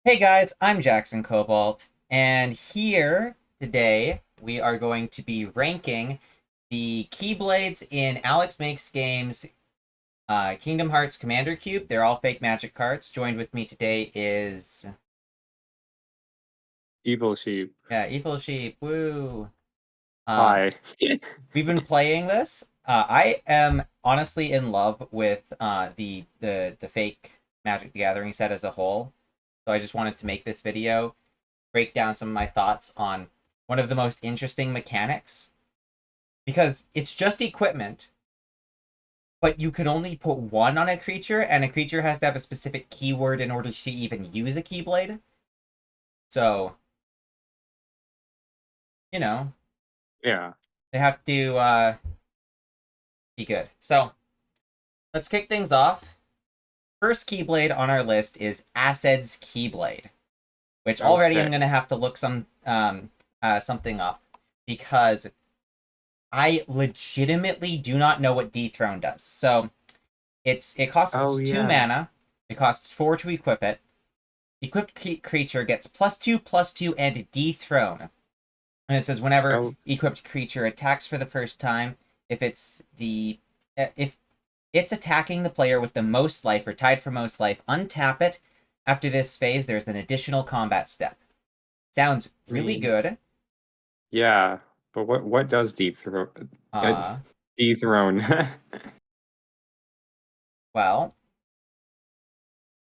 Hey guys, I'm Jackson Cobalt, and here today we are going to be ranking the Keyblades in Alex Makes Games Kingdom Hearts Commander Cube. They're all fake magic cards. Joined with me today is, Evil sheep. yeah, Evil Sheep. Woo! Um, Hi. we've been playing this. I am honestly in love with the fake Magic the Gathering set as a whole. So I just wanted to make this video break down some of my thoughts on one of the most interesting mechanics because it's just equipment, but you can only put one on a creature, and a creature has to have a specific keyword in order to even use a Keyblade. So, you know, Yeah. they have to be good. So, let's kick things off. First Keyblade on our list is Acid's Keyblade, which already I'm Okay. going to have to look something up because I legitimately do not know what Dethrone does. So, it Oh costs 2 yeah. mana. It costs 4 to equip it. Equipped creature gets +2/+2 and dethrone. And it says whenever Oh equipped creature attacks for the first time, if it's the if it's attacking the player with the most life or tied for most life, untap it. After this phase, there's an additional combat step. Sounds I really mean, good. yeah. But what does uh, Uh, dethrone? well,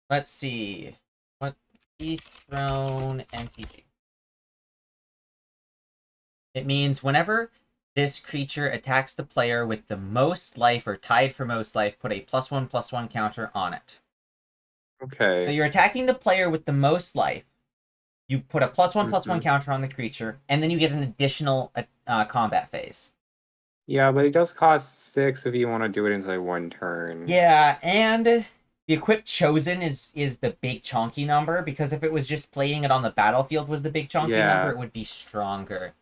let's see. What dethrone MTG? It means whenever this creature attacks the player with the most life or tied for most life, put a +1/+1 counter on it. So Okay. you're attacking the player with the most life. You put a +1/+1 hmm counter on the creature, and then you get an additional combat phase. Yeah, but it does cost 6 if you want to do it inside one turn. Yeah, and the equipped chosen is the big chonky number, because if it was just playing it on the battlefield was the big chonky number, Yeah. it would be stronger.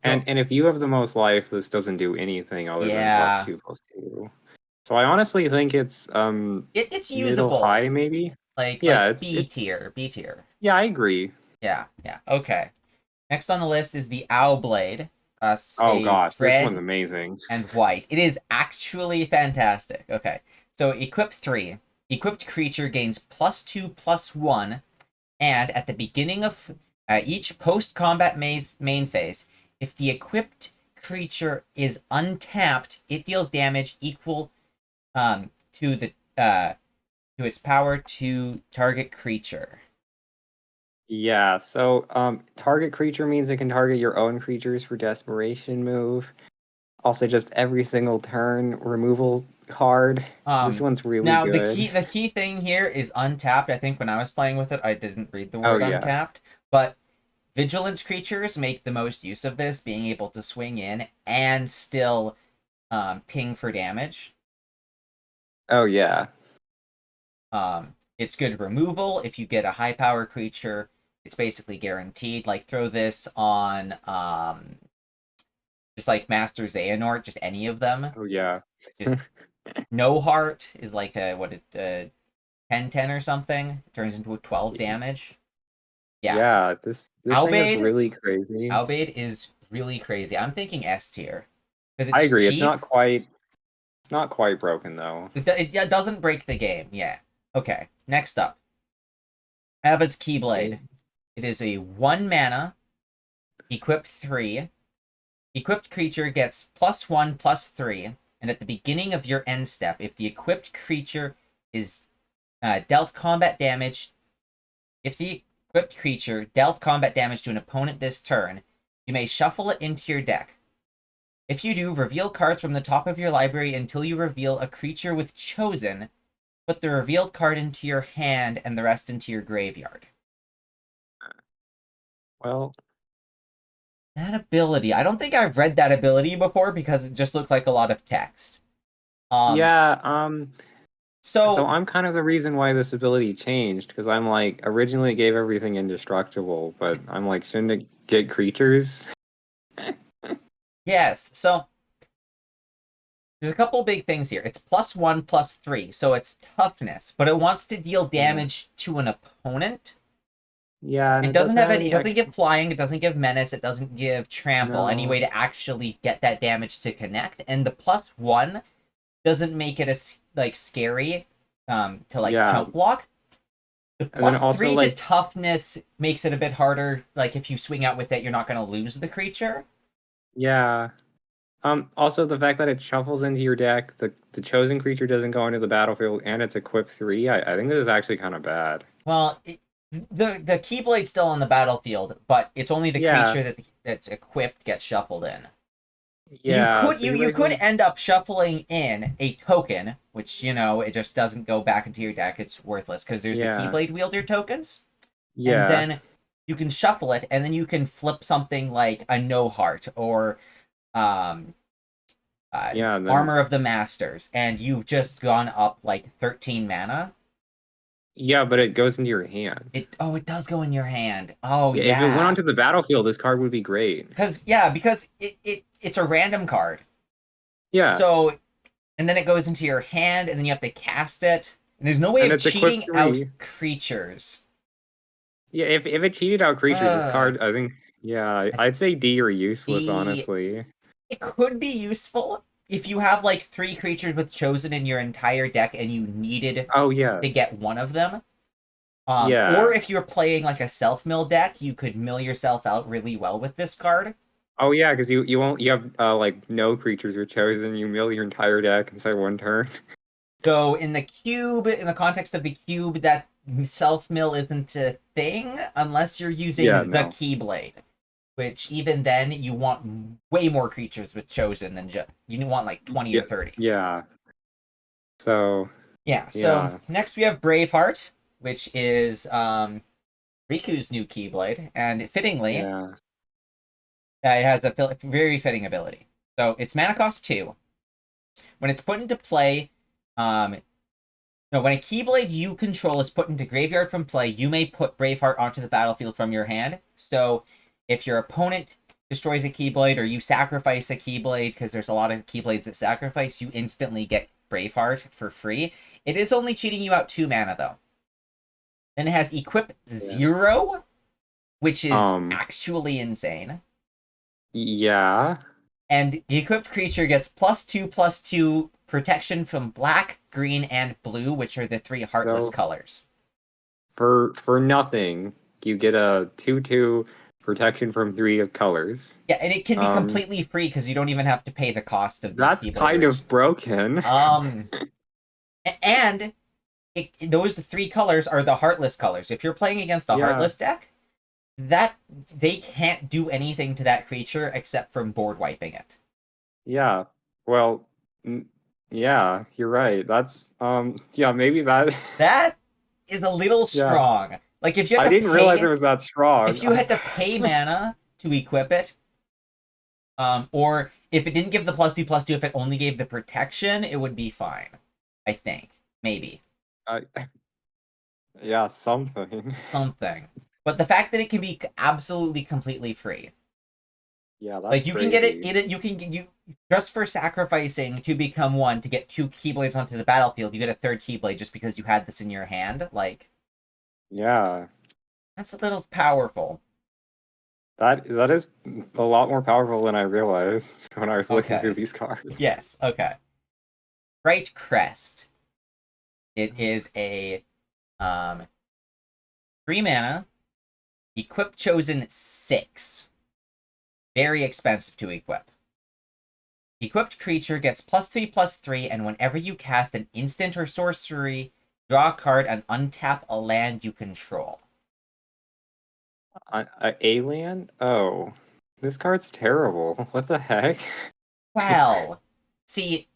So And if you have the most life, this doesn't do anything other than plus yeah, 2/2. So I honestly think it's it's middle usable. high maybe. Like Yeah, it's B it tier, B tier. yeah, I agree. Yeah, yeah. Okay. Next on the list is the Owl Blade. Oh A gosh, this one's red amazing. and white. It is actually fantastic. Okay. So equip 3. Equipped creature gains +2/+1, and at the beginning of each post-combat main phase, if the equipped creature is untapped, it deals damage equal to the to its power to target creature. Yeah, so target creature means it can target your own creatures for desperation move. Also just every single turn removal card. This Um, one's really Now good. the key thing here is untapped. I think when I was playing with it, I didn't read the Oh word yeah. untapped, but vigilance creatures make the most use of this, being able to swing in and still ping for damage. Oh yeah. It's good removal. If you get a high power creature, it's basically guaranteed. Like throw this on just like Master Xehanort, just any of them. Oh yeah. Just no heart is like a what it 10/10 or something. It turns into a 12 damage. Yeah. Yeah, this thing is Albade, really crazy. Albade is really crazy. I'm thinking S tier because I it's agree. cheap. It's not quite broken though. It doesn't break the game. Yeah. Okay. Next up, Ava's Okay. Keyblade. It is a 1 mana, equip 3. Equipped creature gets +1/+3, and at the beginning of your end step, if the equipped creature is dealt combat damage, if the equipped creature dealt combat damage to an opponent this turn, you may shuffle it into your deck. If you do, reveal cards from the top of your library until you reveal a creature with chosen. Put the revealed card into your hand and the rest into your graveyard. Well, That ability, I don't think I've read that ability before because it just looked like a lot of text. Um, yeah, so so I'm kind of the reason why this ability changed because I'm like originally it gave everything indestructible, but I'm like shouldn't it get creatures? yes, so there's a couple big things here. It's +1/+3, so it's toughness, but it wants to deal Yeah. damage to an opponent. Yeah, and It it doesn't doesn't have have any. It any doesn't give extra. flying. It doesn't give menace. It doesn't give trample. Any way No. to actually get that damage to connect. And the +1 doesn't make it as like scary, to like Yeah, jump block. The and then plus also three to like toughness makes it a bit harder. Like if you swing out with it, you're not going to lose the creature. yeah. Also the fact that it shuffles into your deck, the chosen creature doesn't go into the battlefield, and it's equipped 3. I think this is actually kind of bad. Well, the Keyblade's still on the battlefield, but it's only the Yeah, creature that's equipped gets shuffled in. You yeah. could So you you you could basically, end up shuffling in a token, which it just doesn't go back into your deck. It's worthless because there's the yeah, Keyblade wielder tokens, and yeah, then you can shuffle it, and then you can flip something like a No Heart or um, yeah. And then Armor of the Masters, and you've just gone up like 13 mana. yeah, but it goes into your hand. It does go in your hand. Oh Yeah, if it went yeah, onto the battlefield, this card would be great. because it's a random card. Yeah, So and then it goes into your hand, and then you have to cast it. And there's no way and of it's equipped cheating out 3. creatures. Yeah, if it cheated out creatures, this Uh, card, I think, yeah, I'd say D or useless, the honestly. It could be useful if you have like 3 creatures with chosen in your entire deck, and you needed Oh yeah, to get one of them. Or yeah. if you're playing like a self mill deck, you could mill yourself out really well with this card. Oh yeah, because you won't you have like no creatures were chosen. You mill your entire deck inside one turn. Though in the context of the cube, that self mill isn't a thing unless you're using Yeah, the no. Keyblade, which even then you want way more creatures with chosen than just you want like 20 or Yeah, 30. yeah. So Yeah. So yeah, next we have Braveheart, which is Riku's new Keyblade, and fittingly, yeah. it has a very fitting ability. So it's mana cost 2. When it's put into play, um, no, when a Keyblade you control is put into graveyard from play, you may put Braveheart onto the battlefield from your hand. So if your opponent destroys a Keyblade or you sacrifice a Keyblade, because there's a lot of Keyblades that sacrifice, you instantly get Braveheart for free. It is only cheating you out 2 mana though. Then it has Equip Yeah. 0, which is Um, actually insane. yeah. And the equipped creature gets +2/+2 protection from black, green, and blue, which are the 3 heartless So colors. for nothing, you get a 2/2 protection from 3 of colors. Yeah, and it can be Um, completely free because you don't even have to pay the cost of the that's Keyblade kind Rouge. of broken. Um, and those 3 colors are the heartless colors. If you're playing against a Yeah, heartless deck, that they can't do anything to that creature except from board wiping it. yeah. Well, yeah, you're right. That's yeah, maybe that. That is a little Yeah, strong. Like I didn't realize it was that strong. if you had to pay mana to equip it, or if it didn't give the +2/+2, if it only gave the protection, it would be fine. I think maybe I, yeah, something. something. But the fact that it can be absolutely completely free, Yeah, that's like you can get crazy. you can you just for sacrificing to become 1 to get 2 Keyblades onto the battlefield, you get a 3rd Keyblade just because you had this in your hand. Like Yeah, that's a little powerful. that is a lot more powerful than I realized when I was looking through Okay. these cards. Yes. Okay. Bright Crest. It is a 3 mana, equip chosen 6. Very expensive to equip. Equipped creature gets +3/+3, and whenever you cast an instant or sorcery, draw a card and untap a land you control. Alien? Oh, this card's terrible. What the heck? Well, see,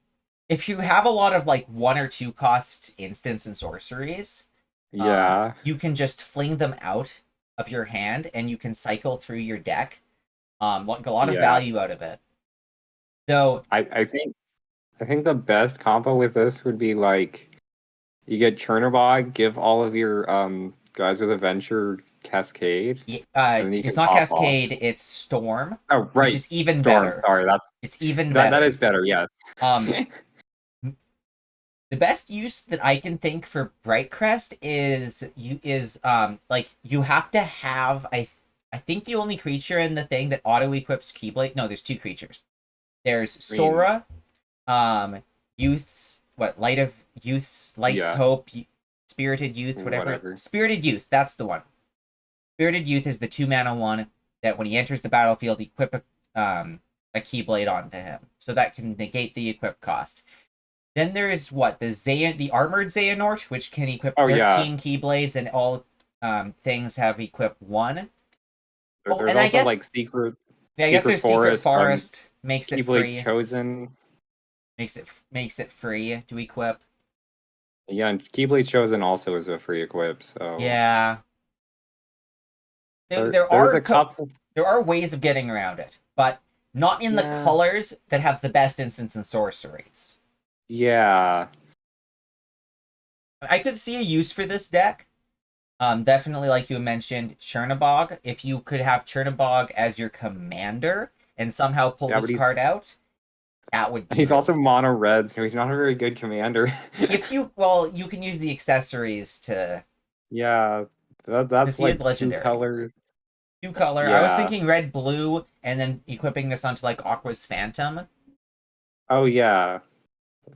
if you have a lot of like 1 or 2 cost instants and sorceries, Yeah, you can just fling them out of your hand and you can cycle through your deck. Like a lot of yeah. value out of it. Though, I think the best combo with this would be like you get Chernobog, give all of your guys with adventure Cascade, and then you it's can not pop off. Cascade, it's Storm, Oh, which right. is even Storm. better. Sorry, It's even that better. is better, yes. Um, The best use that I can think for Bright Crest is like you have to have I think the only creature in the thing that auto equips Keyblade. No, there's two creatures. There's I mean, Sora, Youth's Light of Youth's Light's yeah, Hope, Spirited Youth, whatever. whatever. Spirited Youth, that's the one. Spirited Youth is the 2 mana one that when he enters the battlefield, equip a Keyblade onto him, so that can negate the equip cost. Then there's the armored Xehanort, which can equip Oh yeah, 13 Keyblades, and all things have equip 1. Oh, there's and I also guess like secret yeah, I guess secret there's Secret forest, Forest makes it Keyblade's free. chosen. Makes it free to equip. Yeah, and Keyblade's chosen also is a free equip. So Yeah, there there's are a couple. there are ways of getting around it, but not in the Yeah, colors that have the best instants and sorceries. yeah. I could see a use for this deck. Definitely, like you mentioned, Chernabog. If you could have Chernabog as your commander and somehow pull Yeah, but this card out, that would be he's really also good. mono red, so he's not a very good commander. If you you can use the accessories Yeah, to that's see his like two legendary. colors. 2 color. I was Yeah. thinking red blue and then equipping this onto like Aqua's Phantom. Oh yeah.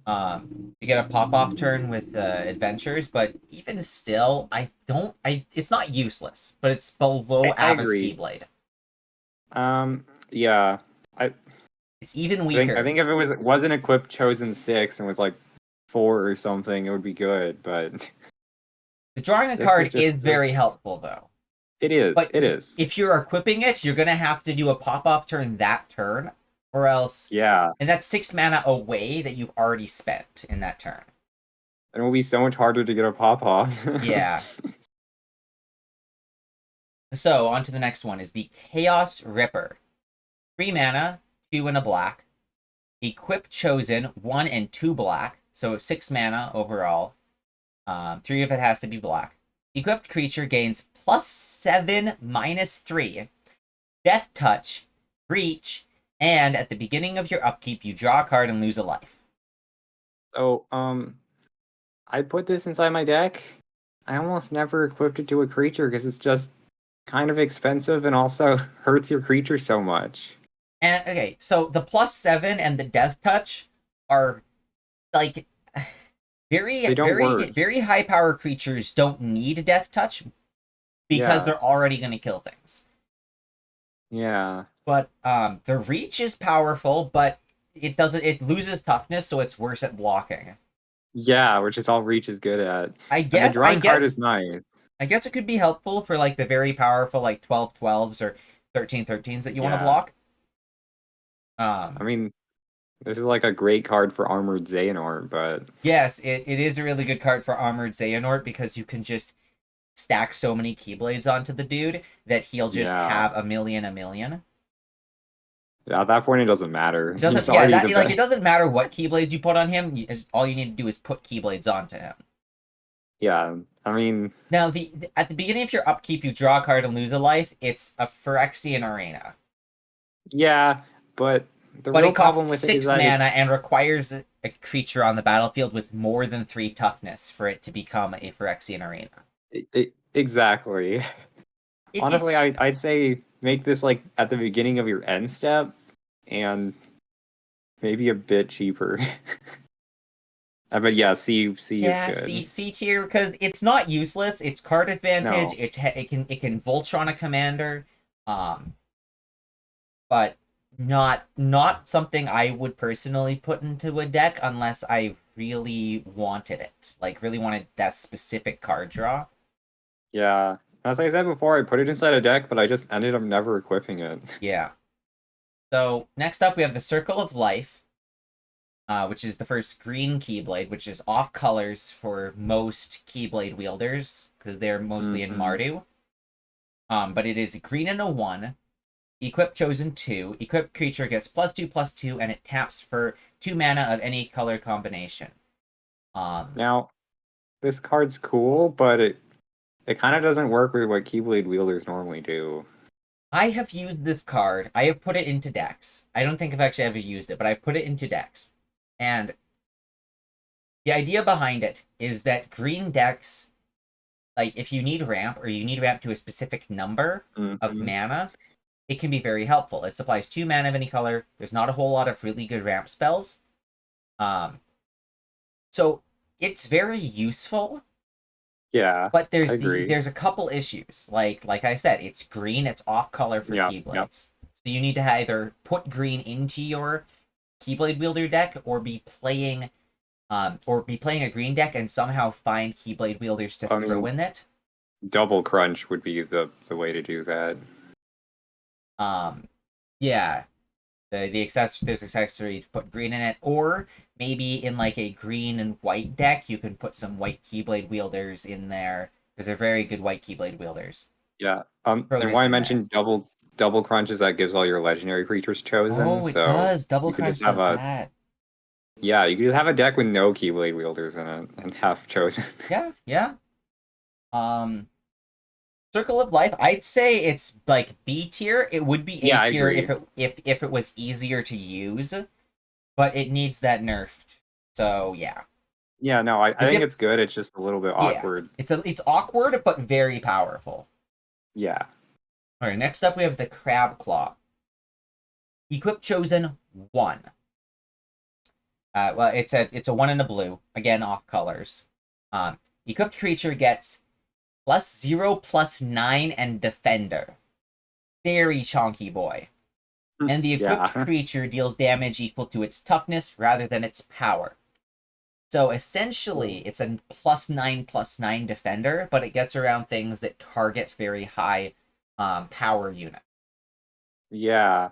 You get a pop off turn with adventures, but even still, I don't. It's not useless, but it's below I Ava's agree. Keyblade. Yeah. I It's even I weaker. think if it wasn't equipped chosen 6 and was like 4 or something, it would be good. But The drawing a 6 is card just is very helpful though. it is. But It is. if you're equipping it, you're gonna have to do a pop off turn that turn, or else, Yeah. and that's 6 mana away that you've already spent in that turn. And it will be so much harder to get a pop off. Yeah. So on to the next one is the Chaos Ripper. 3 mana, 2 and a black. Equip chosen 1 and 2 black, so 6 mana overall. 3 of it has to be black. Equipped creature gains +7 -3, Death Touch, Reach, and at the beginning of your upkeep, you draw a card and lose a life. So, I put this inside my deck. I almost never equipped it to a creature because it's just kind of expensive and also hurts your creature so much. And okay, so the +7 and the Death Touch are like They don't work. very high power creatures don't need Death Touch because Yeah. they're already going to kill things. Yeah. But the reach is powerful, but it loses toughness, so it's worse at blocking. Yeah, which is all Reach is good at. I And the guess I drawing card is guess nice. I guess it could be helpful for like the very powerful like 12/12s or 13/13s that you want to Yeah. block. I mean, this is like a great card for Armored Xehanort, but Yes, it is a really good card for Armored Xehanort because you can just stack so many Keyblades onto the dude that he'll just yeah. have a million. At that point, it doesn't matter. It He's doesn't yeah, already that the like it best. doesn't matter what Keyblades you put on him, all you need to do is put Keyblades onto him. Yeah. I mean, Now, the at the beginning of your upkeep, you draw a card and lose a life. It's a Phyrexian Arena, yeah, but the but real it problem costs with it is 6 that mana and requires a creature on the battlefield with more than 3 toughness for it to become a Phyrexian Arena. exactly. Honestly, It's I'd say make this like at the beginning of your end step and maybe a bit cheaper. But yeah, C is yeah, good. C tier because it's not useless. It's card advantage. No. It can Voltron a commander, um, but not something I would personally put into a deck unless I really wanted it. Like really wanted that specific card draw. Yeah. As I said before, I put it inside a deck, but I just ended up never equipping it. Yeah. So next up we have the Circle of Life, which is the first green Keyblade, which is off colors for most Keyblade wielders because they're mostly in Mhm. Mardu. But it is green and a 1. Equip chosen 2. Equipped creature gets +2/+2, and it taps for 2 mana of any color combination. Um, Now, this card's cool, but it kind of doesn't work with what Keyblade wielders normally do. I have used this card. I have put it into decks. I don't think I've actually ever used it, but I put it into decks. And The idea behind it is that green decks, like if you need ramp or you need ramp to a specific number of Hmm. mana, it can be very helpful. It supplies 2 mana of any color. There's not a whole lot of really good ramp spells. Um, so it's very useful, Yeah, but I agree. there's a couple issues. Like I said, it's green, it's off color for Yeah, yeah. Keyblades. So you need to either put green into your Keyblade wielder deck or be playing a green deck and somehow find Keyblade wielders to I throw mean, in it. double crunch would be the way to do that. Um, yeah, the accessory there's accessory to put green in it, or maybe in like a green and white deck, you can put some white Keyblade wielders in there because they're very good white Keyblade wielders. Yeah. Throw And this why I in there. mentioned double crunch is that gives all your legendary creatures chosen. Oh, it So does. Double you could just Crunch have does a that. yeah, you could just have a deck with no Keyblade wielders in it and have chosen. Yeah, yeah. Um, Circle of Life, I'd say it's like B tier. It would be A Yeah, I tier agree. if it was easier to use, but it needs that nerfed. So yeah. Yeah, no, The I think dip it's good. It's just a little bit Yeah. awkward. It's awkward but very powerful. Yeah. Alright, next up we have the Crab Claw. Equip chosen 1. Well, it's a 1 and a blue. Again, off colors. Equipped creature gets +0/+9 and defender. Very chonky boy. And the equipped Yeah. creature deals damage equal to its toughness rather than its power. So essentially, So, it's a +9/+9 defender, but it gets around things that target very high power unit. yeah.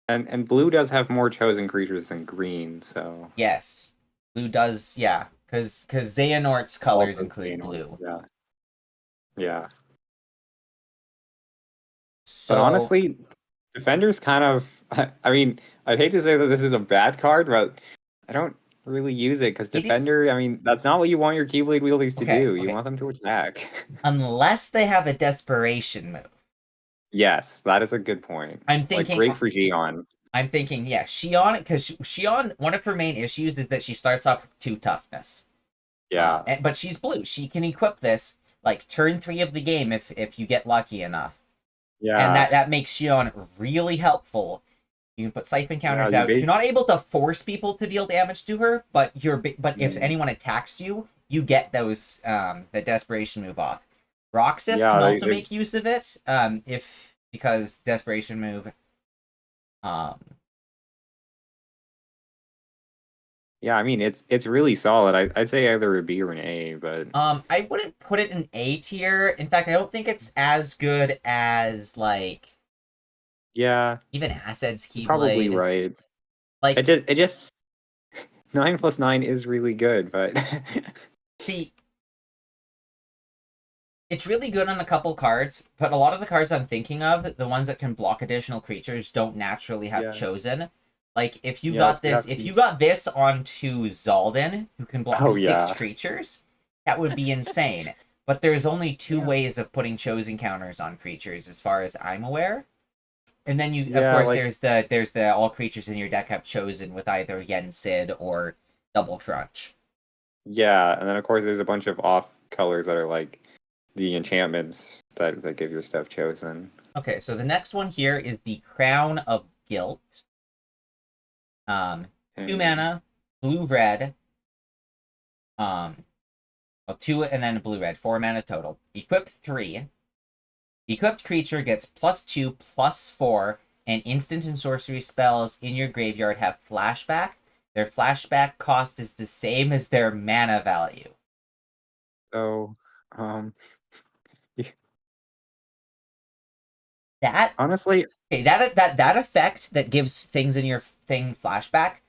And blue does have more chosen creatures than green, so Yes, blue does. Yeah, because Xehanort's colors also include Xehanort. blue. Yeah. Yeah. But So honestly, Defender's kind of I mean, I'd hate to say that this is a bad card, but I don't really use it because it is Defender, I mean, that's not what you want your Keyblade wielders to okay. do. You Okay, want them to attack. unless they have a desperation move. Yes, that is a good point. I'm Like thinking. great for Gion. I'm thinking. Yeah, Shion, because Shion. One of her main issues is that she starts off with 2 toughness. Yeah. But she's blue. She can equip this like turn 3 of the game if you get lucky enough, and Yeah. that makes Shion really helpful. You can put siphon Yeah, counters out. You're not able to force people to deal damage to her, but if mm, anyone attacks you, you get those the desperation move off. Roxas can yeah, also they make use of it if because desperation move. Um, yeah, I mean it's really solid. I'd say either a B or an A, but I wouldn't put it in A tier. In fact, I don't think it's as good as like yeah, even Acid's you're probably Keyblade. right. Like, It just 9+9 is really good, but see, it's really good on a couple cards, but a lot of the cards I'm thinking of, the ones that can block additional creatures, don't naturally have yeah. chosen. Like Yes, you have if you these. got this onto Zaldin, who can block Oh 6 yeah. creatures, that would be insane. But there's only 2 Yeah. ways of putting chosen counters on creatures, as far as I'm aware. And then of Yeah, course, like there's the all creatures in your deck have chosen with either Yen Sid or Double Crunch. yeah, and then of course there's a bunch of off colors that are like the enchantments that give your stuff chosen. Okay, so the next one here is the Crown of Guilt. Um, 2 And mana, blue red. Well, 2 and then blue red, 4 mana total. Equip 3. Equipped creature gets +2/+4, and instant and sorcery spells in your graveyard have flashback. Their flashback cost is the same as their mana value. so um That honestly, okay, that effect that gives things in your thing flashback,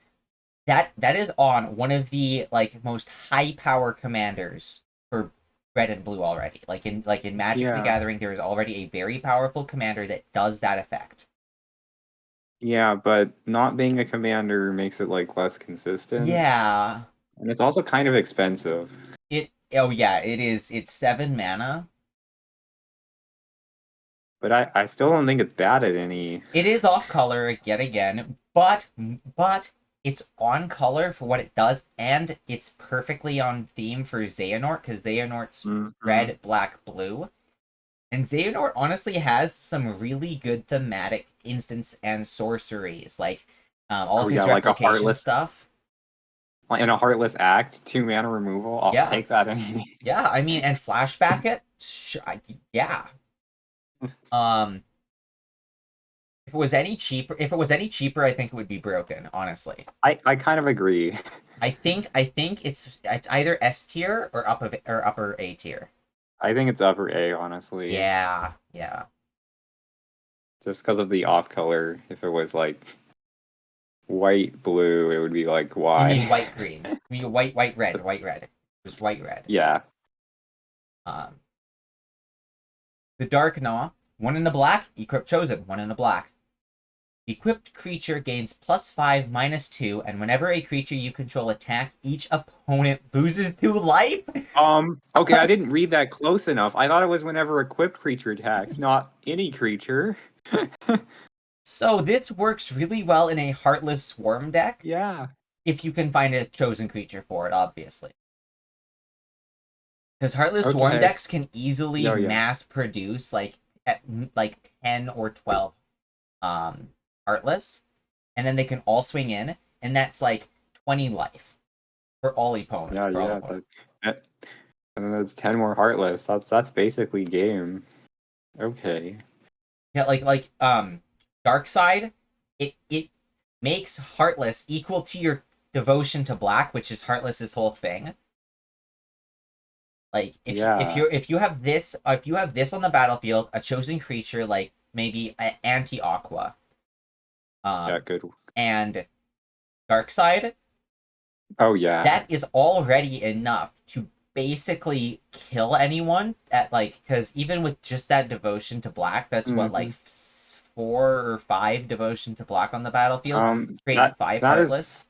that is on one of the like most high power commanders for red and blue already. Like in Magic the yeah. Gathering, there is already a very powerful commander that does that effect. Yeah, but not being a commander makes it like less consistent. Yeah. And it's also kind of expensive. Oh yeah, it is. It's 7 mana. But I still don't think it's bad at any. It is off color yet again, but it's on color for what it does, and it's perfectly on theme for Xehanort, because Xehanort's red, black, blue. And Xehanort honestly has some really good thematic instants and sorceries, like all of his like a replication heartless stuff. in a heartless act, 2-mana removal. I'll Yeah, take that any. yeah. I mean, and flashback it. Yeah. Um, if it was any cheaper, I think it would be broken. Honestly, I kind of agree. I think it's either S tier or upper A tier. I think it's upper A, honestly. Yeah, yeah. Just because of the off color. If it was like white blue, it would be like You mean why? white green? You mean white red, white red. It was white red. Yeah. Um, the Dark Gnaw, one in the black. Equip Chosen, one in the black. Equipped creature gains +5/-2, and whenever a creature you control attack, each opponent loses 2 life. Okay, I didn't read that close enough. I thought it was whenever equipped creature attacks, not any creature. So this works really well in a Heartless Swarm deck, Yeah. if you can find a chosen creature for it, obviously. Because Heartless Swarm Okay. decks can easily Oh yeah. mass produce like 10 or 12 Heartless, and then they can all swing in, and that's like 20 life for all opponents. Yeah, yeah. And then it's 10 more heartless. That's basically game. Okay. Yeah, Dark Side, it makes Heartless equal to your devotion to black, which is Heartless's whole thing. Like Yeah. if you have this on the battlefield, a chosen creature like maybe anti Aqua, Yeah, good. and Dark Side, Oh yeah. that is already enough to basically kill anyone at like, because even with just that devotion to black, that's what, like 4 or 5 devotion to black on the battlefield, create 5 that heartless, is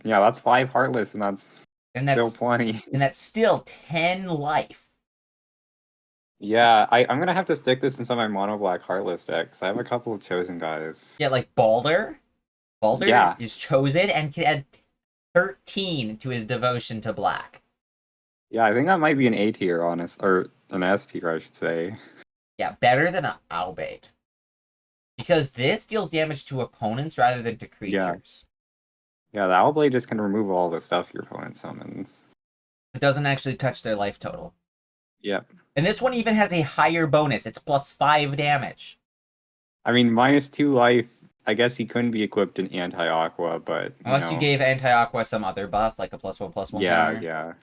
yeah, that's 5 heartless and that's and still plenty. that's still 10 life. Yeah, I'm gonna have to stick this in some of my mono black heartless decks. I have a couple of chosen guys. Yeah, like Balder Yeah. is chosen and can add 13 to his devotion to black. Yeah, I think that might be an A tier, honest, or an S tier, I should say. Yeah, better than an Owlbait. Because this deals damage to opponents rather than to Yeah. creatures. Yeah, the Owlblade just can remove all the stuff your opponent summons. It doesn't actually touch their life total. Yep. And this one even has a higher bonus. It's +5 damage. I mean, -2 life. I guess he couldn't be equipped in anti-aqua, but Unless you gave anti-Aqua some other buff, like a +1/+1 yeah, counter. yeah.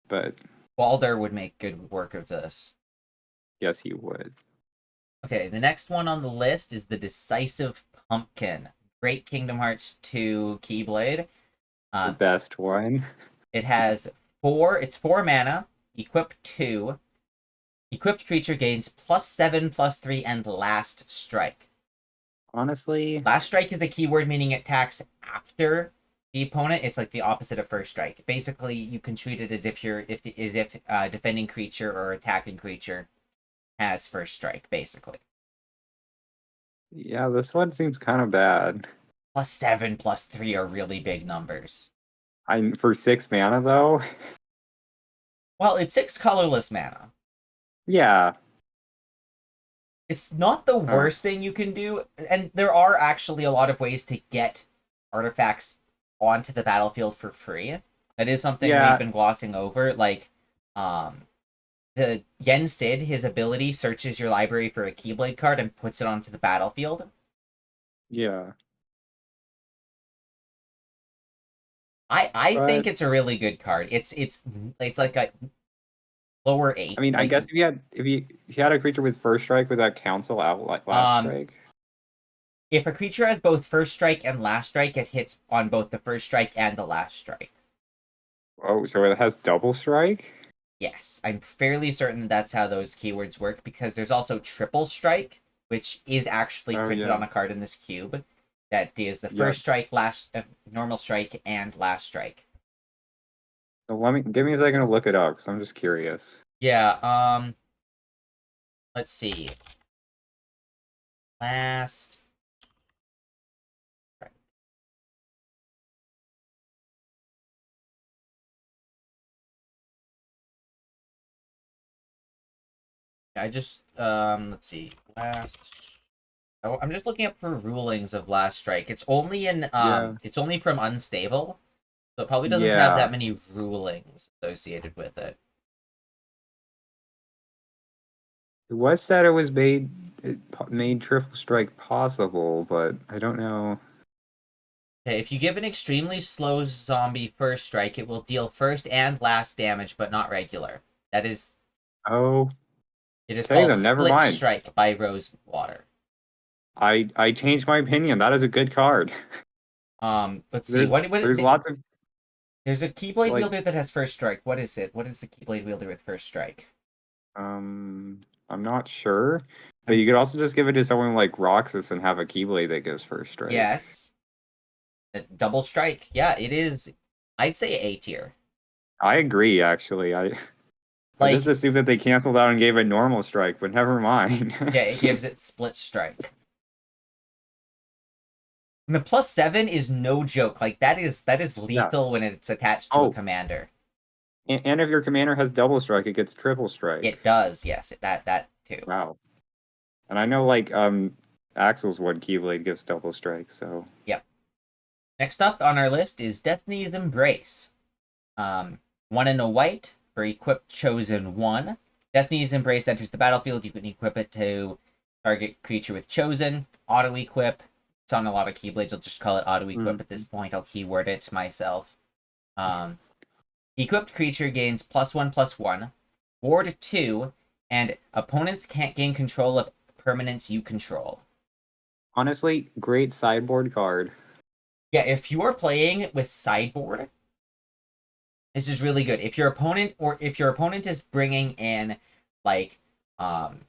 But Balder would make good work of this. yes, he would. Okay, the next one on the list is the Decisive Pumpkin. Great Kingdom Hearts 2 Keyblade. The best one. It has it's 4 mana, equip 2. Equipped creature gains +7/+3 and last strike. Honestly, Last strike is a keyword meaning it attacks after the opponent. It's like the opposite of first strike. Basically, you can treat it as if defending creature or attacking creature has first strike, basically. yeah, this one seems kind of bad. +7, +3 are really big numbers. For 6 mana though. Well, it's 6 colorless mana. Yeah. It's not the worst thing you can do, and there are actually a lot of ways to get artifacts onto the battlefield for free. That is something we've been glossing over. Like, the Yen Sid, his ability searches your library for a Keyblade card and puts it onto the battlefield. Yeah. I think it's a really good card. It's like a lower 8. I mean, I guess if you had a creature with first strike, would that cancel out like last strike? If a creature has both first strike and last strike, it hits on both the first strike and the last strike. Oh, so it has double strike? Yes, I'm fairly certain that that's how those keywords work, because there's also triple strike, which is actually printed on a card in this cube. That is the first strike, last normal strike, and last strike. So give me a second to look it up, because I'm just curious. Yeah, let's see. Last I just let's see. Last I'm just looking up for rulings of Last Strike. Yeah. It's only from Unstable, so it probably doesn't have Yeah. that many rulings associated with it. It was said it made triple strike possible, but I don't know. Okay, if you give an extremely slow zombie first strike, it will deal first and last damage, but not regular. That is Oh, It is okay called then, never Split mind. Strike by Rosewater. I changed my opinion. That is a good card. Let's see. There's there's lots of There's a Keyblade like wielder that has first strike. What is it? What is the Keyblade wielder with first strike? I'm not sure, but Um, you could also just give it to someone like Roxas and have a Keyblade that gives first strike. yes, double strike. Yeah, it is. I'd say A tier. I agree, actually. I just Like, assumed that they canceled out and gave it normal strike, but never mind. yeah, it gives it split strike. And the +7 is no joke. Like that is Yeah. lethal when it's attached to a Oh, commander. and if your commander has double strike, it gets triple strike. It does. Yes, that too. Wow. And I know like Axel's one Keyblade gives double strike, so Yep. Next up on our list is Destiny's Embrace. One in a white for equip chosen 1. Destiny's Embrace enters the battlefield. You can equip it to target creature with chosen. Auto equip. It's on a lot of Keyblades. I'll just call it auto equip at this point. I'll keyword it myself. Um, Equipped creature gains +1/+1. Ward 2, and opponents can't gain control of permanents you control. honestly, great sideboard card. Yeah, if you are playing with sideboard, this is really good. If your opponent is bringing in like um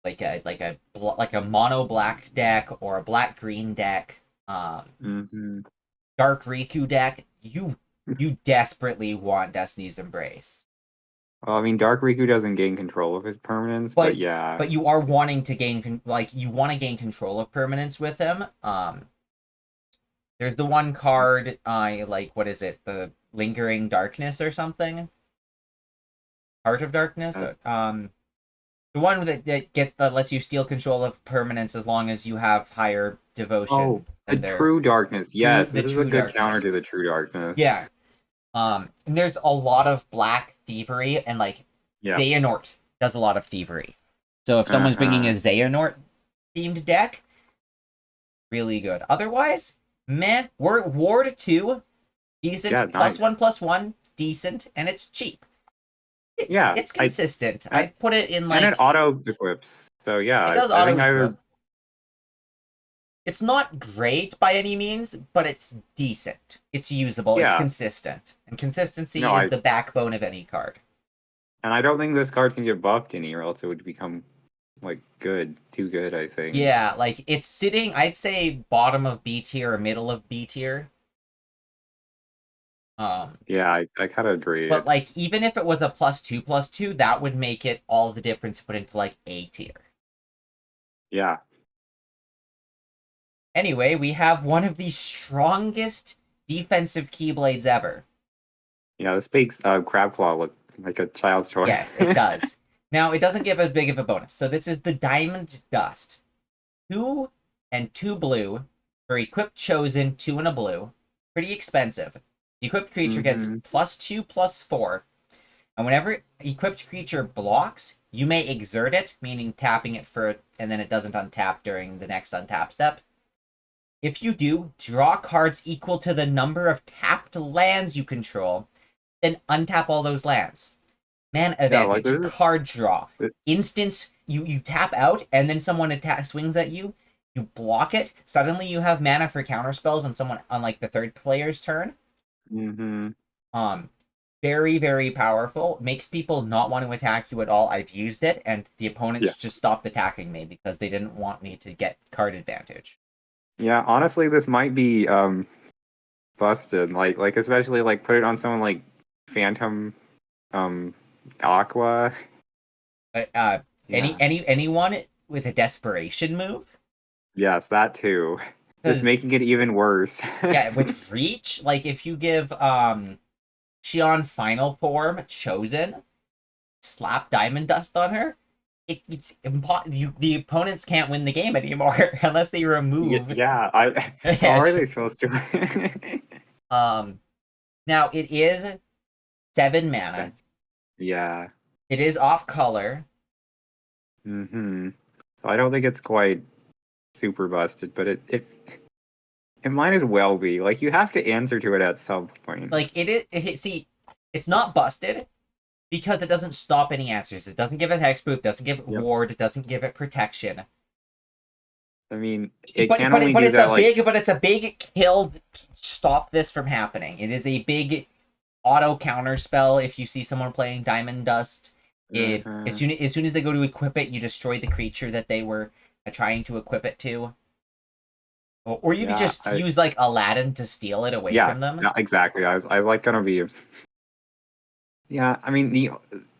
like a mono black deck or a black green deck, Hmm. dark Riku deck, you desperately want Destiny's Embrace. Well, I mean, Dark Riku doesn't gain control of his permanents, but But yeah. but you are wanting to you want to gain control of permanence with him. There's the one card, like what is it? The Lingering Darkness or something? Heart of Darkness? uh, The one that lets you steal control of permanence as long as you have higher oh, devotion the than their True Darkness. Yes, the this is a true good counter darkness. to the True Darkness. Yeah. And there's a lot of black thievery, and like Yeah. Xehanort does a lot of thievery. So if someone's bringing a Uh-huh. Xehanort themed deck, really good. Otherwise, meh. Ward 2, decent. Yeah, nice. +1/+1, decent, and it's cheap. Yeah, It's consistent. I I'd put it in and it like auto equips. So yeah, it does I auto think I equip. would. It's not great by any means, but it's decent. It's usable. It's Yeah, consistent. And consistency no, is the backbone of any card. I don't think this card can get buffed any, or else it would become like good, too good. I think. Yeah, like it's sitting, I'd say bottom of B tier or middle of B tier. Um, Yeah, I kind of agree. but like It's even if it was a +2/+2, that would make it all the difference to put into like A tier. yeah, Anyway, we have one of the strongest defensive Keyblades ever. yeah. This makes Crabclaw look like a child's toy. Yes, it does. Now, it doesn't give as big of a bonus. So this is the Diamond Dust. 2 and 2 blue for equipped chosen, 2 and a blue. Pretty expensive. The equipped creature gets Hmm. +2/+4. And whenever equipped creature blocks, you may exert it, meaning tapping it and then it doesn't untap during the next untap step. If you do, draw cards equal to the number of tapped lands you control, then untap all those lands. Man Yeah, like advantage, this is. card draw. It, Instance, you tap out, and then someone swings at you, you block it, suddenly you have mana for counter spells on someone on like the third player's turn. hmm Um, very, very powerful. Makes people not want to attack you at all. I've used it, and the Yeah, opponents just stopped attacking me because they didn't want me to get card advantage. yeah. Honestly, this might be busted. Like especially like put it on someone like Phantom, um, Aqua. But Yeah. anyone with a desperation move, Yes, that too. Just because making it even worse. yeah, with reach, like if you give Shion final form chosen, slap diamond dust on her, the opponents can't win the game anymore unless they remove Yeah, how are it. they supposed to? Um, Now it is 7 mana. Yeah. It is off color. Mm-hmm. So I don't think it's quite super busted, but it might as well be. Like you have to answer to it at some point. Like see, it's not busted because it doesn't stop any answers. It doesn't give it hexproof, doesn't give it Yep. ward, it doesn't give it protection. I mean, it But can but only but do it's that a like big kill. Stop this from happening. It is a big auto counter spell. If you see someone playing Diamond Dust, uh as soon as they go to equip it, you destroy the creature that they were trying to equip it to. Or you could yeah, just use like Aladdin to steal it away yeah, from them. no, exactly. I like gonna be yeah, I mean the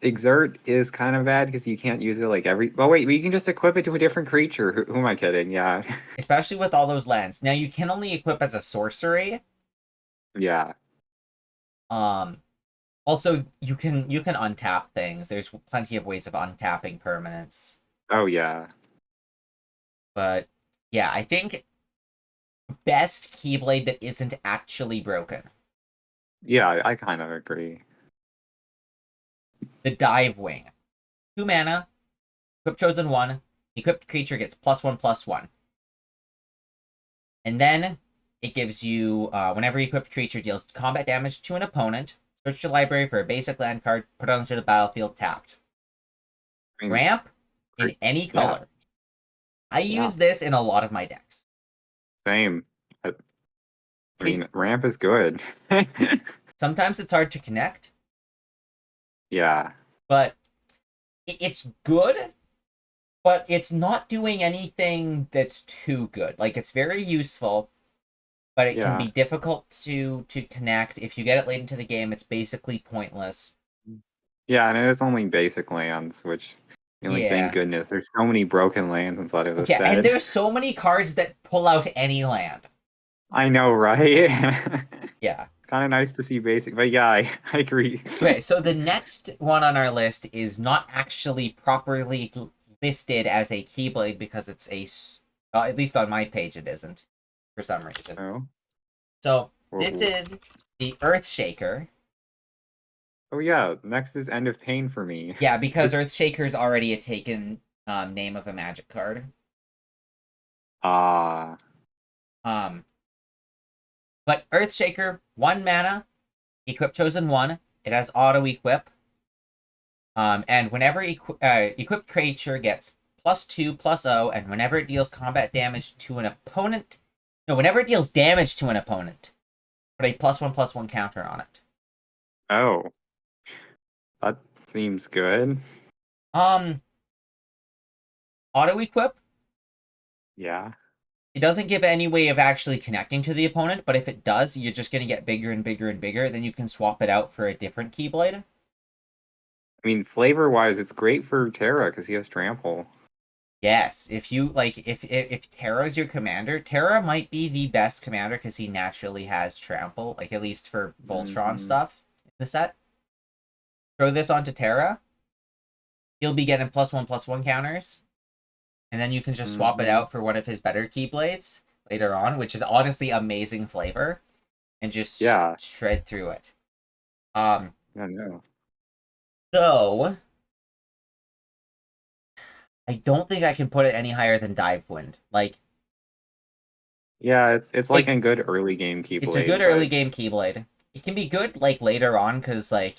exert is kind of bad because you can't use it like every. Oh wait, but you can just equip it to a different creature. Who am I kidding? Yeah, Especially with all those lands. Now you can only equip as a sorcery. yeah. Um Also you can untap things. There's plenty of ways of untapping permanents. Oh yeah, But yeah, I think best Keyblade that isn't actually broken. yeah. I kind of agree. The Dive Wing. 2 mana, equip chosen 1, equipped creature gets +1/+1. And then it gives you whenever equipped creature deals combat damage to an opponent, search your library for a basic land card, put it onto the battlefield tapped. I mean, Ramp in any yeah, color. I yeah. use this in a lot of my decks. Same. I It, mean, ramp is good. Sometimes it's hard to connect, Yeah, but it's good, but it's not doing anything that's too good. Like it's very useful, but it can yeah, be difficult to connect. If you get it late into the game, it's basically pointless. yeah. And it is only basic lands, which, you know, like, thank Yeah. goodness. There's so many broken lands inside of the Okay, and set. there's so many cards that pull out any land. I know, right? Yeah. Kind of nice to see basic, but yeah, I agree. Okay, so the next one on our list is not actually properly listed as a Keyblade because it's at least on my page it isn't for some reason. Oh, So this well, is the Earthshaker. oh yeah. Next is End of Pain for me. Yeah, because This, Earthshaker's already a taken name of a magic card. ah, Um, but Earthshaker, 1 mana, equip chosen 1. It has auto equip. And whenever equipped creature gets +2/+0, and whenever it deals combat damage to an opponent, no, whenever it deals damage to an opponent, put a +1/+1 counter on it. oh, that seems good. Um, Auto equip. Yeah. It doesn't give any way of actually connecting to the opponent, but if it does, you're just gonna get bigger and bigger and bigger. Then you can swap it out for a different Keyblade. I mean, flavor wise, it's great for Terra because he has trample. Yes, if you like, if Terra's your commander, Terra might be the best commander because he naturally has trample, like at least for Voltron Hmm. stuff in the set. Throw this onto Terra, he'll be getting +1/+1 counters, and then you can just swap it Hmm. out for one of his better Keyblades later on, which is honestly amazing flavor, and just Yeah. shred through it. Um, I know. so I don't think I can put it any higher than Dive Wind. Like Yeah, it's like it, a good early game it's a good Keyblade, early but game Keyblade. It can be good like later on because like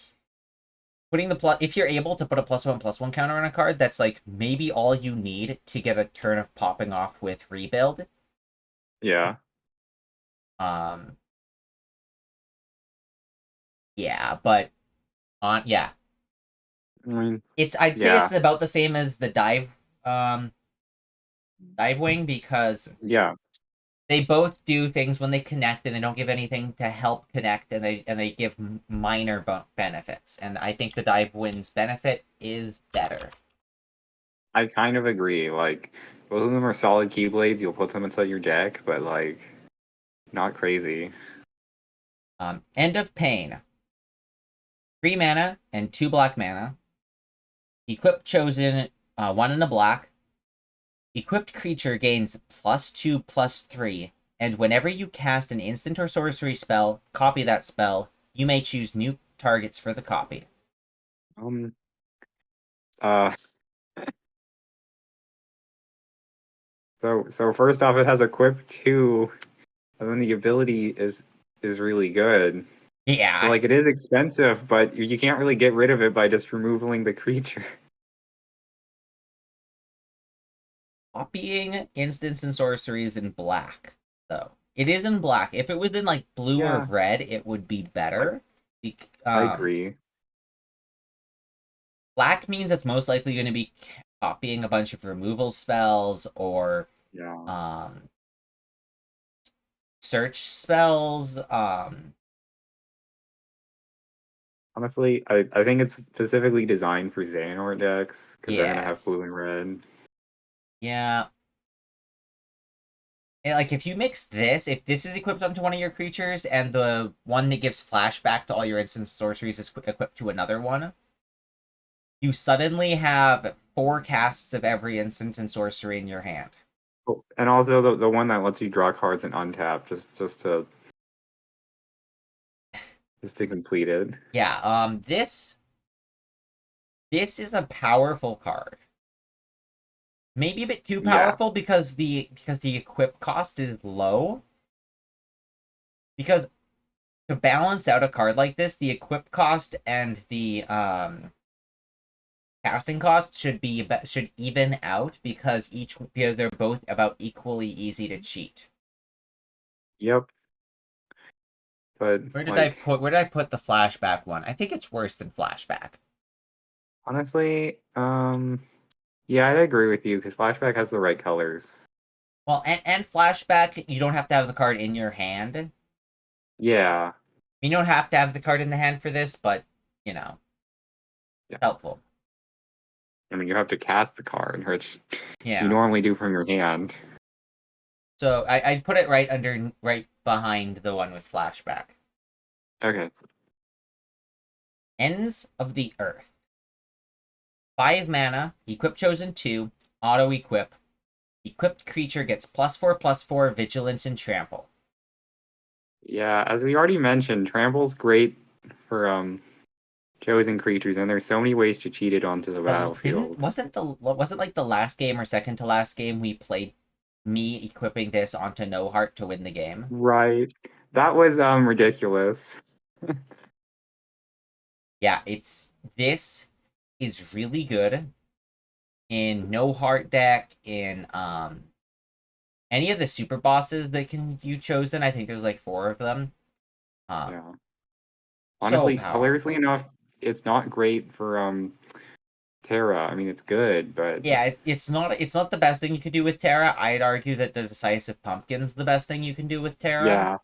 putting the plus if you're able to put a +1/+1 counter on a card, that's like maybe all you need to get a turn of popping off with rebuild. yeah. Um, yeah, but on yeah, I mean, I'd say it's yeah, about the same as the dive wing because yeah. they both do things when they connect and they don't give anything to help connect and they give minor benefits and I think the dive wing's benefit is better. I kind of agree. Like, both of them are solid Keyblades. You'll put them inside your deck, but like, not crazy. End of Pain. 3 mana and 2 black mana. Equip chosen 1 in a black. Equipped creature gains +2/+3, and whenever you cast an instant or sorcery spell, copy that spell. You may choose new targets for the copy. Um. Uh. So first off, it has equip 2, and then the ability is really good. So Yeah. like it is expensive, but you can't really get rid of it by just removing the creature. Copying instants and sorceries in black, though. It is in black. If it was in like blue or Yeah, red, it would be I, better. I Um, agree. Black means it's most likely going to be copying a bunch of removal spells or Yeah. um, search spells. Honestly, I think it's specifically designed for Xehanort decks because they're gonna have Yes. blue and red. Yeah. And, like, if you mix this, if this is equipped onto one of your creatures and the one that gives flashback to all your instant sorceries is equipped to another one, you suddenly have 4 casts of every instant and sorcery in your hand. Oh, and also the one that lets you draw cards and untap just to complete it. Yeah, this is a powerful card. Maybe a bit too Yeah. powerful because the equip cost is low. Because to balance out a card like this, the equip cost and the casting cost should even out because they're both about equally easy to cheat. Yep. But like Where did I put the flashback one? I think it's worse than flashback. honestly, yeah, I agree with you because Flashback has the right colors. Well, and flashback, you don't have to have the card in your hand. Yeah. You don't have to have the card in the hand for this, but you know, Yeah. helpful. I mean, you have to cast the card, which you Yeah. normally do from your hand. So I'd put it right behind the one with flashback. Okay. Ends of the Earth. 5 mana, equip chosen 2, auto equip. Equipped creature gets +4/+4 vigilance and trample. Yeah, as we already mentioned, Trample's great for chosen creatures, and there's so many ways to cheat it onto the Didn't battlefield. wasn't like the last game or second to last game we played me equipping this onto No Heart to win the game? Right. That was ridiculous. Yeah, this is really good in No Heart deck, in any of the super bosses that can you chosen. I think there's like 4 of them. Um, Yeah. so Honestly, hilariously powerful. enough, it's not great for Terra. I mean, it's good, but Yeah, it's not the best thing you could do with Terra. I'd argue that the Decisive Pumpkin's the best thing you can do with Terra. yeah,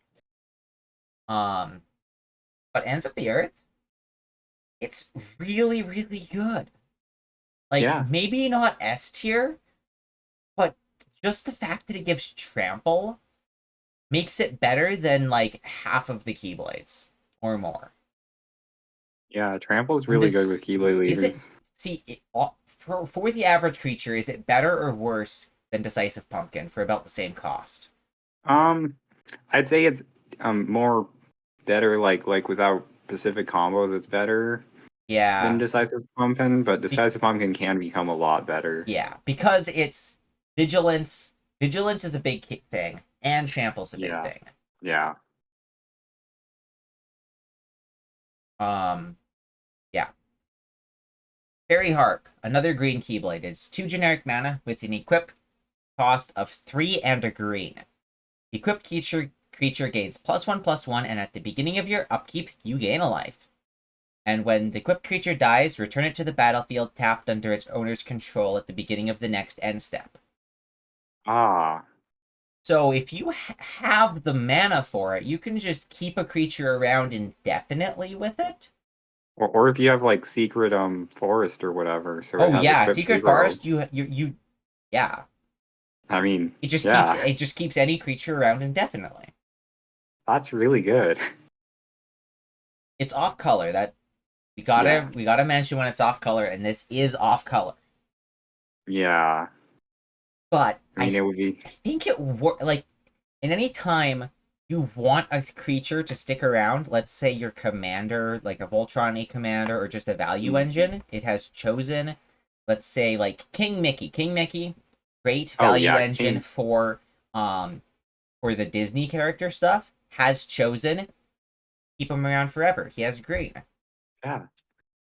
Um, but Ends of the Earth, it's really, really good. Like, yeah, maybe not S tier, but just the fact that it gives trample makes it better than like half of the Keyblades or more. yeah. Trample's And really good with this Keyblade is leaders. it. See, for the average creature, is it better or worse than Decisive Pumpkin for about the same cost? Um, I'd say it's more better like without specific combos, it's better than Yeah, Decisive Pumpkin, but be, Decisive Pumpkin can become a lot better. yeah, because it's vigilance. Vigilance is a big thing, and trample's a big Yeah, thing. yeah. Um, yeah. Fairy Harp, another green Keyblade. It's 2 generic mana with an equip cost of 3 and a green. Equipped creature gains +1/+1, and at the beginning of your upkeep, you gain a life. And when the equipped creature dies, return it to the battlefield tapped under its owner's control at the beginning of the next end step. Ah, So if you have the mana for it, you can just keep a creature around indefinitely with it. or if you have like Secret Forest or whatever, so it Oh has yeah, equip Secret 0. Forest, you yeah. I mean, It just keeps yeah, it just keeps any creature around indefinitely. that's really good. It's off color. That we Yeah, gotta mention when it's off color, and this is off color. Yeah. But I mean, it would be. I think it like in any time you want a creature to stick around, let's say your commander, like a Voltron A commander or just a value Mhm. engine, it has chosen, let's say like King Mickey. King Mickey, great Oh value yeah, engine King. for the Disney character stuff, has chosen, keep him around forever. He has green. Yeah.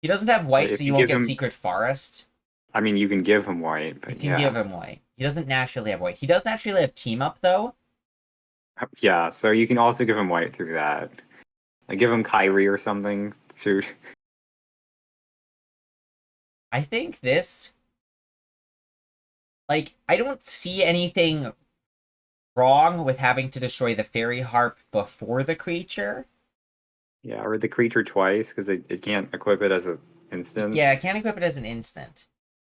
He doesn't have white, so If you you won't give get him, Secret Forest. I mean, you can give him white, You but can give yeah. him white. He doesn't naturally have white. He does naturally have team up though. Yeah, so you can also give him white through that. Like give him Kyrie or something to. I think this, like, I don't see anything wrong with having to destroy the fairy harp before the creature. Yeah, or the creature twice because it can't equip it as an instant. Yeah, I can't equip it as an instant.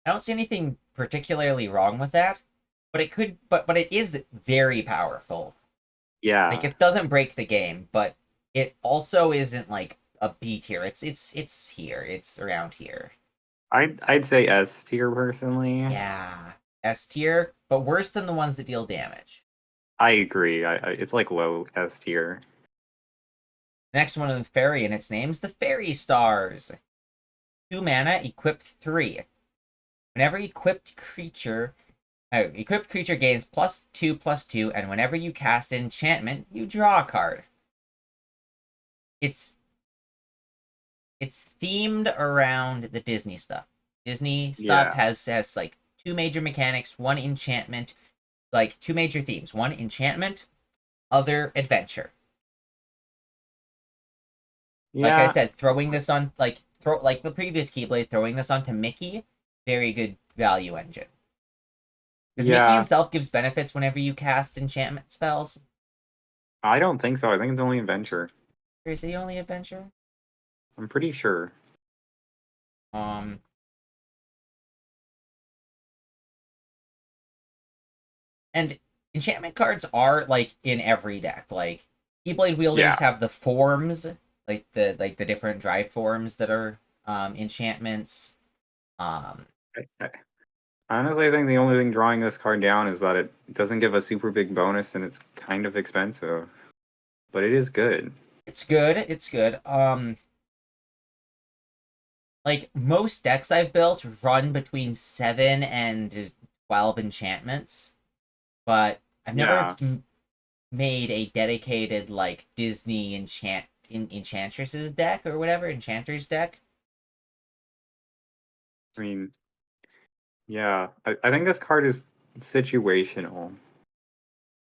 I don't see anything particularly wrong with that, but it could, but it is very powerful. Like Yeah, it doesn't break the game, but it also isn't like a B tier. It's here. It's around here. I'd say S tier personally. Yeah, S tier, but worse than the ones that deal damage. I agree. It's like low S tier. Next one is the fairy, and its name's the Fairy Stars. 2 mana, equip 3. Whenever equipped creature gains +2/+2, and whenever you cast an enchantment, you draw a card. It's it's themed around the Disney stuff. Disney stuff Yeah, has like two major mechanics, one enchantment, like two major themes. One enchantment, other adventure. Like I yeah, said, throwing this on like the previous Keyblade, throwing this onto Mickey, very good value engine. Because Mickey yeah. himself gives benefits whenever you cast enchantment spells. I don't think so. I think it's only adventure. Or is he only adventure? I'm pretty sure. Um, and enchantment cards are like in every deck. Like Keyblade wielders Yeah. have the forms, like the different drive forms that are enchantments. Um, I honestly think the only thing drawing this card down is that it doesn't give a super big bonus and it's kind of expensive, but it is good. it's good. It's good. Like most decks I've built run between 7 and 12 enchantments, but I've never Yeah. made a dedicated like Disney Enchantresses deck or whatever Enchanters deck. I mean, yeah. I think this card is situational.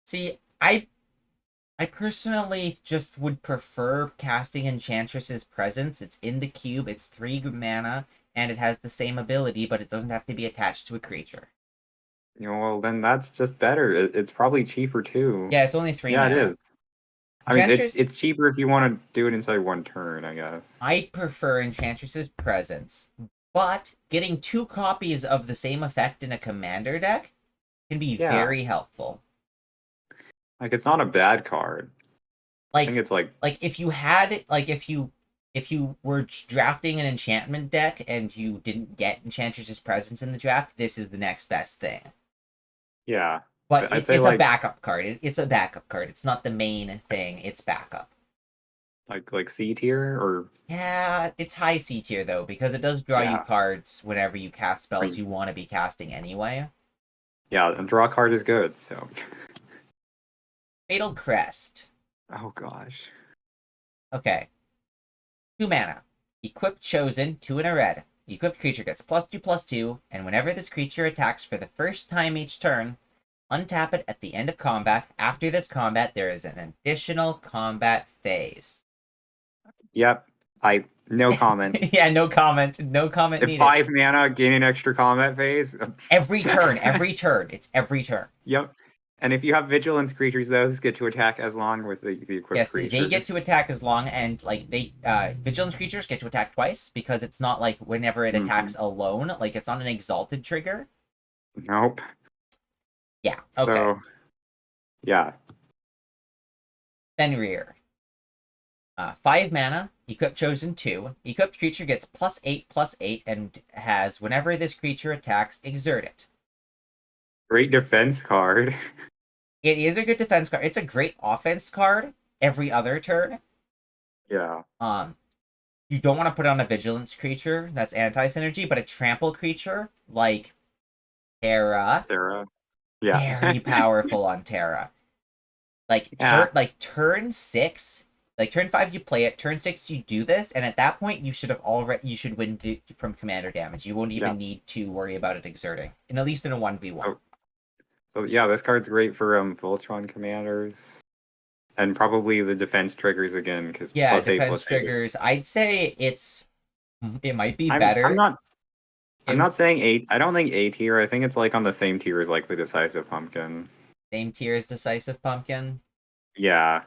See, I personally just would prefer casting Enchantress's Presence. It's in the cube. It's 3 mana, and it has the same ability, but it doesn't have to be attached to a creature. You know, well, then that's just better. It's probably cheaper too. Yeah, it's only three Yeah, it mana. is. I mean, it's Enchantress, it's cheaper if you want to do it inside one turn, I guess. I prefer Enchantress's Presence, but getting 2 copies of the same effect in a commander deck can be Yeah, very helpful. like it's not a bad card. I think Like, it's like, if you had like if you were drafting an enchantment deck and you didn't get Enchantress's Presence in the draft, this is the next best thing. yeah, But I'd say it's a backup card. It's a backup card. It's not the main thing. It's backup. like C tier or Yeah, it's high C tier though because it does draw you yeah. cards whenever you cast I spells mean, you want to be casting anyway. yeah, a draw card is good. So, Fatal Crest. oh gosh, Okay, 2 mana. Equip Chosen, 2 and a red. The equipped creature gets +2/+2, and whenever this creature attacks for the first time each turn, untap it at the end of combat. After this combat, there is an additional combat phase. yep. I no comment. Yeah, no comment. No comment If needed. 5 mana, gain an extra combat phase. Every turn, every turn. It's every turn. Yep. And if you have vigilance creatures, those get to attack as long with the equipped Yes, they creature. get to attack as long and like they vigilance creatures get to attack twice because it's not like whenever it Hmm. attacks alone, like it's not an exalted trigger. Nope. Yeah, okay. So yeah, Fenrir. 5 mana, equip chosen 2. Equipped creature gets +8/+8 and has whenever this creature attacks, exert it. Great defense card. It is a good defense card. It's a great offense card every other turn. Yeah. You don't want to put on a vigilance creature that's anti-synergy, but a trample creature like Terra, Sarah. Yeah. very powerful on Terra. Yeah. Like turn 6, like turn 5 you play it, turn 6 you do this, and at that point you should win from commander damage. You won't Yeah. even need to worry about it exerting, and at least in a 1v1. So yeah, this card's great for Voltron commanders. And probably the defense triggers again, because Yeah, +8 defense +8. triggers. I'd say it might be I'm better. not saying 8. I don't think A tier. I think it's like on the same tier as like the Decisive Pumpkin. Same tier as Decisive Pumpkin. Yeah.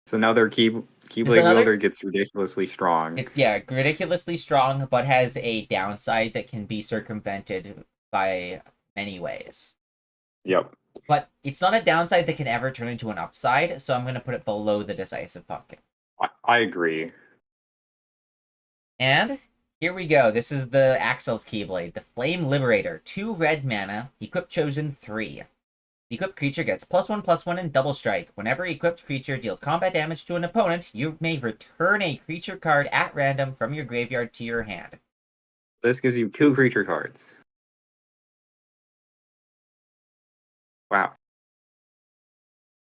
So now their Keyblade wielder gets ridiculously strong. Yeah, ridiculously strong, but has a downside that can be circumvented by many ways. Yep. But it's not a downside that can ever turn into an upside, so I'm going to put it below the Decisive Pumpkin. I agree. And here we go. This is the Axel's Keyblade, the Flame Liberator. 2 red mana, equip chosen 3. The equipped creature gets +1/+1 and double strike. Whenever equipped creature deals combat damage to an opponent, you may return a creature card at random from your graveyard to your hand. This gives you 2 creature cards. Wow.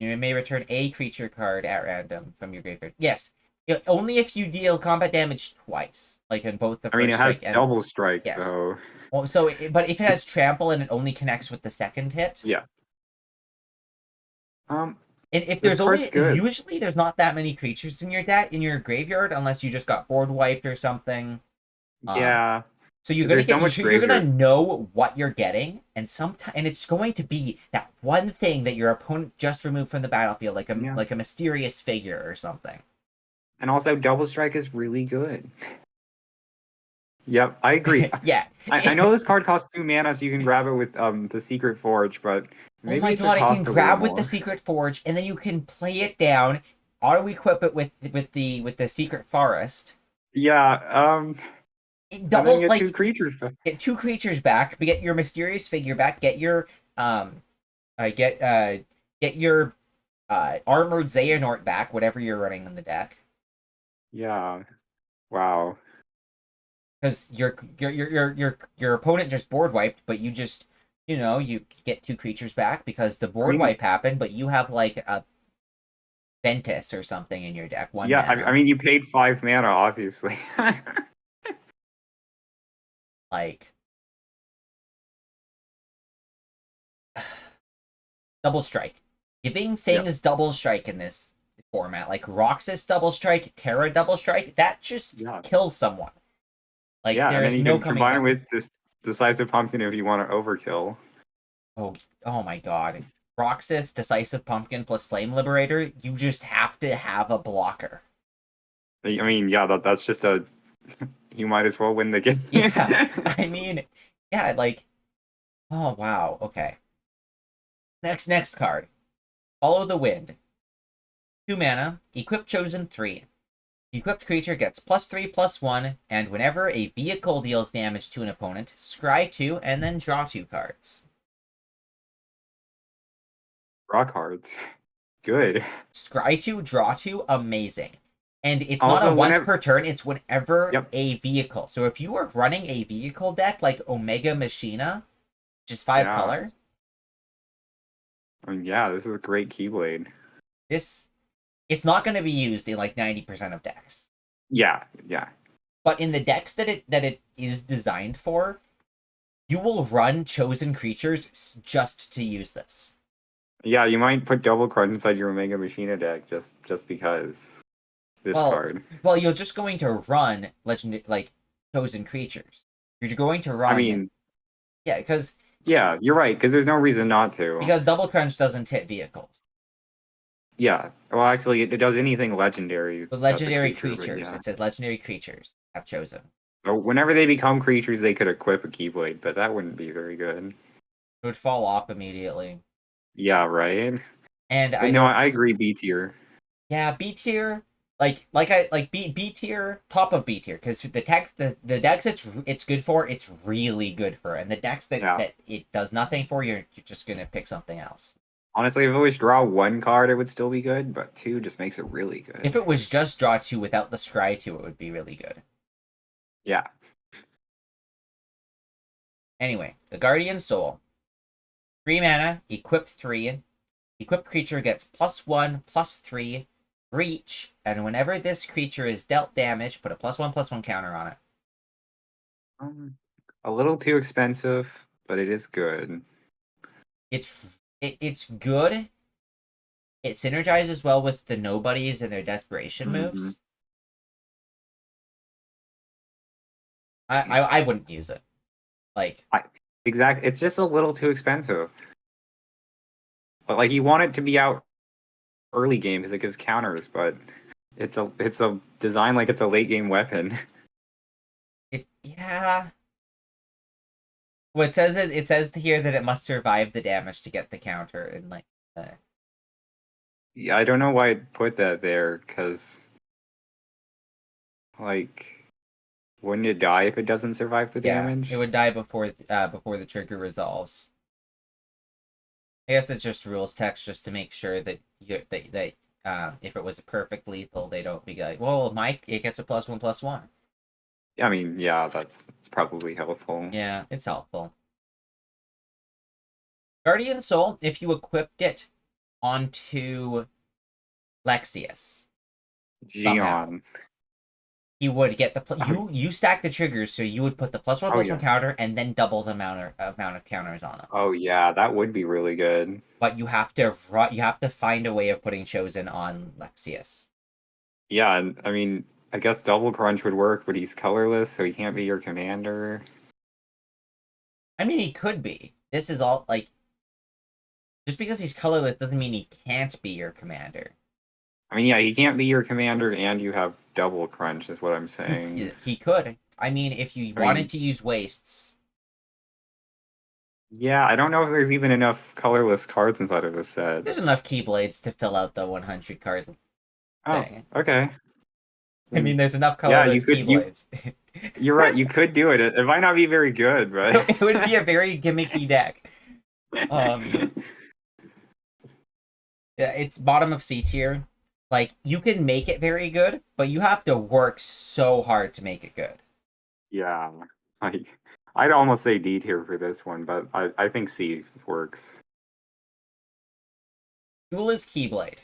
You may return a creature card at random from your graveyard. Yes, only if you deal combat damage twice, like in both the first it has strike and double strike, yes. though. Well, but if it has trample and it only connects with the second hit, yeah. And if there's usually there's not that many creatures in your graveyard unless you just got board wiped or something. Yeah. So you're gonna know what you're getting, and it's going to be that one thing that your opponent just removed from the battlefield, like a mysterious figure or something. And also, double strike is really good. Yep, I agree. Yeah, I know this card costs 2 mana, so you can grab it with the Secret Forge, but maybe oh my god, it can grab with the Secret Forge, and then you can play it down, auto equip it with the Secret Forest. Yeah, it doubles like 2 creatures back. Get 2 creatures back. Get your mysterious figure back. Get your get your armored Xehanort back. Whatever you're running in the deck. Yeah. Wow. Because your opponent just board wiped, but you just you get 2 creatures back because the board wipe happened, but you have like a Ventus or something in your deck. Yeah, I mean you paid 5 mana, obviously. Like double strike, giving things double strike in this format, like Roxas double strike, Terra double strike, that just kills someone. Like there is no coming back. Combine with this Decisive Pumpkin if you want to overkill. Oh my god. Roxas, Decisive Pumpkin plus Flame Liberator, you just have to have a blocker. I mean, yeah, that's just a you might as well win the game. Yeah. I mean, yeah, like oh wow, okay. Next card. Follow the Wind. 2 mana, equip chosen 3. Equipped creature gets +3/+1, and whenever a vehicle deals damage to an opponent, scry 2 and then draw 2 cards. Draw cards. Good. Scry 2, draw 2, amazing. And it's also, not a once per turn, it's whenever a vehicle. So if you are running a vehicle deck like Omega Machina, which is 5 color. I mean, yeah, this is a great Keyblade. It's not going to be used in like 90% of decks. Yeah. But in the decks that it is designed for, you will run chosen creatures just to use this. Yeah, you might put double card inside your Omega Machina deck just because this card. Well, you're just going to run chosen creatures. You're going to run. I mean, yeah, because yeah, you're right. Because there's no reason not to. Because Double Crunch doesn't hit vehicles. Yeah. Well, actually, it does anything legendary. But legendary creatures. It says legendary creatures have chosen. So whenever they become creatures, they could equip a Keyblade, but that wouldn't be very good. It would fall off immediately. Yeah, right. And I agree. B tier. Yeah, B tier. like B tier, top of B tier, because the decks it's good for, it's really good for, and the decks Yeah. that it does nothing for, you're just gonna pick something else. Honestly, if it was draw one card, it would still be good, but two just makes it really If good. it was just draw two without the scry two, it would be really good. Yeah. Anyway, the Guardian Soul, 3 mana, equip 3. Equipped creature gets +1/+3 reach, and whenever this creature is dealt damage, put a +1/+1 counter on it. A little too expensive, but it is good. It's good. It synergizes well with the nobodies and their desperation moves. I wouldn't use it. Like Exactly, it's just a little too expensive. But like you want it to be out early game because it gives counters, but it's a design like it's a late game weapon. Yeah. Well, it says here that it must survive the damage to get the counter, and like. Yeah, I don't know why it put that there, because like, wouldn't it die if it doesn't survive the damage? It would die before the trigger resolves. I guess it's just rules text just to make sure that if it was a perfect lethal, they don't be like, well, Mike, it gets a +1/+1. I mean, yeah, that's probably helpful. Yeah, it's helpful. Guardian Soul, if you equipped it onto Lexius, somehow, Gion. you would get you stack the triggers, so you would put the +1/+1 yeah. counter and then double the amount of counters on them. Oh yeah, that would be really good. But you have to find a way of putting Chosen on Lexius. Yeah, and I mean, I guess double crunch would work, but he's colorless, so he can't be your commander. I mean, he could be. This is all like, just because he's colorless doesn't mean he can't be your commander. I mean, yeah, he can't be your commander, and you have double crunch, is what I'm saying. He could. I mean, if you wanted to use wastes. Yeah, I don't know if there's even enough colorless cards inside of this set. There's enough Keyblades to fill out the 100 card thing. Oh, okay. I mean, there's enough colorless Keyblades. You're right, you could do it. It might not be very good, but... It would be a very gimmicky deck. Yeah, it's bottom of C tier. Like, you can make it very good, but you have to work so hard to make it good. Yeah. I'd almost say D tier for this one, but I think C works. Duelist Keyblade.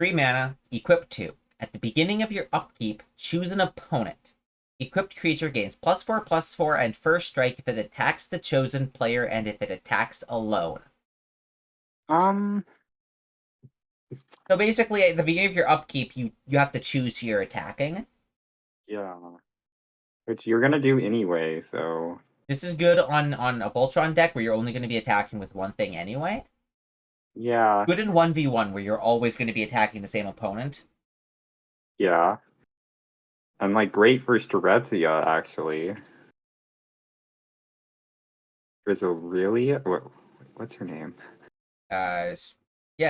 3 mana, equip 2. At the beginning of your upkeep, choose an opponent. Equipped creature gains +4/+4 and first strike if it attacks the chosen player and if it attacks alone. So basically, at the beginning of your upkeep, you have to choose who you're attacking. Yeah. Which you're gonna do anyway, so... This is good on a Voltron deck where you're only going to be attacking with one thing anyway. Yeah. Good in 1v1 where you're always going to be attacking the same opponent. Yeah. And, like, great for Streletsia, actually. There's a really... What's her name? Yeah,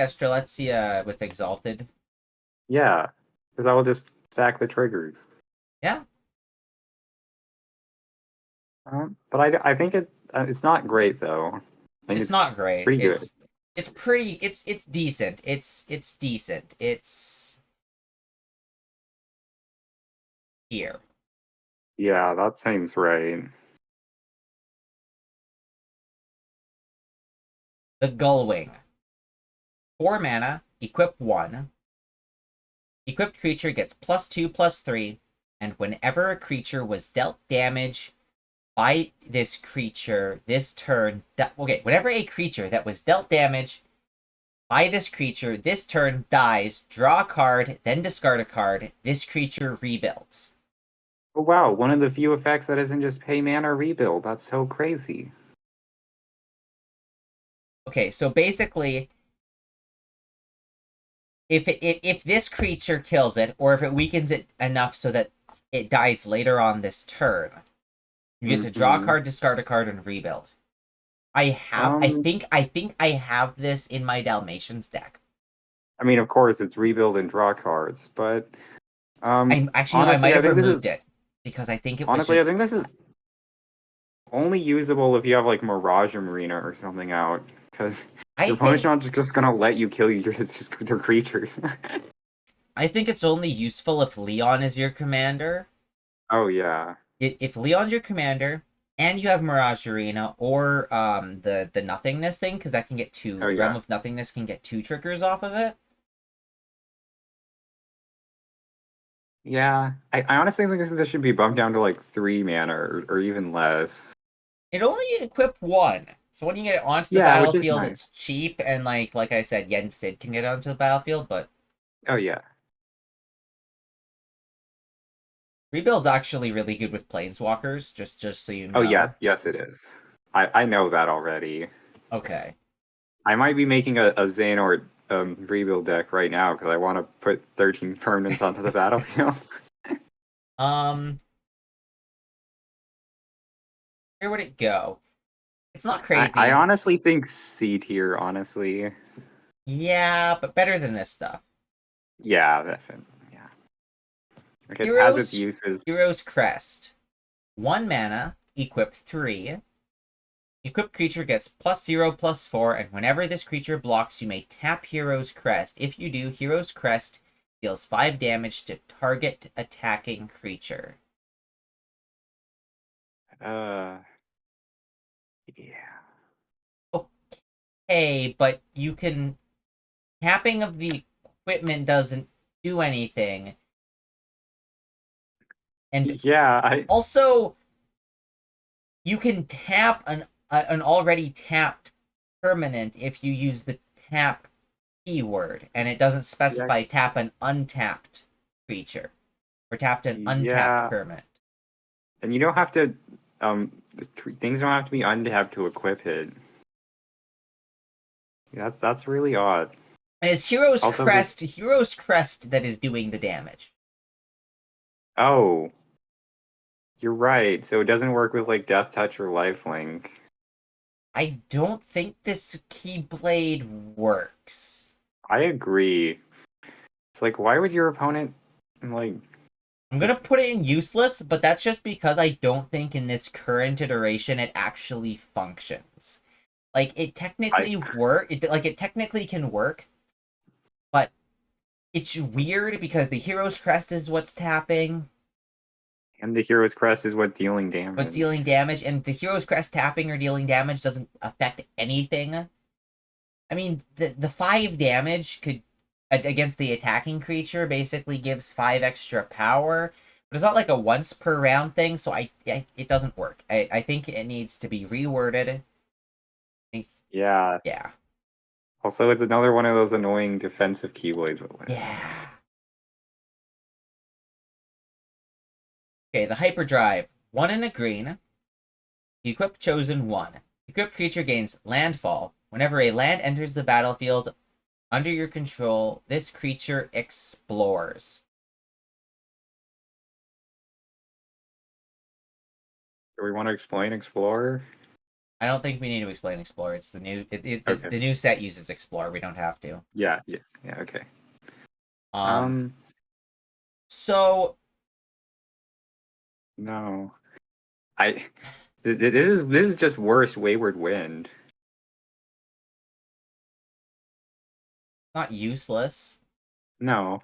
Streletsia with Exalted. Yeah. Because I will just stack the triggers. Yeah. But I think it's not great, though. It's not great. Pretty good. It's pretty... It's decent. It's decent. It's... here. Yeah, that seems right. The Gullwing. 4 mana, equip 1. Equipped creature gets +2/+3, and whenever a creature was dealt damage by this creature this turn... whenever a creature that was dealt damage by this creature this turn dies, draw a card, then discard a card. This creature rebuilds. Oh wow, one of the few effects that isn't just pay mana rebuild. That's so crazy. Okay, so basically, if this creature kills it, or if it weakens it enough so that it dies later on this turn, you get to draw a card, discard a card, and rebuild. I think I have this in my Dalmatians deck. I mean, of course, it's rebuild and draw cards, but I actually no, I honestly, might I have think this removed is it because I think it was honestly, I think just this is only usable if you have like Mirage Marina or something out, because I your opponent's think not just gonna let you kill their creatures. I think it's only useful if Leon is your commander. Oh yeah, If Leon's your commander and you have Mirage Arena or the nothingness thing, because that can get two. oh The Realm yeah, of Nothingness can get two triggers off of it. yeah. I honestly think this should be bumped down to like 3 mana or even less. It only equip one. So when you get it onto the Yeah, which is battlefield, nice. it's cheap and like I said, Yen Sid can get onto the battlefield, but Oh yeah. Rebuild's actually really good with Planeswalkers, just so you Oh know. yes, yes it is. I know that already. Okay. I might be making a Xehanort rebuild deck right now because I want to put 13 permanents onto the battlefield. Um, where would it go? It's not I crazy. honestly think C tier, honestly. Yeah, but better than this stuff. Yeah, definitely. Yeah. Like it has its Heroes, uses. Heroes Crest. 1 mana, equip 3. Equipped creature gets +0/+4, and whenever this creature blocks, you may tap Hero's Crest. If you do, Hero's Crest deals 5 damage to target attacking creature. Uh yeah. Okay, but you can... Tapping of the equipment doesn't do anything. And Yeah, I also, you can tap an already tapped permanent if you use the tap keyword, and it doesn't yeah, specify tap an untapped creature or tapped an untapped yeah. permanent. And you don't have to things don't have to be untapped to equip it. That's really odd. And it's Hero's Also this Crest, Hero's Crest that is doing the damage. oh, you're right. So it doesn't work with like Death Touch or Lifelink. I don't think this Keyblade works. I agree. It's like why would your opponent like I'm gonna just put it in useless, but that's just because I don't think in this current iteration it actually functions. Like it I technically it technically can work, but it's weird because the Hero's Crest is what's tapping, and the Hero's Crest is what dealing what's damage. dealing damage, and the Hero's Crest tapping or dealing damage doesn't affect anything. I mean, the 5 damage could against the attacking creature basically gives 5 extra power, but it's not like a once per round thing, so it doesn't work. I think it needs to be reworded. Yeah. Yeah. Also, it's another one of those annoying defensive keyblades. Yeah. Okay, the hyperdrive. 1 and a green. Equip chosen 1. Equipped creature gains landfall. Whenever a land enters the battlefield under your control, this creature explores. Do we want to explain Explorer? I don't think we need to explain Explore. It's the new Okay. the new set uses Explore. We don't have to. Yeah, yeah, yeah, okay. Um. Um, So no. I this is just worse Wayward Wind. not useless. No.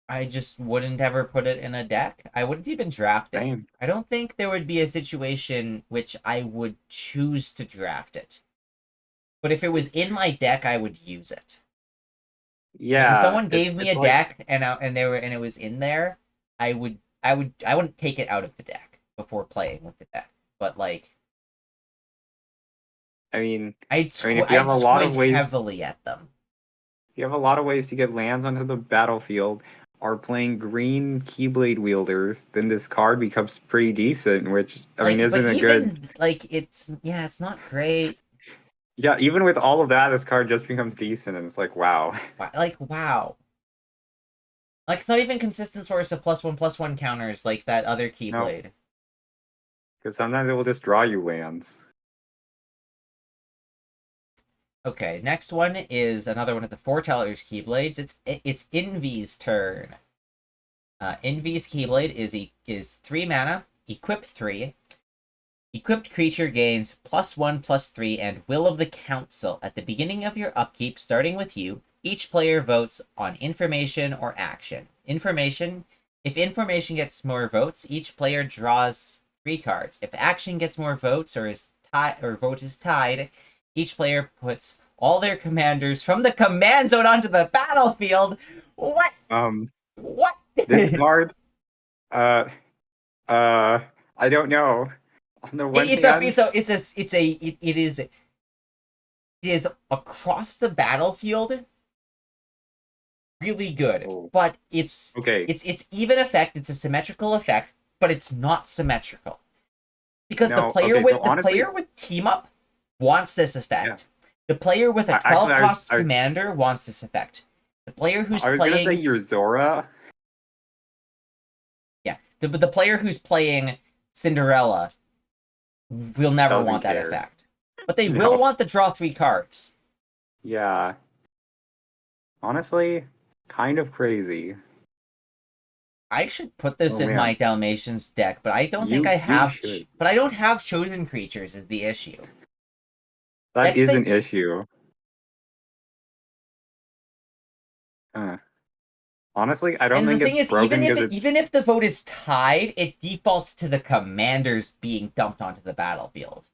I just wouldn't ever put it in a deck. I wouldn't even draft it. Same. I don't think there would be a situation which I would choose to draft it. But if it was in my deck, I would use it. Like if Yeah, someone gave me it's a like deck and it was in there, I wouldn't take it out of the deck before playing with the deck. But like I mean I'd if you have I'd a lot of squint ways heavily at them. you have a lot of ways to get lands onto the battlefield, are playing green Keyblade wielders, then this card becomes pretty decent, which I mean Like, but isn't a good. even like it's not great. Yeah, even with all of that, this card just becomes decent, and it's like, wow. Like wow, like it's not even consistent source of +1/+1 counters like that other No, Keyblade. because sometimes it will just draw you lands. Okay, next one is another one of the foreteller's Keyblades. It's Envy's turn. Envy's Keyblade is 3 mana, equip 3. Equipped creature gains +1/+3 and Will of the Council. At the beginning of your upkeep, starting with you, each player votes on information or action. Information. If information gets more votes, each player draws 3 cards. If action gets more votes or vote is tied, each player puts all their commanders from the command zone onto the battlefield. What? What? This card, uh, I don't know. On the one hand, It is across the battlefield really good, oh, but it's okay. it's even effect. It's a symmetrical effect, but it's not symmetrical because No, okay. So the honestly, player with team up wants this effect. yeah. The player with a 12 Actually, cost commander wants this effect. The player who's I was gonna say playing your Zora. yeah, the player who's playing Cinderella will never Doesn't want that care. effect. But they No. will want to draw 3 cards. Yeah. Honestly, kind of crazy. I should put this Oh in my man, Dalmatians deck, but I don't think I you have. should. But I don't have chosen creatures. Is the issue? That Next is thing, an issue. Honestly, I don't and the think thing it's is, broken because it's even if the vote is tied, it defaults to the commanders being dumped onto the battlefield,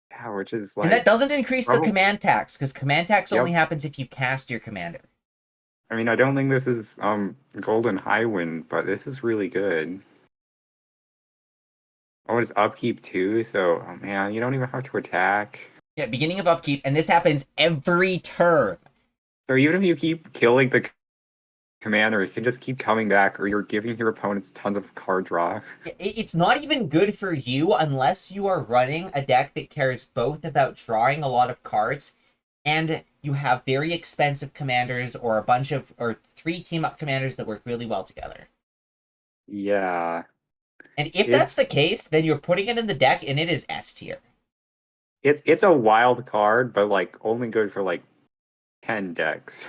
yeah, which is and that like doesn't increase the probably. command tax because command tax only Yep. happens if you cast your commander. I mean, I don't think this is Golden Highwind, but this is really good. Oh, it's upkeep too, so oh man, you don't even have to attack. Yeah, beginning of upkeep, and this happens every turn. So even if you keep killing the commander, it can just keep coming back, or you're giving your opponents tons of card draw. It's not even good for you unless you are running a deck that cares both about drawing a lot of cards and you have very expensive commanders or a bunch of or 3 team up commanders that work really well together. Yeah, And if that's it's the case, then you're putting it in the deck and it is S tier. it's a wild card, but like only good for like 10 decks.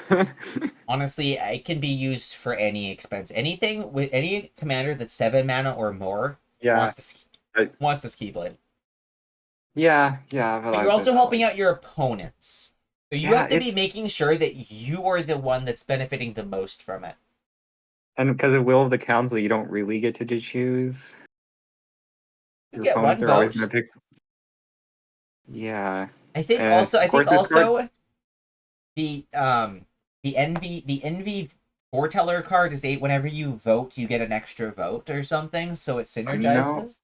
Honestly, it can be used for any expense. Anything with any commander that's 7 mana or more Yeah, wants this I- wants this Keyblade. yeah, but But you're also it's helping like out your opponents. So you yeah, have to be it's making sure that you are the one that's benefiting the most from it. and because of Will of the Council, you don't really get to choose. You Your get one opponents are always vote. gonna pick. Yeah, I of think course this card. also the the envy foreteller card is 8. Whenever you vote, you get an extra vote or something, so it No, synergizes.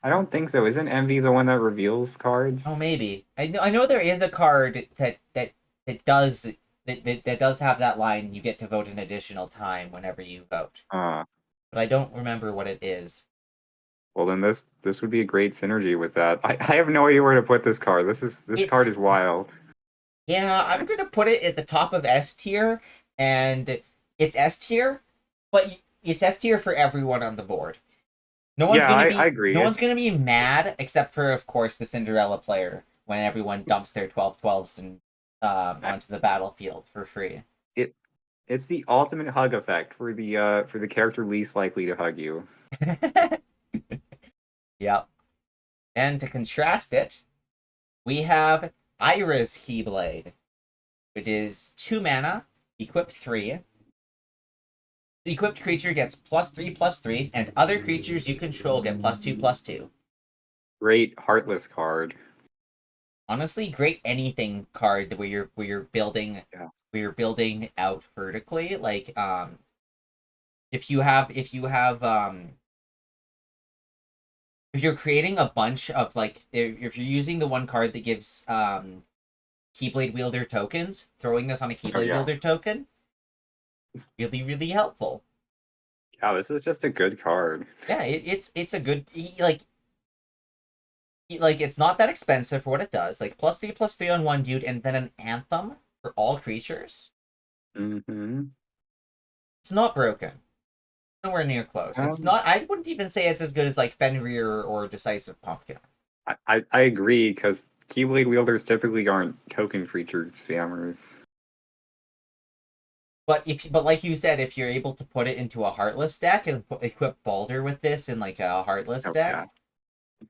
I don't think so. Isn't Envy the one that reveals Oh, cards? maybe. I know there is a card that does that does have that line. You get to vote an additional time whenever you vote, Uh, but I don't remember what it is. well then this would be a great synergy with that. I have no idea where to put this card. This card It's is wild. Yeah, I'm gonna put it at the top of S tier, and it's S tier, but it's S tier for everyone on the board. Yeah, I agree. No one's It's gonna be mad except for, of course, the Cinderella player when everyone dumps their 12/12s and onto the battlefield for free. it it's the ultimate hug effect for the character least likely to hug you. Yep. And to contrast it, we have Ira's Keyblade, which is 2 mana, equip 3. The equipped creature gets +3/+3, and other creatures you control get +2/+2. Great heartless card. Honestly, great anything card where you're building Yeah. where you're building out vertically. Like if you're creating a bunch of like if you're using the one card that gives Keyblade wielder tokens, throwing this on a Oh Keyblade yeah. wielder token, really really helpful. Yeah, this is just a good card. Yeah, it's a good like it's not that expensive for what it does. Like +3/+3 on one dude, and then an anthem for all creatures. Mm-hmm. It's not broken. Nowhere near close. It's Um, not. I wouldn't even say it's as good as like Fenrir or Decisive Pumpkin. I agree because Keyblade wielders typically aren't token creature spammers. But like you said, if you're able to put it into a Heartless deck and equip Balder with this in like a Heartless Oh deck, yeah,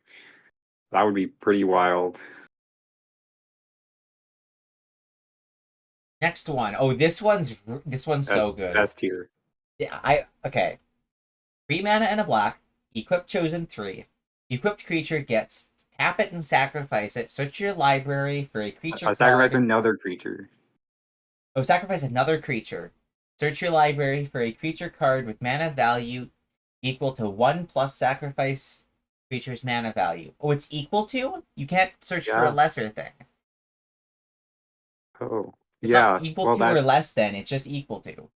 that would be pretty wild. next one. Oh, this one's That's so good. S tier. Yeah, okay. 3 mana and a black. Equip chosen 3. Equipped creature gets tap it and sacrifice it. Search your library for a creature I sacrifice card. another creature. Oh, sacrifice another creature. Search your library for a creature card with mana value equal to 1 plus sacrifice creature's mana value. Oh, it's equal to? You can't search for a Yeah. lesser thing. Oh, It's not yeah. equal to or less than, it's just equal to.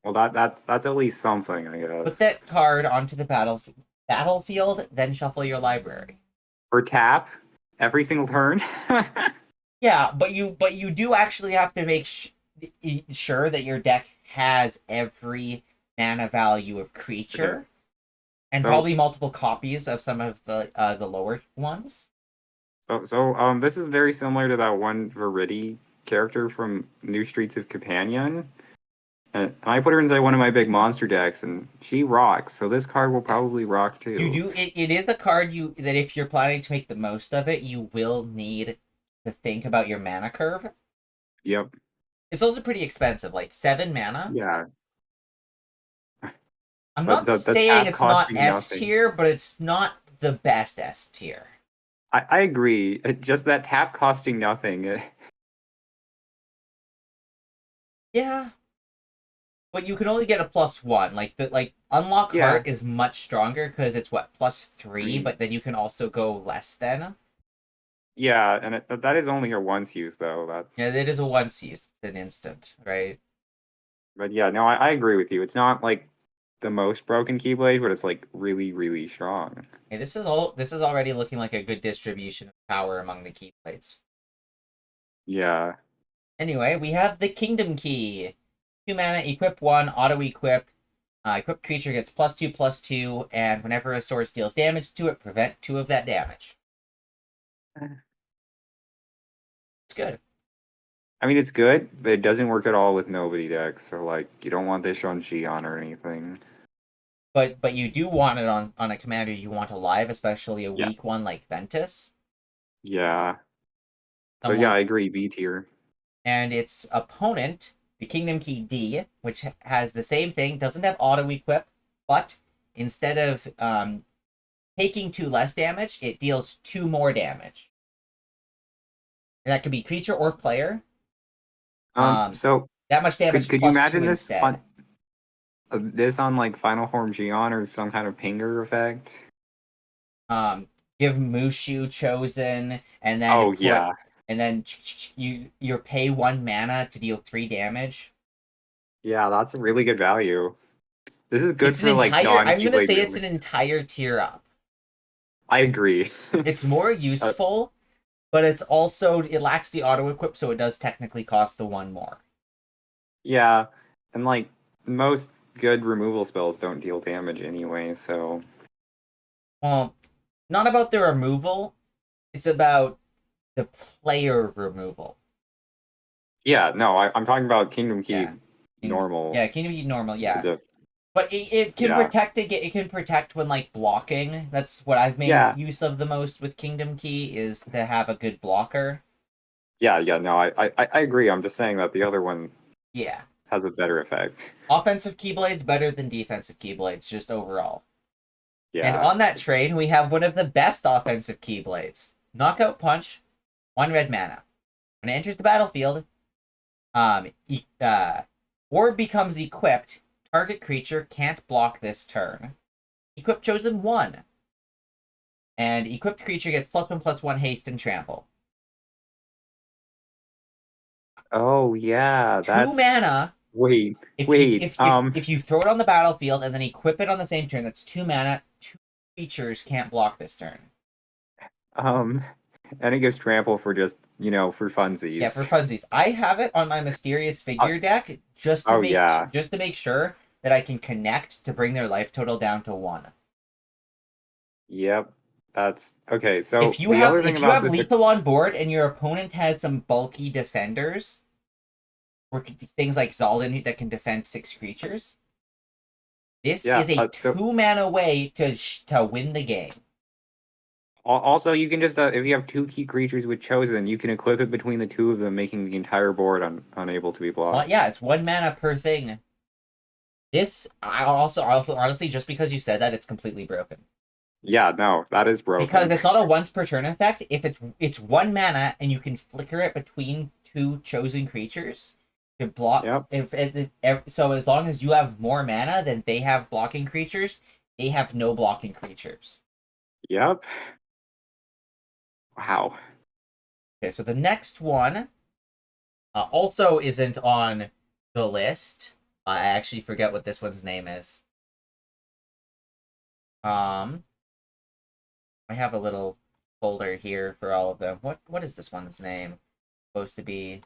That's at least something, I Put guess. that card onto the battlefield, then shuffle your library. For tap, every single turn. Yeah, but you do actually have to make sure that your deck has every mana value of creature, Okay. and So probably multiple copies of some of the lower ones. this is very similar to that one Verity character from New Streets of Companion. And I put her inside one of my big monster decks, and she rocks. So this card will Yeah. probably rock You too. do it is a card that if you're planning to make the most of it, you will need to think about your mana curve. Yep. It's also pretty expensive, like 7 mana. Yeah. I'm But not the saying tap it's not costing S nothing. tier, but it's not the best S tier. I agree. Just that tap costing nothing. Yeah, but you can only get a +1. Like unlock Yeah. heart is much stronger because it's what I +3, mean, but then you can also go less than. yeah, and that is only a once use though. Yeah, That's it is a once use, it's an instant, right? but yeah, no, I agree with you. It's not like the most broken Keyblade, but it's like really, really strong. Hey, this is already looking like a good distribution of power among the key plates. Yeah. Anyway, we have the Kingdom Key. 2 mana, equip 1, auto equip. Equipped creature gets +2/+2, and whenever a source deals damage to it, prevent 2 of that damage. It's good. I mean, it's good, but it doesn't work at all with nobody decks. So like, you don't want this on Xion or anything. But you do want it on a commander you want alive, especially a Yeah. weak one like Ventus. Yeah. So yeah, Someone I agree. B tier. and its opponent, the Kingdom Key D, which has the same thing, doesn't have auto equip, but instead of taking 2 less damage, it deals 2 more damage. And that could be creature or player. Um, So that much damage could you +2 imagine instead. this on like Final Form Xion or some kind of pinger effect? Give Mushu chosen, and then Oh yeah. you pay 1 mana to deal 3 damage. Yeah, that's a really good value. This is good It's an for like entire. I'm gonna non-Keyblade say it's an wielders. entire tier up. I agree. It's more uh, useful, but it lacks the auto equip, so it does technically cost the 1 more. yeah, and like most good removal spells don't deal damage anyway, so Well, not about the removal. It's about the player removal. yeah, no, I'm talking about Kingdom Key Yeah. normal. Yeah, can be normal. Yeah, The, but it can yeah, protect it can protect when like blocking. That's what I've made yeah, use of the most with Kingdom Key is to have a good blocker. yeah. No, I agree. I'm just saying that the other one Yeah. has a better effect. Offensive Keyblades better than defensive Keyblades, just overall. And Yeah. on that train, we have one of the best offensive Keyblades. Knockout Punch, 1 red mana. When it enters the battlefield, orb becomes equipped. Target creature can't block this turn. Equip chosen 1. And equipped creature gets +1/+1 haste and trample. Oh yeah, 2 that's mana. wait, If you wait. if you throw it on the battlefield and then equip it on the same turn, that's 2 mana. 2 creatures can't block this turn. um and it gives trample for just, for Yeah, for funsies. funsies. I have it on my mysterious Uh, figure deck just to oh make yeah. just to make sure that I can connect to bring their life total down to 1. Yep. That's okay. So the other thing if you about have this, lethal on board and your opponent has some bulky defenders, or things like Zaldin that can defend 6 creatures, this yeah. is a So 2 mana way to win the game. also, you can just if you have 2 key creatures with chosen, you can equip it between the two of them, making the entire board unable to be Well, blocked. yeah, it's 1 mana per thing. This I also honestly, just because you said that, it's completely broken. Yeah, no, that is Because broken. it's not a once per turn effect. If it's 1 mana and you can flicker it between 2 chosen creatures to block. Yep, So as long as you have more mana than they have blocking creatures, they have no blocking creatures. yep. Wow. Okay, so the next one also isn't on the list. I actually forget what this one's name is. Um, I have a little folder here for all of them. What is this one's name? Supposed to be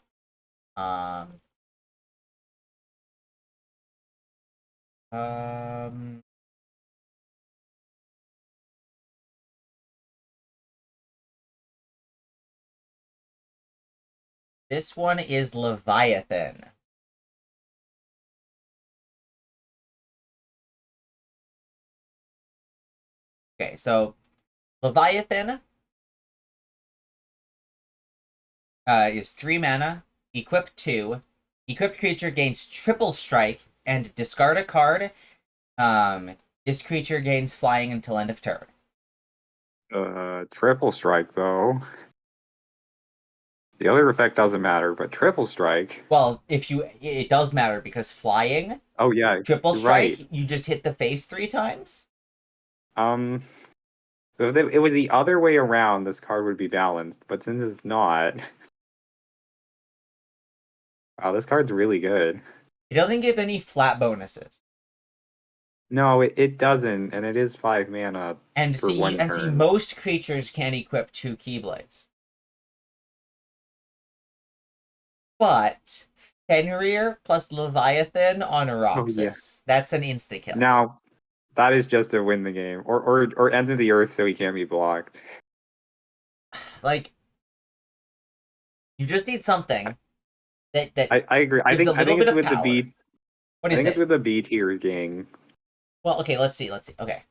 um um this one is Leviathan. Okay, so Leviathan is 3 mana, equip 2. Equipped creature gains triple strike and discard a card. This creature gains flying until end of turn. Triple strike though. The other effect doesn't matter, but triple strike. Well, it does matter because flying, Oh yeah, triple you're right. strike, you just hit the face 3 times. Um, so if it was the other way around, this card would be balanced. But since it's not, wow, this card's really good. It doesn't give any flat bonuses. No, it doesn't, and it is 5 mana And for see, one turn. most creatures can equip 2 Keyblades. But Fenrir plus Leviathan on Oh yeah. Roxas. That's an insta kill. Now that is just to win the game, or enter the earth so he can't be blocked. Like, you just need something that I agree. gives a I little think bit it's of with the power. B. What I is think it's it? with the B tier gang Well, okay, let's see. Okay.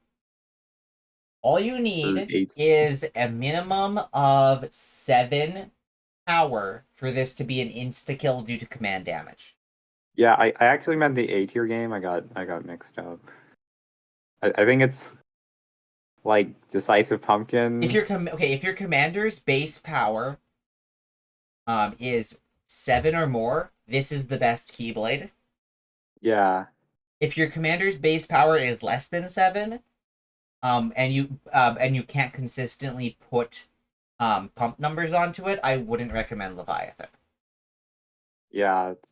All you or need 8. is a minimum of 7 power for this to be an insta kill due to command damage. Yeah, I actually meant the A tier game. I got mixed up. I think it's like decisive If pumpkin. if your commander's base power is 7 or more, this is the best Keyblade. Yeah, If your commander's base power is less than 7, and you can't consistently put pump numbers onto it, I wouldn't recommend Leviathan. yeah, it's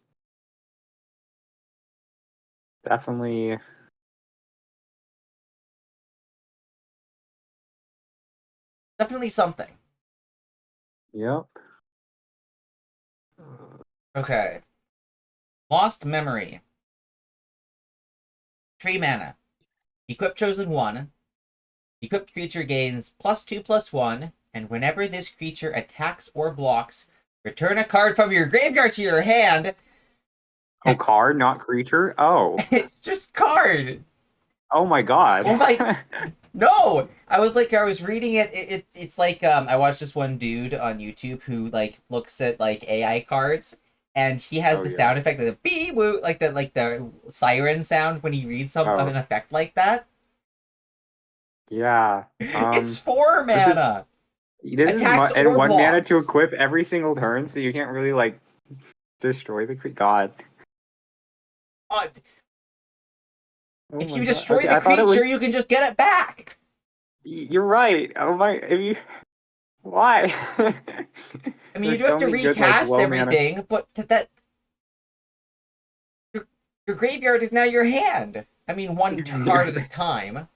definitely. Definitely something. Yep. Okay. Lost Memory. 3 mana. Equip chosen 1. Equipped creature gains +2/+1, and whenever this creature attacks or blocks, return a card from your graveyard to your hand. Oh, card, not creature. Oh, It's just card. oh my God. Oh my no! I was reading it. It's like I watched this one dude on YouTube who like looks at like AI cards, and he has Oh the yeah. sound effect of the bee woo, like the siren sound when he reads some of Oh an effect like that. yeah. It's 4 mana. This is Attacks and or 1 mana to blocks. equip every single turn, so you can't really like destroy the creature. God. Uh, Oh if my you God. destroy Okay, the I thought it was. creature, you can just get it back. You're right. Oh my. If you. Why? I mean, you There's do have so to many good like recast low mana. everything, but your graveyard is now your hand. I mean, one card at a time.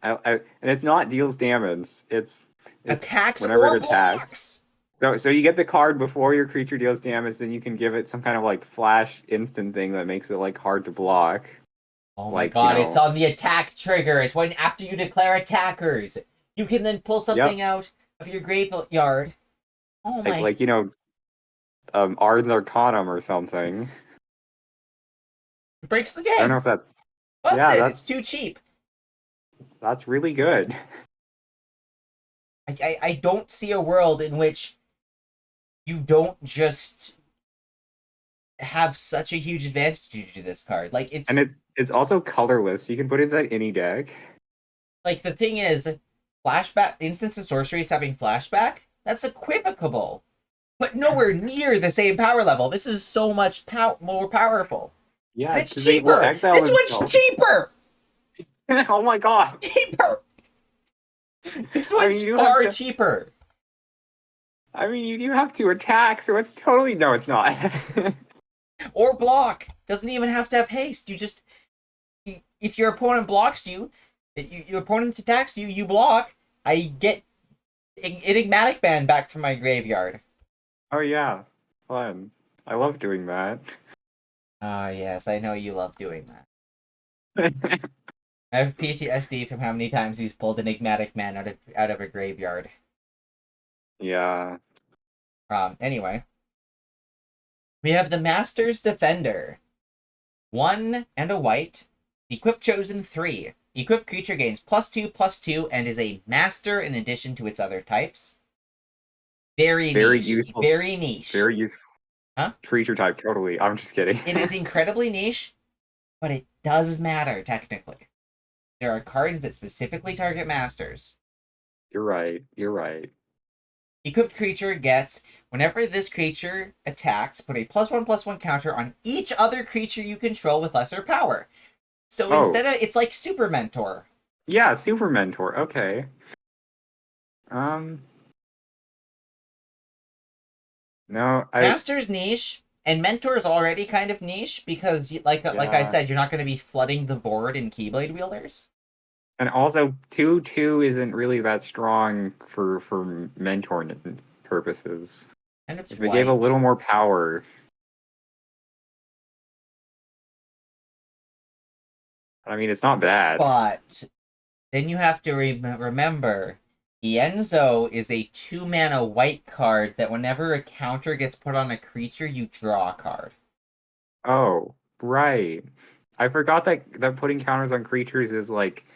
And it's not deals damage. It's Attacks whenever or it attacks. blocks. So you get the card before your creature deals damage, then you can give it some kind of like flash instant thing that makes it like hard to block. Oh my Like, you god, it's know. on the attack trigger. It's when after you declare attackers. You can then pull Yep. something out of your graveyard. Oh Like my! Ard's Arcanum or something. It breaks the I don't know game. if that's yeah, Busted. It's too cheap. that's really good. I don't see a world in which you don't just have such a huge advantage due to this card. Like And it's it's also colorless. You can put it inside any deck. like the thing is, flashback instants and sorceries having flashback. That's equivocable, but nowhere near the same power level. This is so much more powerful, and Yeah, it's because they will cheaper. exile This one's themselves. cheaper. Oh my god. Cheaper. This I mean, one's you have far to. cheaper. I mean, you do have to attack, so it's totally no, it's not. Or block. Doesn't even have to have haste. You just if your opponent blocks you, your opponent attacks you, you block. I get enigmatic band back from my graveyard. Oh yeah, fun. I love doing that. Ah, yes, I know you love doing that. I have PTSD from how many times he's pulled enigmatic man out of a graveyard. Yeah. Anyway, we have the Master's Defender. 1 and a white. Equip chosen 3. Equipped creature gains +2/+2 and is a master in addition to its other types. Very Very niche. useful. Very niche. Very useful. Huh? Creature type, totally. I'm just kidding. It is incredibly niche, but it does matter technically. There are cards that specifically target masters. You're right. You're right. Equipped creature gets, whenever this creature attacks, put a +1/+1 counter on each other creature you control with lesser power. So Oh, instead of, it's like Super Mentor. yeah, Super Mentor. Okay. Um, no, Master's niche, and Mentor is already kind of niche because, like I yeah. said, you're not going to be flooding the board in Keyblade wielders. And also, 2/2 isn't really that strong for mentor purposes. And it's If it gave a white. little more power, I mean, it's not bad. But then you have to remember, Ienzo is a 2-mana white card that whenever a counter gets put on a creature, you draw a card. Oh, right. I forgot that putting counters on creatures is like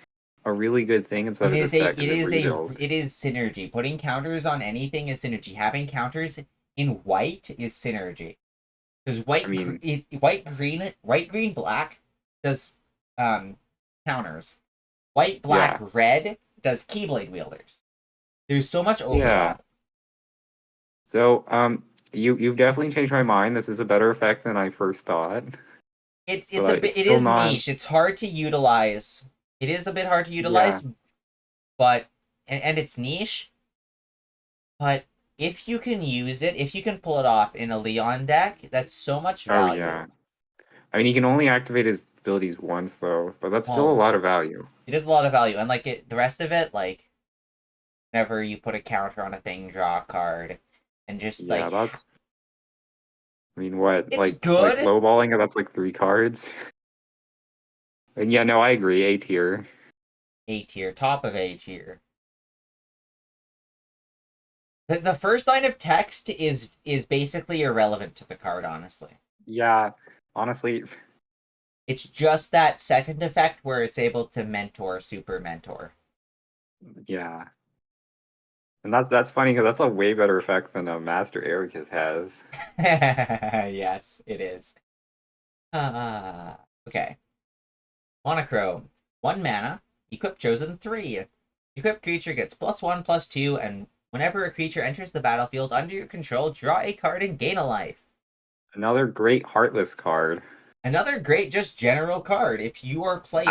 a really good thing inside It of is this a deck it because it is a rebuilds. it is synergy. Putting counters on anything is synergy. Having counters in white is synergy. Because I mean, white green black does counters. White black yeah, red does Keyblade wielders. There's so much yeah. overlap. So, you've definitely changed my mind. This is a better effect than I first thought, but it's It still is not. niche. It's hard to utilize. It is a bit hard to Yeah. utilize, but and it's niche. But if you can use it, if you can pull it off in a Leon deck, that's so much Oh yeah. value. I mean, he can only activate his abilities once though, but that's still a Well, lot of value. it is a lot of value, and like the rest of it, like whenever you put a counter on a thing, draw a card, and just Yeah, like that's. I mean, what it's like good. lowballing it? That's like 3 cards. And yeah, no, I agree. A tier. A tier, top of A tier. The first line of text is basically irrelevant to the card, honestly. Yeah, honestly, It's just that second effect where it's able to mentor, super mentor. yeah. And that's funny because that's a way better effect than a Master Ericus has. Yes, it is. Okay. Monochrome. 1 mana. Equip chosen 3. Equipped creature gets +1/+2, and whenever a creature enters the battlefield under your control, draw a card and gain a life. Another great Heartless card. Another great just general card. I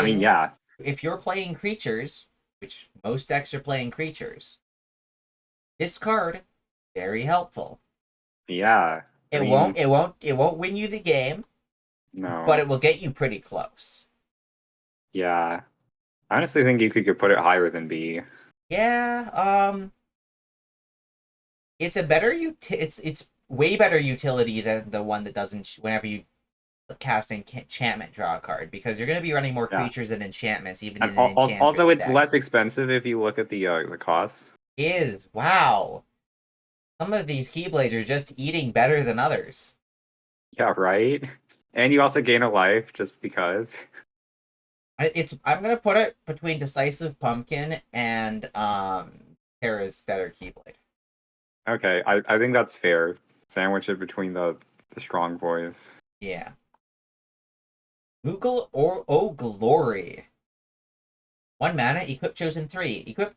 mean, yeah, If you're playing creatures, which most decks are playing creatures, this card very helpful. yeah. I mean, It won't win you the game, but no, it will get you pretty close. yeah. I honestly think you could put it higher than B. Yeah, it's a better it's way better utility than the one that doesn't whenever you cast enchantment, draw a card, because you're going to be running more Yeah. creatures and enchantments even And in an enchantress also, it's deck. less expensive if you look at the costs. Is wow. Some of these Keyblades are just eating better than others. Yeah, right. And you also gain a life just because. I'm gonna put it between Decisive Pumpkin and Terra's better Keyblade. Okay, I think that's fair. Sandwich it between the strong boys. Yeah. Moogle or Oh Glory. 1 mana, equip chosen 3. Equip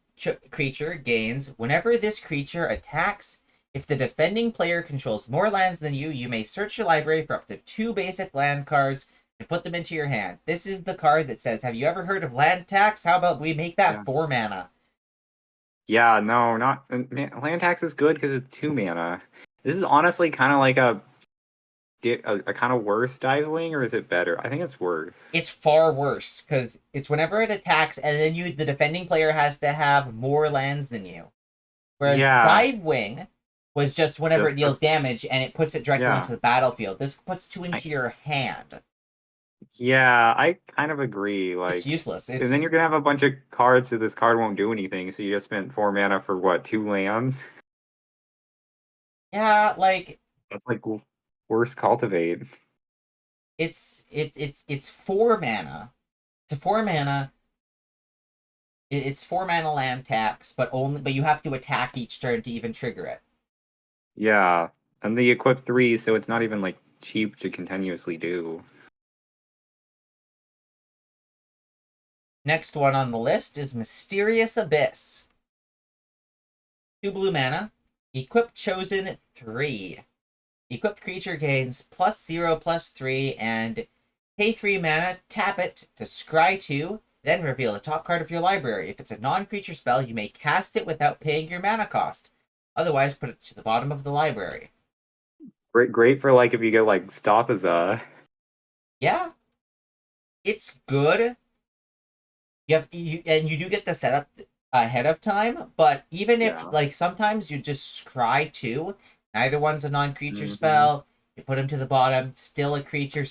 creature gains whenever this creature attacks. If the defending player controls more lands than you, you may search your library for up to 2 basic land cards and put them into your hand. This is the card that says, have you ever heard of land tax? How about we make that Yeah. 4 mana? Yeah, no, not land tax is good because it's 2 mana. This is honestly kind of like a kind of worse dive wing, or is it better? I think it's worse. It's far worse because it's whenever it attacks, and then the defending player has to have more lands than you. Whereas Yeah, Dive Wing was just whenever it just deals damage and it puts it directly yeah. into the battlefield. This puts 2 I, into your hand. yeah, I kind of agree. It's Like, useless. and then you're gonna have a bunch of cards, so this card won't do anything. So you just spent 4 mana for what, 2 lands? Yeah, like That's like worse cultivate. it's 4 mana. It's a 4 mana. It's 4 mana land tax, but you have to attack each turn to even trigger it. Yeah, and the equip 3, so it's not even like cheap to continuously do. Next one on the list is Mysterious Abyss. 2 blue mana. Equip chosen 3. Equipped creature gains +0/+3 and pay 3 mana, tap it to scry 2, then reveal the top card of your library. If it's a non-creature spell, you may cast it without paying your mana cost. Otherwise, put it to the bottom of the library. Great for like if you get like stop as a. Yeah, it's good. And you do get the setup ahead of time, but even if Yeah. like sometimes you just scry 2, neither one's a non-creature Hmm. spell. You put them to the bottom, still a creature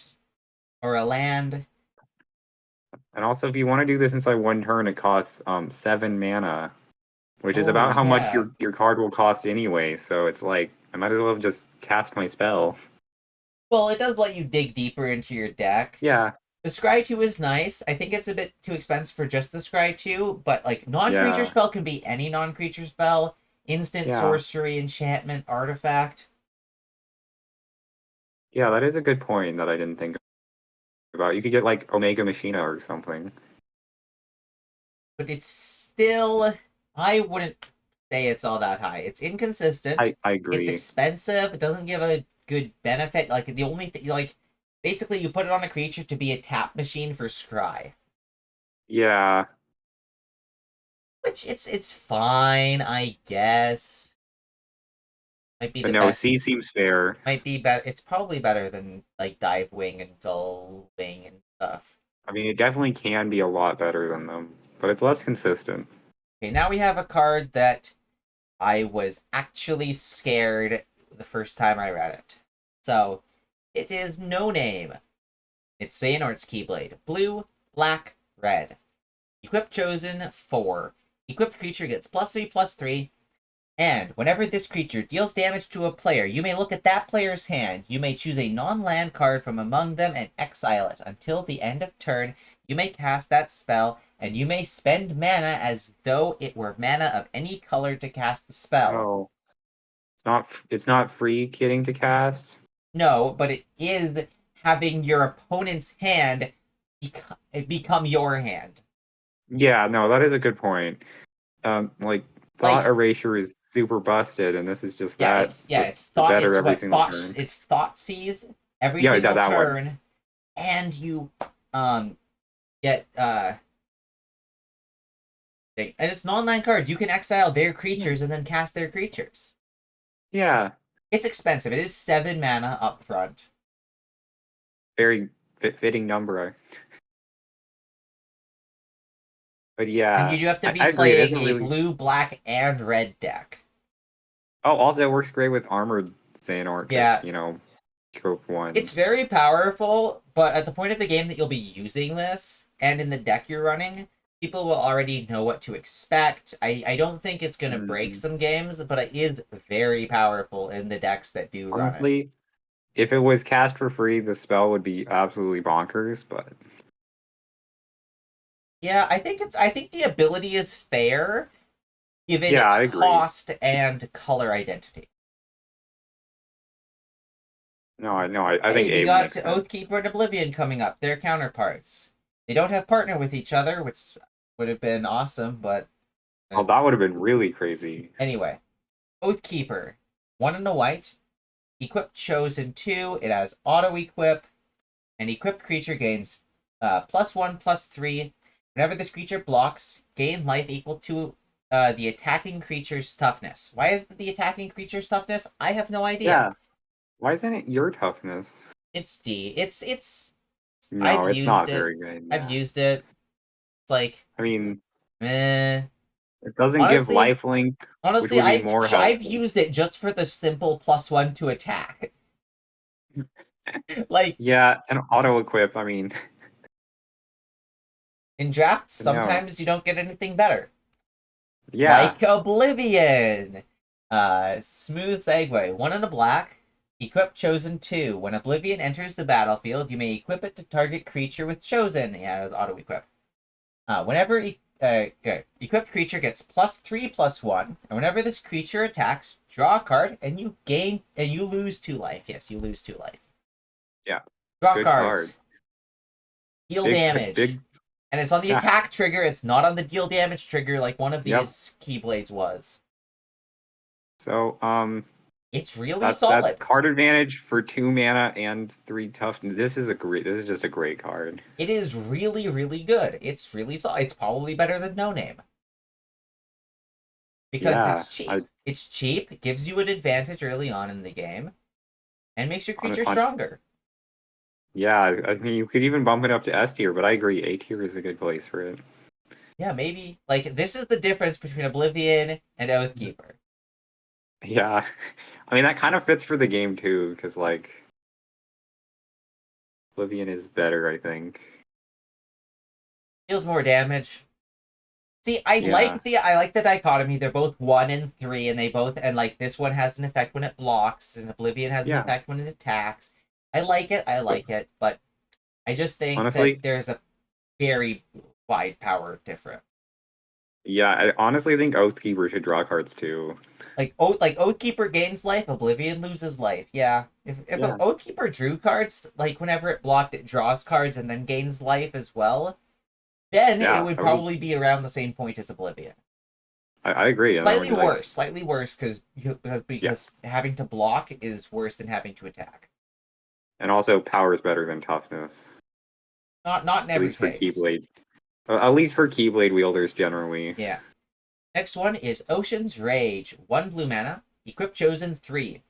or a land. And also, if you want to do this inside 1 turn, it costs 7 mana, which is Oh about how much yeah. your card will cost anyway. So it's like I might as well just cast my spell. Well, it does let you dig deeper into your deck. Yeah, The Scry 2 is nice. I think it's a bit too expensive for just the Scry 2, but like non-creature yeah, spell can be any non-creature spell, instant yeah, sorcery, enchantment, artifact. yeah. That is a good point that I didn't think about. You could get like Omega Machina or something. But it's still, I wouldn't say it's all that high. It's inconsistent. I It's agree. expensive. It doesn't give a good benefit. Like the only thing, like basically, you put it on a creature to be a tap machine for Scry, Yeah, which it's fine, I guess. Might be but the no, C best. seems fair. Might be better. It's probably better than like Dive Wing and Dull Wing and stuff. I mean, it definitely can be a lot better than them, but it's less consistent. Okay, now we have a card that I was actually scared the first time I read it. So it is No Name. It's Xehanort's Keyblade. Blue, black, red. Equip chosen 4. Equipped creature gets +3/+3. And whenever this creature deals damage to a player, you may look at that player's hand. You may choose a non-land card from among them and exile it. Until the end of turn, you may cast that spell, and you may spend mana as though it were mana of any color to cast the spell. Oh, it's not free kitting to cast. No, but it is having your opponent's hand become your hand. Yeah, no, that is a good point. Like thought Like, erasure is super busted, and this is just yeah, that, it's yeah, but it's but thought. better It's every what single thoughts. turn. It's thought sees every Yeah, single that one. turn, and you um get thing. And it's an online card. You can exile their Yeah. creatures and then cast their creatures. Yeah, It's expensive. It is 7 mana up front. very fitting number. But And you yeah, do have to I, be I agree. It playing isn't a really. blue, black, and red deck. Oh, also it works great with armored Xehanort because Yeah, Group 1. It's very powerful, but at the point of the game that you'll be using this, and in the deck you're running, people will already know what to expect. I don't think it's going to break some games, but it is very powerful in the decks that do run it. Honestly, if it was cast for free, the spell would be absolutely bonkers, but Yeah, I think the ability is fair given yeah, I its agree. cost and color identity. No, I think Hey, we A got makes sense. Oathkeeper and Oblivion coming up. They're counterparts. They don't have partner with each other, which would have been awesome, but Oh, that would have been really crazy. anyway. Oathkeeper. 1 and a white. Equipped Chosen 2. It has auto equip. An equipped creature gains +1/+3. Whenever this creature blocks, gain life equal to the attacking creature's toughness. Why is it the attacking creature's toughness? I have no idea. Yeah. Why isn't it your toughness? It's D. It's. No, it's not very good. I've used it. It's like, I mean, eh. it doesn't give Honestly, lifelink, which would be more I've helpful. used it just for the simple +1 to attack. Like, Yeah, and auto equip. I mean, in drafts, no. sometimes you don't get anything better. Yeah. Like Oblivion. Smooth segue. 1 and a black. Equip Chosen 2. When Oblivion enters the battlefield, you may equip it to target creature with Chosen. Yeah, it was auto equip. Whenever equipped creature gets +3/+1, and whenever this creature attacks, draw a card and you lose 2 life. Yes, you lose 2 life. Yeah. Draw Good cards. card. Deal damage. And it's on the attack trigger, it's not on the deal damage trigger like one of these Keyblades was. So, it's really solid. That's card advantage for 2 mana and 3 toughness. This is just a great card. It is really, really good. It's really solid. It's probably better than No Name. Because it's cheap. It's cheap, gives you an advantage early on in the game, and makes your creature stronger. Yeah, I mean, you could even bump it up to S tier, but I agree, A tier is a good place for it. Yeah, maybe. Like, this is the difference between Oblivion and Oathkeeper. Yeah. I mean, that kind of fits for the game, too, because, like, Oblivion is better, I think. Deals more damage. See, I like the dichotomy. They're both 1 and 3, and like this one has an effect when it blocks, and Oblivion has an effect when it attacks. I like it, but I just think honestly, that there's a very wide power difference. Yeah, I honestly think Oathkeeper should draw cards too. Like Oathkeeper gains life, Oblivion loses life. Yeah. If Oathkeeper drew cards, like whenever it blocked, it draws cards and then gains life as well. Then it would probably be around the same point as Oblivion. I agree. Slightly worse because having to block is worse than having to attack. And also, power is better than toughness. Not in every case. At least for Keyblade. At least for Keyblade wielders generally. Yeah. Next one is Ocean's Rage. 1 blue mana. Equip Chosen 3.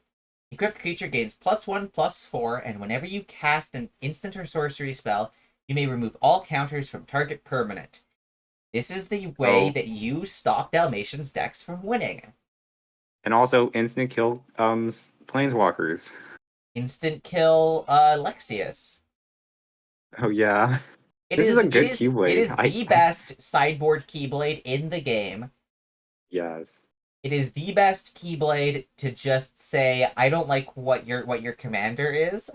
Equipped creature gains +1/+4, and whenever you cast an instant or sorcery spell, you may remove all counters from target permanent. This is the way that you stop Dalmatian's decks from winning. And also instant kill planeswalkers. Instant kill Lexius. Oh yeah. This is a good Keyblade. It is the best sideboard Keyblade in the game. Yes. It is the best Keyblade to just say, I don't like what your commander is.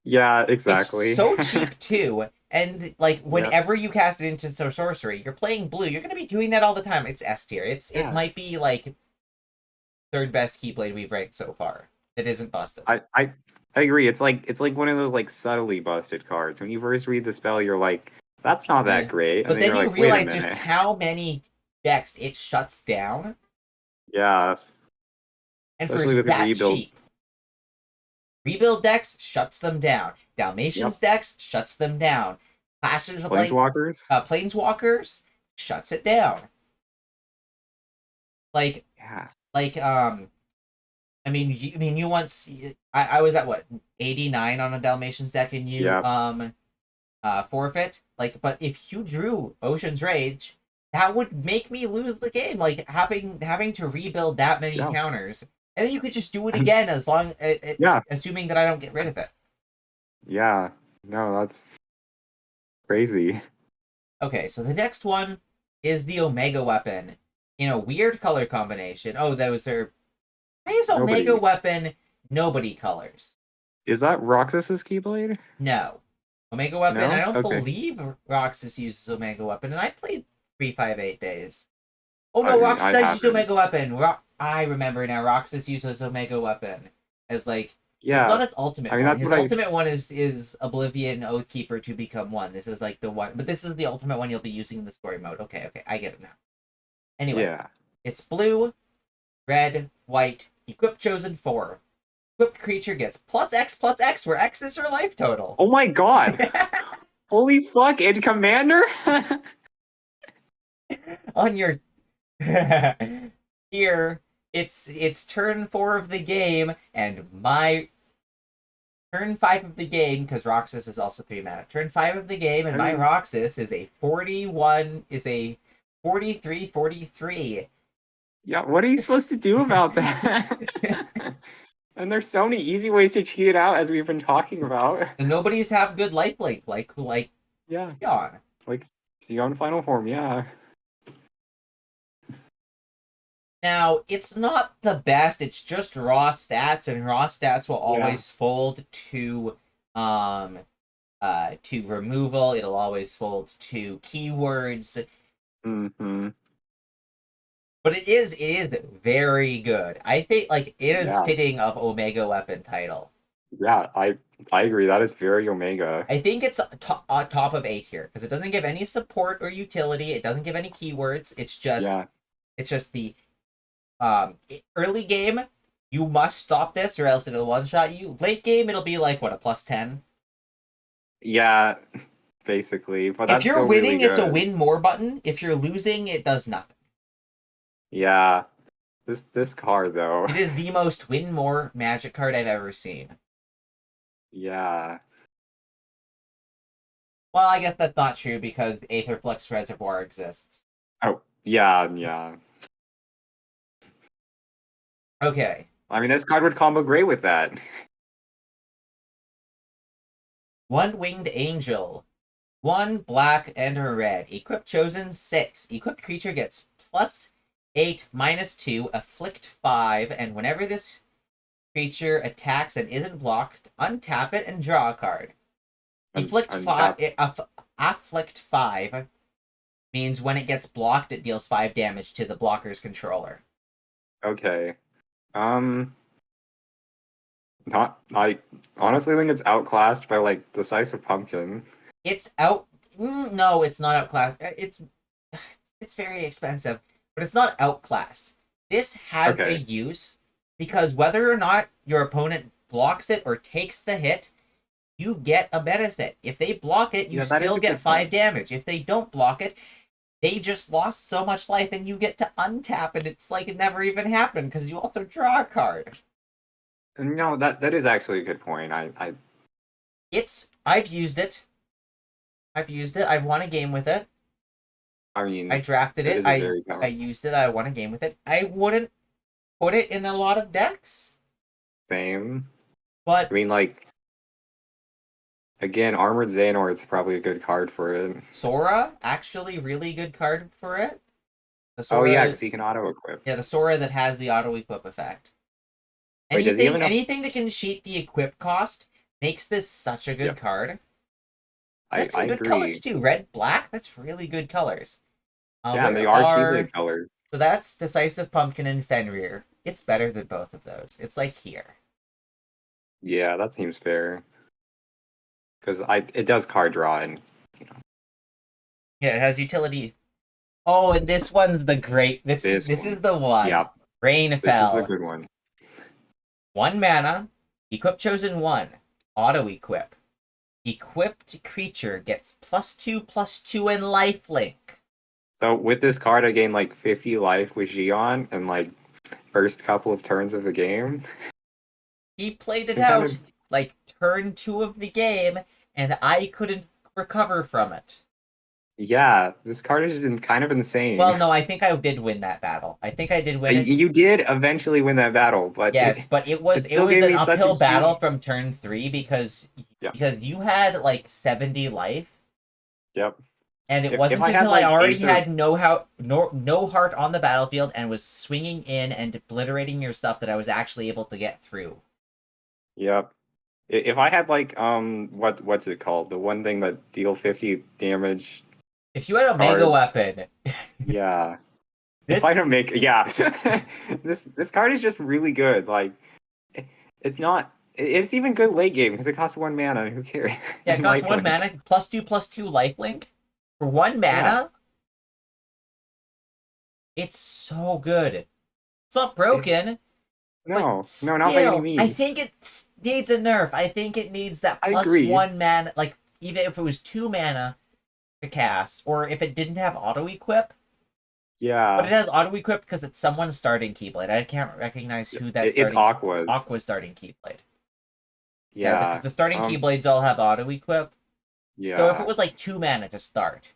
Yeah, exactly. It's so cheap too. And like whenever you cast it into sorcery, you're playing blue. You're gonna be doing that all the time. It's S tier. It might be like 3rd best Keyblade we've ranked so far. That isn't busted. I agree. It's like one of those like subtly busted cards. When you first read the spell, you're like, that's not that great. But then you realize just how many decks it shuts down. Yeah. And especially for that cheap. Rebuild decks shuts them down. Dalmatians decks shuts them down. Classes of Planeswalkers shuts it down. I mean, you once I was at what 89 on a Dalmatians deck, and you forfeit. Like, but if you drew Ocean's Rage, that would make me lose the game. Like having to rebuild that many counters And then you could just do it again as long, Yeah, assuming that I don't get rid of it. yeah. No, that's crazy. Okay, so the next one is the Omega Weapon in a weird color combination. Oh, those are. Why is Omega Nobody. Weapon nobody colors? Is that Roxas's Keyblade? No. Omega Weapon, I No? don't Okay. believe Roxas uses Omega Weapon, and I played 358 days. Oh I no, mean, Roxas I does use haven't. Omega Weapon. I remember now. Roxas uses Omega Weapon as like it's not Yeah. his I ultimate mean, one. that's His what I. ultimate one is Oblivion Oathkeeper to become one. This is like the one, but this is the ultimate one you'll be using in the story mode. Okay, okay, I get it now. Anyway, Yeah. it's blue, red, white. Equip chosen 4. Equipped creature gets plus X, where X is your life total. Oh my god! Holy fuck! And Commander? On your here, it's turn 4 of the game, and my turn 5 of the game, because Roxas is also 3 mana. Turn 5 of the game, and I my mean, Roxas is a 41, is a 43/43. yeah, what are you supposed to do about that? And there's so many easy ways to cheat it out, as we've been talking about. And nobody's have good lifelink like Yeah, Yon. like, Beyond Final Form, yeah. Now, it's not the best, it's just raw stats, and raw stats will Yeah. always fold um to removal, it'll always fold to keywords, Mm-hmm. but it is very good. I think like it is Yeah. fitting of Omega Weapon title. Yeah, I agree. That is very Omega. I think it's top of A tier because it doesn't give any support or utility, it doesn't give any keywords, Yeah. it's just the early game you must stop this or else it'll one shot you. Late game it'll be like what, a +10. Yeah, basically. But If that's you're still really winning, it's a good. win more button. If you're losing, it does nothing. Yeah. This card though. It is the most win more magic card I've ever seen. Yeah. Well, I guess that's not true because Aetherflux Reservoir exists. Oh, yeah, yeah. Okay. I mean, this card would combo great with that. One Winged Angel. 1 black and a red. Equip chosen 6. Equipped creature gets +8, -2, afflict 5, and whenever this creature attacks and isn't blocked, untap it and draw a card. Untap. Afflict 5 means when it gets blocked, it deals 5 damage to the blocker's controller. Okay. Um, not I honestly think it's outclassed by like Decisive Pumpkin. It's out. No, it's not outclassed. It's very expensive, but it's not outclassed. This has a Okay. use because whether or not your opponent blocks it or takes the hit, you get a benefit. If they block it, you Yeah, that is still a get good 5 point. damage. If they don't block it, they just lost so much life and you get to untap and it's like it never even happened because you also draw a card. No, that is actually a good point. I've used it. I've used it. I've won a game with it. I I mean, drafted it it. is a I very I powerful used it. I won a game with it. I wouldn't put it in a lot of decks, fame. I but mean, like, again, Armored Xehanort is probably a good card for it. Sora actually really good card for it. The Oh yeah, Sora, because he can auto equip. yeah, the Sora that has the auto equip effect. Wait, does he have enough? Anything that can cheat the equip cost makes this such a good Yep, card. I That's I some good colors agree. too. Red, black. That's really good colors. Yeah, and they Where are are Keyblade colors. so that's Decisive Pumpkin and Fenrir. It's better than both of those. It's like here. Yeah, that seems fair. Because it does card draw and you know Yeah, it has utility. Oh, and this one's the great. this This one. is the one. Yeah, Rain this is a fell. good one. 1 mana. Equip chosen 1. Auto equip. Equipped creature gets +2/+2 and lifelink. So with this card, I gain like 50 life with Xion in like first couple of turns of the game. He played it And kind of out like turn 2 of the game, and I couldn't recover from it. Yeah, this card is kind of Well, insane. no, I think I did win that battle. I think I did win it. You did eventually win that battle, but Yes, but it was it it still was gave an me such a uphill battle huge. from turn 3 Yeah. because you had like 70 life, Yep. and it If wasn't I had until I like already eighth or had no heart on the battlefield and was swinging in and obliterating your stuff that I was actually able to get through. yep. If I had like what's it called? The one thing that deal 50 damage If you had a mega card. weapon, Yeah. If I this don't make yeah. This card is just really good. Like it's not it's even good late game because it costs 1 mana. Who cares? yeah, it In costs one lifelink. mana, +2/+2 lifelink for one Yeah. mana. It's so good. It's not It, broken, but no, not by any still, I means. think it needs a nerf. I think it needs that I plus agree. 1 mana, like even if it was 2 mana to cast, or if it didn't have auto equip. But it Yeah. has auto equip because it's someone's starting Keyblade. I can't recognize who that's It's starting. Aqua's. Aqua's starting Keyblade. Yeah, because Yeah. the starting Keyblades all have auto equip. So if it Yeah. was like 2 mana to start,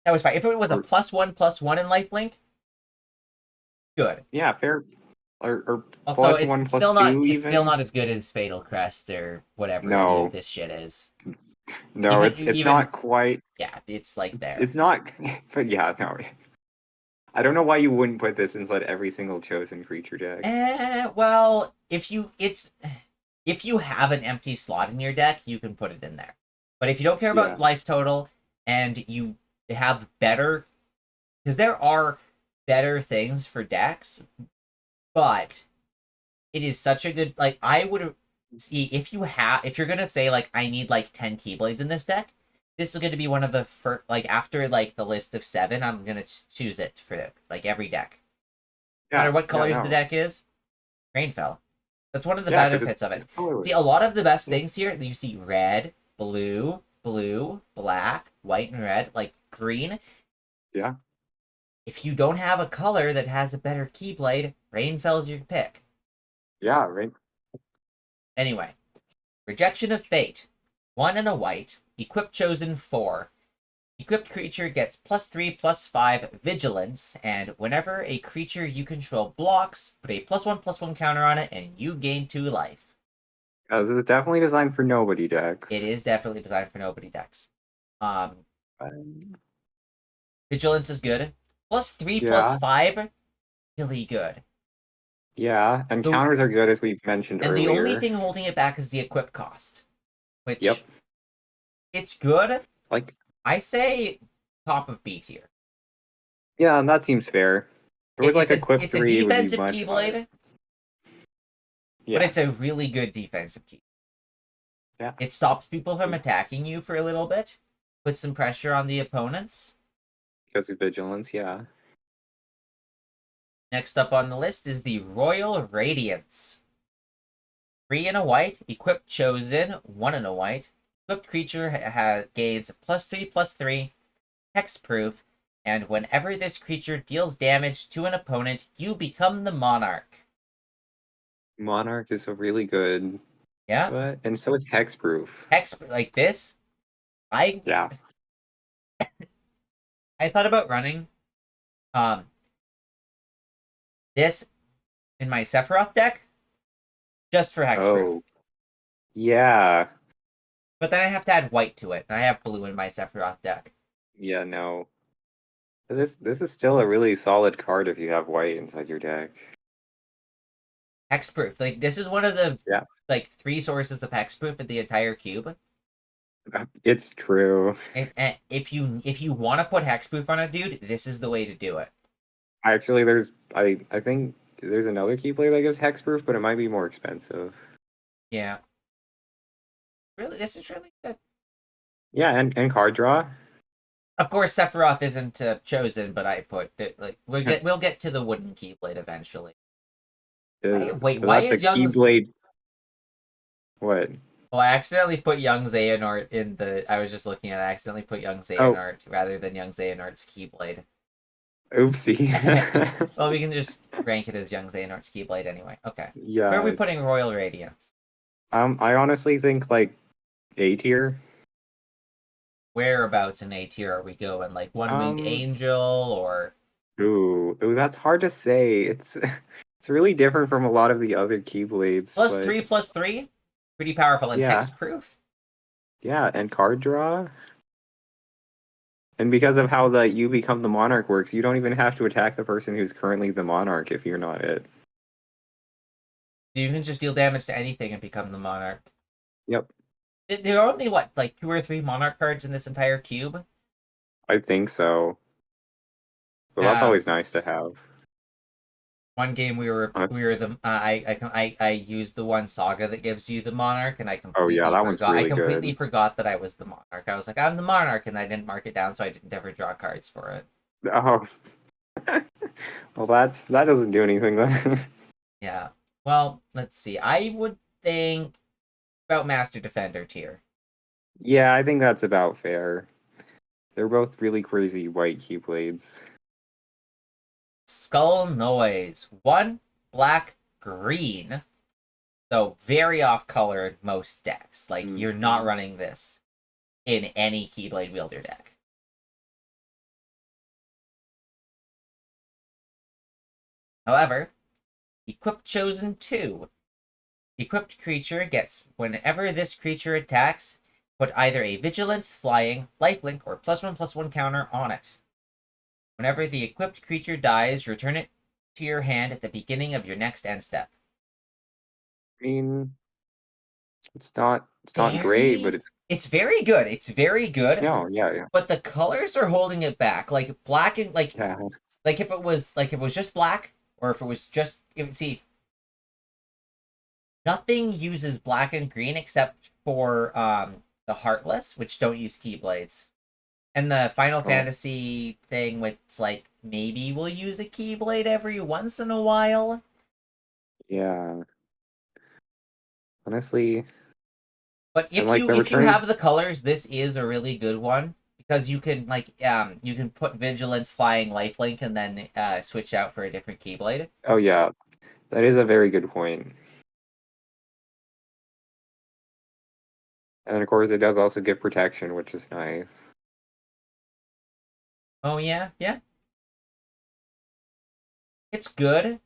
that was fine. If it was a Or +1/+1 in lifelink, good. yeah, fair. Or Also, plus one, plus two it's still even. not as good as Fatal Crest or whatever any of No, this shit is. no, Even it's not quite. yeah, it's like there. It's not. But yeah, no. I don't know why you wouldn't put this inside every single chosen creature deck. Well, if you have an empty slot in your deck, you can put it in there. But if you don't care about Yeah. life total and you have better, because there are better things for decks, but it is such a good like I would see if you're gonna say like I need like 10 Keyblades in this deck. This is going to be one of the first like after like the list of 7. I'm gonna choose it for like every deck, no matter Yeah. what Yeah. colors the No. deck is. Rainfell. That's one of the Yeah, because benefits of it. it's colorless. See, a lot of the best Yeah. things here, you see red, blue, black, white, and red, like green. Yeah. If you don't have a color that has a better Keyblade, Rainfell's your pick. Yeah. Right. Anyway, Rejection of Fate. 1 and a white. Equip chosen 4. Equipped creature gets +3/+5 vigilance, and whenever a creature you control blocks, put a +1/+1 counter on it, and you gain 2 life. This is definitely designed for nobody decks. It is definitely designed for nobody decks. Um, Um, Vigilance is good. +3 plus yeah. 5, really good. Yeah. And The counters are good as we mentioned and the only earlier. thing holding it back is the equip cost, Yep. which it's good. Like I say top of B tier. yeah, that seems fair. If it was like Equip It's a 3, it would be defensive much higher. Keyblade, but Yeah. it's a really good defensive key. Yeah. It stops people from attacking you for a little bit, puts some pressure on the opponents. Because of vigilance, yeah. Next up on the list is the Royal Radiance. 3 and a white, equipped chosen, 1 and a white. Equipped creature gains +3/+3, hexproof, and whenever this creature deals damage to an opponent, you become the monarch. Monarch is a really good, Yeah, but and so is Hexproof. hex like this. I Yeah. I thought about running um this in my Sephiroth deck just for hexproof. Oh, yeah. But then I have to add white to it, and I have blue in my Sephiroth deck. Yeah, no. But this is still a really solid card if you have white inside your deck. Hexproof, like this is one of the Yeah. like 3 sources of hexproof in the entire cube. It's true. And if you want to put hexproof on a dude, this is the way to do it. Actually, I think there's another Keyblade that gives Hexproof, but it might be more expensive. Yeah, really, this is really good. Yeah, and card draw. Of course, Sephiroth isn't chosen, but I put like we'll get to the wooden Keyblade eventually. Wait, So why that's a is Young's? Keyblade. What? Oh, I accidentally put Young Xehanort in the. I was just looking at. I accidentally put Young Oh, Xehanort rather than Young Xehanort's Keyblade. oopsie. Well, we can just rank it as Young Xehanort's Keyblade anyway. Okay. Where are we Yeah. putting Royal Radiance? I honestly think like A tier. whereabouts in A tier are we going? Like One Winged Um, Angel or ooh, that's hard to say. It's it's really different from a lot of the other Keyblades, but plus three? Pretty powerful and yeah, hexproof. yeah, and card draw. And because of how the you become the monarch works, you don't even have to attack the person who's currently the monarch if you're not it. You can just deal damage to anything and become the monarch. Yep, There are only what, like two or three monarch cards in this entire cube. I think so. So that's Um, always nice to have. one game Uh, we were the I used the one saga that gives you the monarch, and oh yeah, that one's I really completely good. forgot that I was the monarch. I was like, I'm the monarch, and I didn't mark it down, so I didn't ever draw cards for it. Oh, well, that doesn't do anything then. Yeah. Well, let's see. I would think about Master Defender tier. Yeah, I think that's about fair. They're both really crazy white Keyblades. Skull Noise. One black green. So very off color in most decks. Like you're not Mhm. running this in any Keyblade wielder deck. However, equip chosen 2. Equipped creature gets whenever this creature attacks, put either a vigilance, flying, lifelink, or +1/+1 counter on it. Whenever the equipped creature dies, return it to your hand at the beginning of your next end step. I mean, it's not great, but Very it's very good. It's very good, no, yeah, yeah, but the colors are holding it back. Like black and yeah, if it was just black, or if it was just see, nothing uses black and green except for the Heartless, which don't use Keyblades. And the Final oh, Fantasy thing, which like maybe we'll use a Keyblade every once in a while. yeah. Honestly, But and like the if you returning. have the colors, this is a really good one because you can put Vigilance, Flying, Lifelink, and then switch out for a different Keyblade. Oh yeah, that is a very good point. And of course, it does also give protection, which is nice. Oh yeah, yeah, it's good.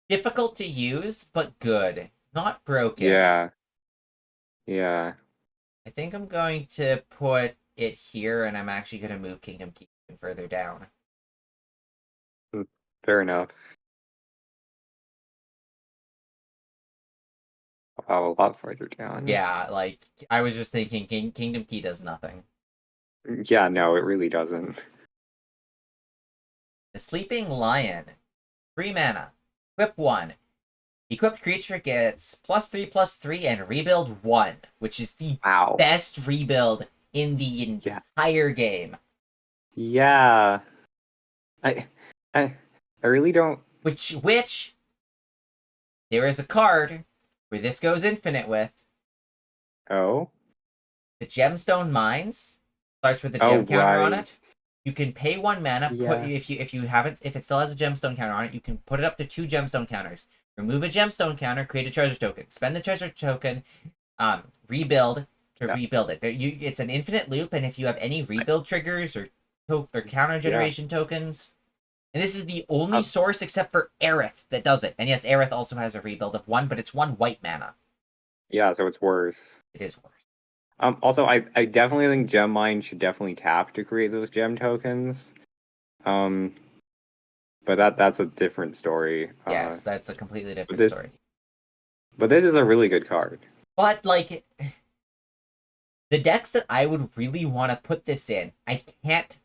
Difficult to use, but good. Not broken. Yeah, yeah. I think I'm going to put it here, and I'm actually going to move Kingdom Keep further down. Mm, fair enough. Wow, a lot further down. Yeah, like I was just thinking, Kingdom Key does nothing. Yeah, no, it really doesn't. The Sleeping Lion, 3 mana, equip 1. Equipped creature gets +3/+3 and rebuild 1, which is the Wow. best rebuild in the Yeah. entire game. Yeah. I I I really don't. Which there is a card where this goes infinite with. Oh. The Gemstone Mines starts with a Oh gem counter on right. it. You can pay 1 mana. Put Yeah. if you haven't if it still has a gemstone counter on it, you can put it up to 2 gemstone counters. Remove a gemstone counter, create a treasure token. Spend the treasure token, rebuild to Yeah. rebuild it. It's an infinite loop, and if you have any rebuild triggers or counter Yeah. generation tokens, and this is the only Um, source except for Aerith that does it. And yes, Aerith also has a rebuild of 1, but it's 1 white mana. yeah, so it's worse. It is worse. Also, I definitely think Gem Mine should definitely tap to create those gem tokens. Um, but that's a different story. Yes, that's a completely But different this story. but this is a really good card. But like the decks that I would really want to put this in, I can't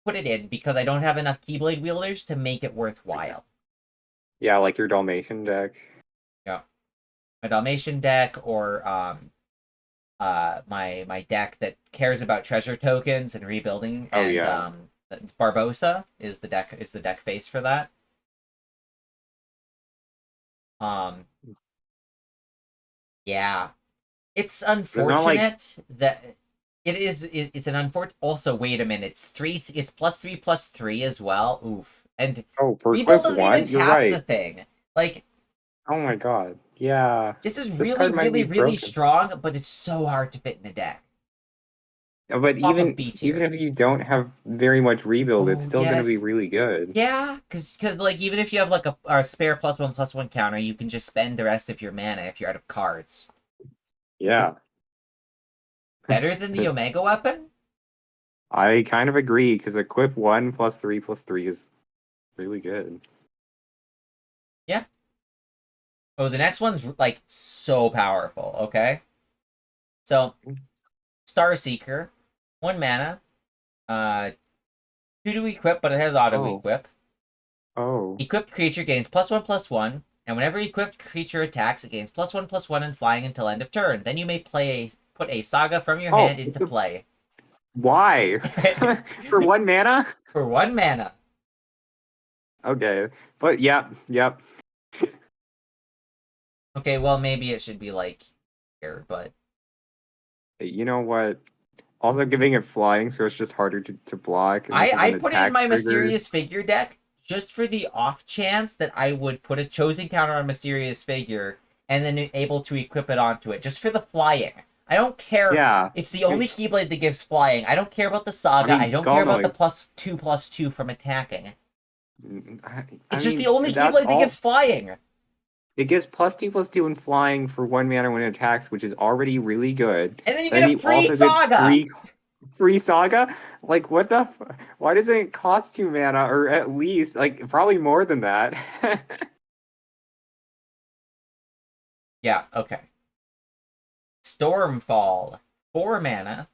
put it in because I don't have enough Keyblade wielders to make it worthwhile. Yeah, like your Dalmatian deck. Yeah, my Dalmatian deck or my deck that cares about treasure tokens and rebuilding, Oh and yeah. Barbosa is the deck face for that. Um, yeah, it's It's not like unfortunate that it's an unfortunate. Also, wait a minute. It's +3/+3 as well. Oof. And oh for rebuild equip doesn't even one, you're tap the right. thing. Like Oh my god. Yeah. this is This really, card might really, be really broken. strong, but it's so hard to fit in a deck. But top of even B even tier. if you don't have very much rebuild, it's Oh still gonna be yes, really good. yeah, because like even if you have like a spare +1/+1 counter, you can just spend the rest of your mana if you're out of cards. Yeah. Better than the Omega weapon? I kind of agree because equip 1 +3 +3 is really good. Yeah. Oh, the next one's like so powerful. Okay, so Star Seeker, 1 mana, 2 to equip, but it has auto Oh, equip. oh, Equipped creature gains +1/+1, and whenever equipped creature attacks, it gains +1/+1 and flying until end of turn. Then you may put a saga from your oh! hand into play. Why? For 1 mana? For 1 mana. Okay, but yep. Okay, well maybe it should be like here, but You know what? Also giving it flying, so it's just harder to block, and this is I an put it in attack my trigger. Mysterious Figure deck just for the off chance that I would put a chosen counter on Mysterious Figure and then able to equip it onto it, just for the flying. I don't care. Yeah, It's the only Keyblade that gives flying. I don't care about the Saga. I don't care skull about the noise. +2/+2 from attacking. I It's just the mean, only that's Keyblade that gives all. flying. It gives +2/+2 and flying for 1 mana when it attacks, which is already really good. And then you Then get a you free also get Saga! free saga. Like what the? Why doesn't it cost 2 mana, or at least like probably more than that? Yeah, okay. Stormfall. 4 mana.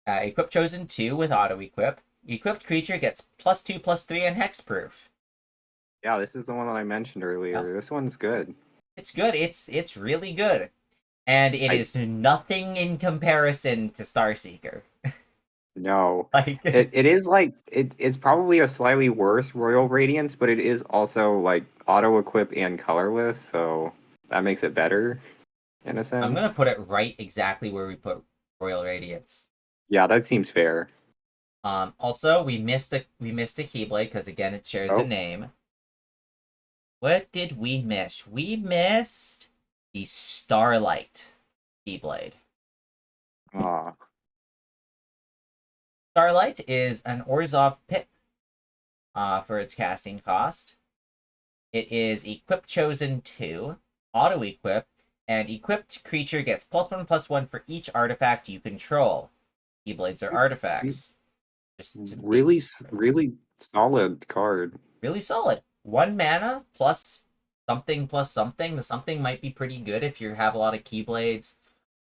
Equip chosen 2 with auto equip. Equipped creature gets +2/+3 and hexproof. Yeah, this is the one that I mentioned Yep. earlier. This one's good. It's good. It's really good. And it I is nothing in comparison to Starseeker. No. Like It is like it's probably a slightly worse Royal Radiance, but it is also like auto equip and colorless, so that makes it better in a I'm gonna sense. put it right exactly where we put Royal Radiance. Yeah, that seems fair. Also we missed a Keyblade because again it shares a Oh, name. What did we miss? We missed the Starlight Keyblade. ah, Starlight is an Orzhov pit for its casting cost. It is equip chosen 2, auto equip, and equipped creature gets +1/+1 for each artifact you control. Keyblades are artifacts. Just to make really solid card. really solid. 1 mana plus something. The something might be pretty good if you have a lot of Keyblades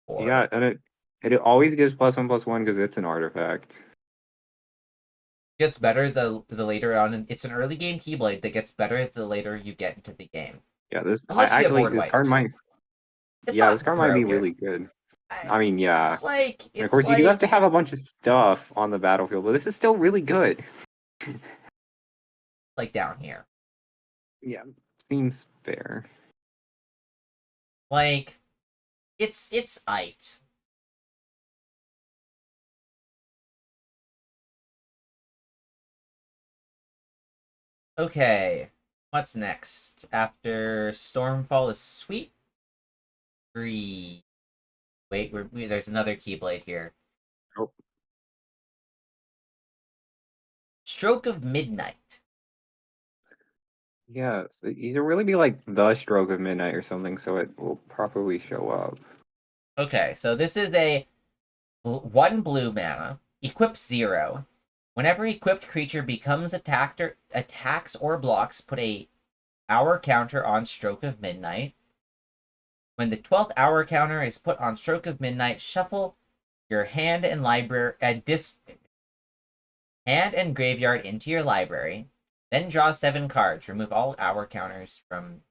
Yeah, or and it always gives +1/+1 because it's an artifact. gets better the later on. It's an early game Keyblade that gets better the later you get into the game. Yeah, this I Unless you get actually board this card wiped. might It's yeah, this not card might be broken. really good. I, I mean, yeah. it's like And of it's course, you do have to like have a bunch of stuff on the battlefield, but this is still really good. like down here. Yeah, seems fair. Like it's it. Okay. What's next? After Stormfall is Sweet Free. Wait, there's another Keyblade here. Oh, Stroke of Midnight. yeah, so it'll really be like the stroke of midnight or something, so it will properly show up. Okay, so this is a 1 blue mana. Equip 0. Whenever equipped creature becomes attacks or blocks, put a hour counter on Stroke of Midnight. When the 12th hour counter is put on Stroke of Midnight, shuffle your hand and library hand and graveyard into your library. Then draw 7 cards. Remove all hour counters from.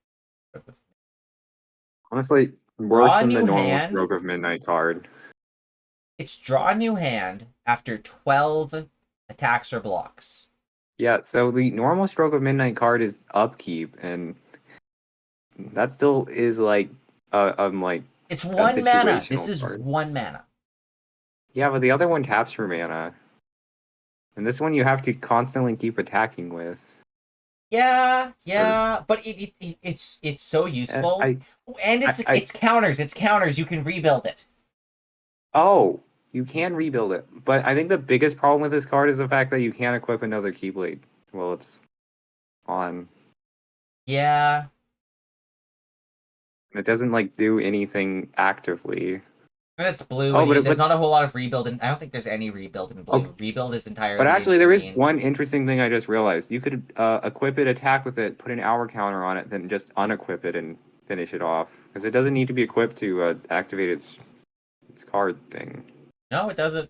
Honestly, worse Draw a than the new normal hand. stroke of midnight card. It's draw a new hand after 12 attacks or blocks. Yeah, so the normal stroke of midnight card is upkeep, and that still is like like It's a 1 mana. This situational is card. 1 mana. Yeah, but the other one taps for mana, and this one you have to constantly keep attacking with. Yeah, Or yeah, but it's so eh, useful, and I it's counters. It's counters. You can rebuild it. oh you can rebuild it, but I think the biggest problem with this card is the fact that you can't equip another Keyblade while it's on. Yeah. It doesn't like do anything actively. But it's blue, Oh, and but there's not a whole lot of rebuild. I don't think there's any rebuild in okay. blue. Rebuild is But entirely in actually, there is green. one interesting thing I just realized. You could equip it, attack with it, put an hour counter on it, then just unequip it and finish it off. Because it doesn't need to be equipped to activate its card thing. No, it doesn't.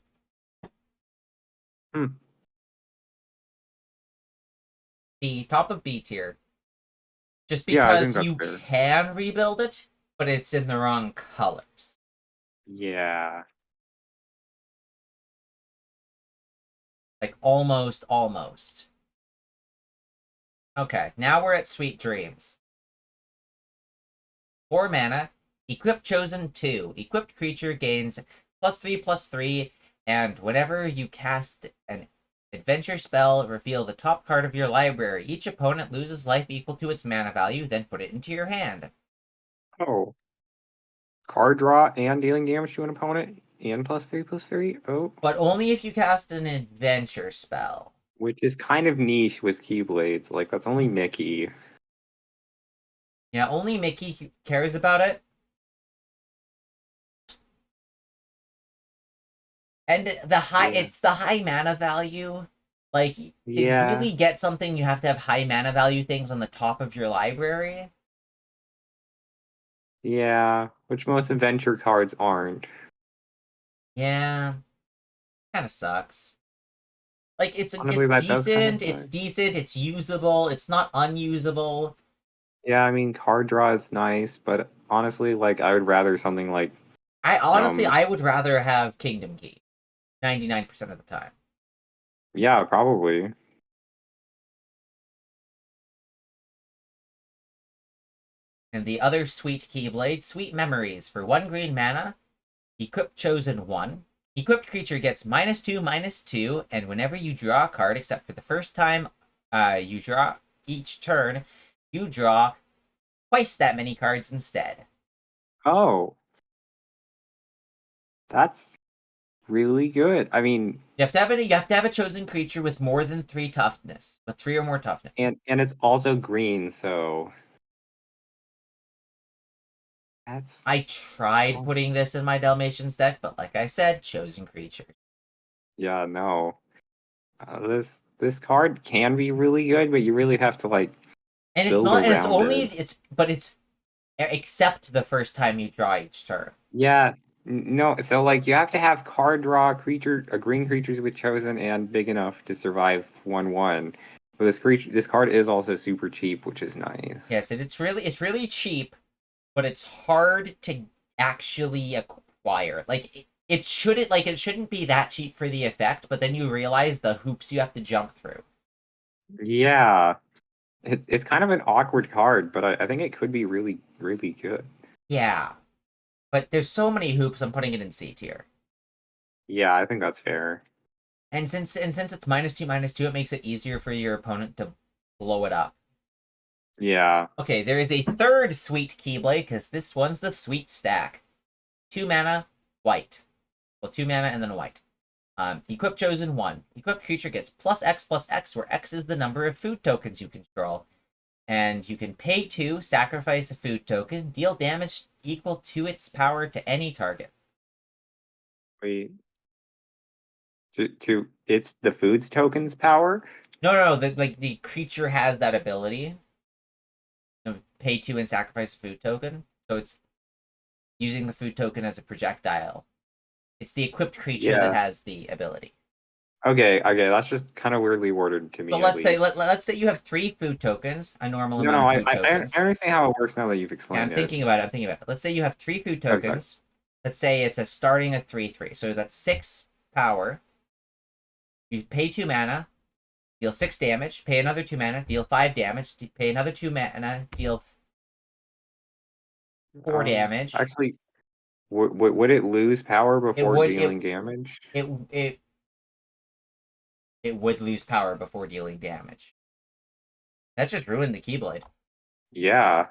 Hmm. The top of B tier. Just Yeah, I think because that's you fair. can rebuild it, but it's in the wrong colors. Yeah. Like, almost. Okay, now we're at Sweet Dreams. 4 mana, equip chosen 2. Equipped creature gains +3/+3, and whenever you cast an adventure spell, reveal the top card of your library. Each opponent loses life equal to its mana value, then put it into your hand. Oh. Card draw and dealing damage to an opponent and +3/+3. Oh. But only if you cast an adventure spell. Which is kind of niche with Keyblades. Like, that's only Mickey. Yeah, only Mickey cares about it. And it's the high mana value. Like, to Yeah. really get something, you have to have high mana value things on the top of your library. Yeah. Which most adventure cards aren't. Yeah, kind of sucks. Like, Honestly, that does kind of it's suck. decent, it's usable, it's not unusable. Yeah, I mean, card draw is nice, but honestly, like, I would rather something like, I would rather have Kingdom Key 99% of the time. yeah, probably. And the other sweet Keyblade, Sweet Memories. For 1 green mana, equip chosen 1. Equipped creature gets -2/-2, and whenever you draw a card, except for the first time you draw each turn, you draw twice that many cards instead. Oh, that's really good. I mean, You have to have a chosen creature with more than 3 toughness, with 3 or more toughness. and it's also green, so that's I tried oh, putting this in my Dalmatians deck, but like I said, chosen creature. yeah, no. This card can be really good, but you really have to like And it's build not, and around it. it's except the first time you draw each turn. Yeah, no. So like you have to have card draw green creatures with chosen and big enough to survive 1/1. But this card is also super cheap, which is nice. Yes, it's really cheap, but it's hard to actually acquire. Like it shouldn't be that cheap for the effect, but then you realize the hoops you have to jump through. Yeah, it's kind of an awkward card, but I think it could be really, really good. Yeah, but there's so many hoops. I'm putting it in C tier. Yeah, I think that's fair. And since it's -2/-2, it makes it easier for your opponent to blow it up. Yeah. Okay, there is a third sweet Keyblade because this one's the sweet stack. 2 mana, white. Well, 2 mana and then a white. Equip chosen 1. Equipped creature gets +X/+X, where X is the number of food tokens you control. And you can pay 2, sacrifice a food token, deal damage equal to its power to any target. Wait. To it's the foods tokens power? No, the creature has that ability. Pay 2 and sacrifice a food token. So it's using the food token as a projectile. It's the equipped creature that Yeah. has the ability. Okay, that's just kind of weirdly worded to So me, at least. let's say you have 3 food tokens, a normal No, amount no, of I, food I I tokens. understand how it works now that you've Yeah, explained it. I'm thinking about it. Let's say you have 3 food Oh, sorry. tokens. Let's say it's a starting at 3/3. So that's 6 power. You pay 2 mana, deal 6 damage, pay another 2 mana, deal 5 damage, pay another 2 mana, deal 4 damage. Actually, would it lose power It before would dealing damage? it it it would lose power before dealing damage. That just ruined the Keyblade. Yeah.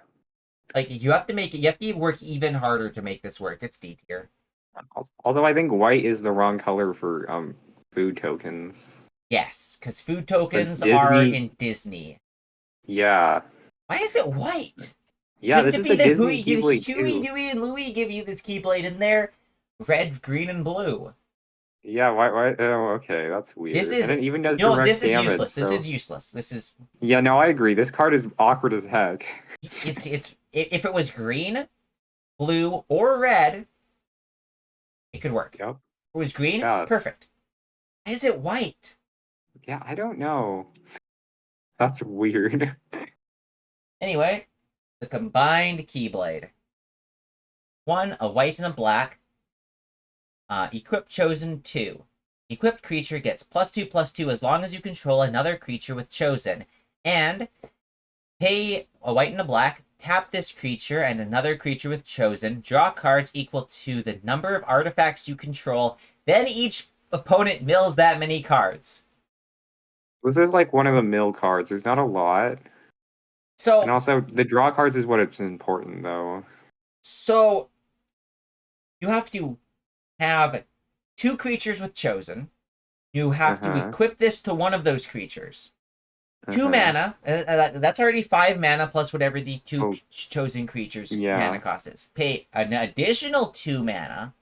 Like you have to work even harder to make this work. It's D tier. Also, I think white is the wrong color for food tokens. Yes, because food Since tokens are Disney, in Disney. yeah, Why is it white? yeah, Shouldn't this it is be a the Disney Huey, Keyblade Huey, too. Dewey, and Louie give you this Keyblade in there? Red, green, and blue. Yeah, why? Oh, okay, that's This weird. And is, it even does you know, direct this is damage. useless. This So is useless. This is, yeah, no, I agree. This card is awkward as heck. if it was green, blue, or red, it could work. Yep. If it was green, Yeah. perfect. Why is it white? Yeah, I don't know. That's weird. Anyway, the combined Keyblade. One, a white and a black. Equip chosen 2. Equipped creature gets +2/+2 as long as you control another creature with chosen. And pay a white and a black, tap this creature and another creature with chosen, draw cards equal to the number of artifacts you control, then each opponent mills that many cards. This is like one of the mill cards. There's not a lot. And So, also, the draw cards is what it's important, though. so you have to have 2 creatures with chosen. You have to Uh-huh. equip this to one of those creatures. 2 Uh-huh. mana. That's already 5 mana plus whatever the 2 Oh, chosen creatures' mana yeah. cost is. Pay an additional 2 mana,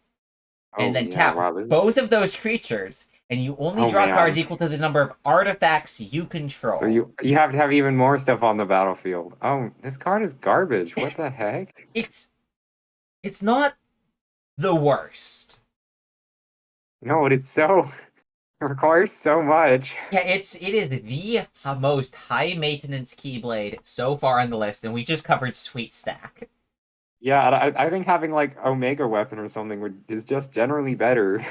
and Oh, then yeah. tap Wow, this is... both of those creatures, and you only Oh, draw cards man. equal to the number of artifacts you So control. you have to have even more stuff on the battlefield. Oh, this card is garbage. What the heck? It's it's not the worst. No, it's so... It requires so much. Yeah, it is the most high maintenance Keyblade so far on the list, and we just covered Sweet Stack. Yeah, and I think having like Omega Weapon or something is just generally better.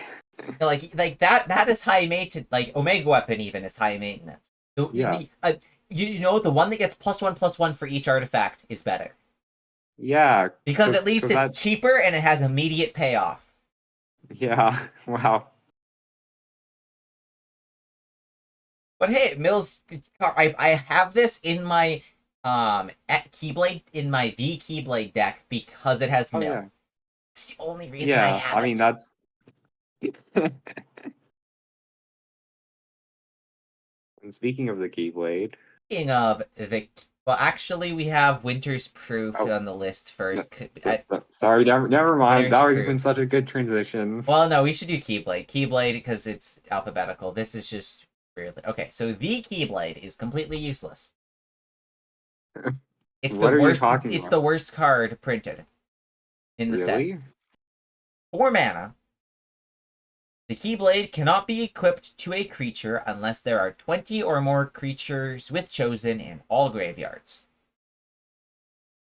Like that is high maintenance. Like Omega Weapon even is high maintenance. Yeah. You know the one that gets +1/+1 for each artifact is better Yeah, because at least because it's that... cheaper and it has immediate payoff. Yeah, wow. But hey, Mills, I have this in my at Keyblade in my V Keyblade deck because it has Oh, Mill. yeah. It's the only reason I Yeah, have I mean, it. that's... And speaking of the Keyblade... Speaking of the, well, actually, we have Winter's Proof Oh, on the list first. sorry, never mind. Winter's That would have been Proof. such a good transition. Well, no, we should do Keyblade. Keyblade because it's alphabetical. This is just weirdly okay. So the Keyblade is completely useless. It's the What are you worst. talking It's the about? worst card printed in the set. Really? 4 mana. The Keyblade cannot be equipped to a creature unless there are 20 or more creatures with chosen in all graveyards.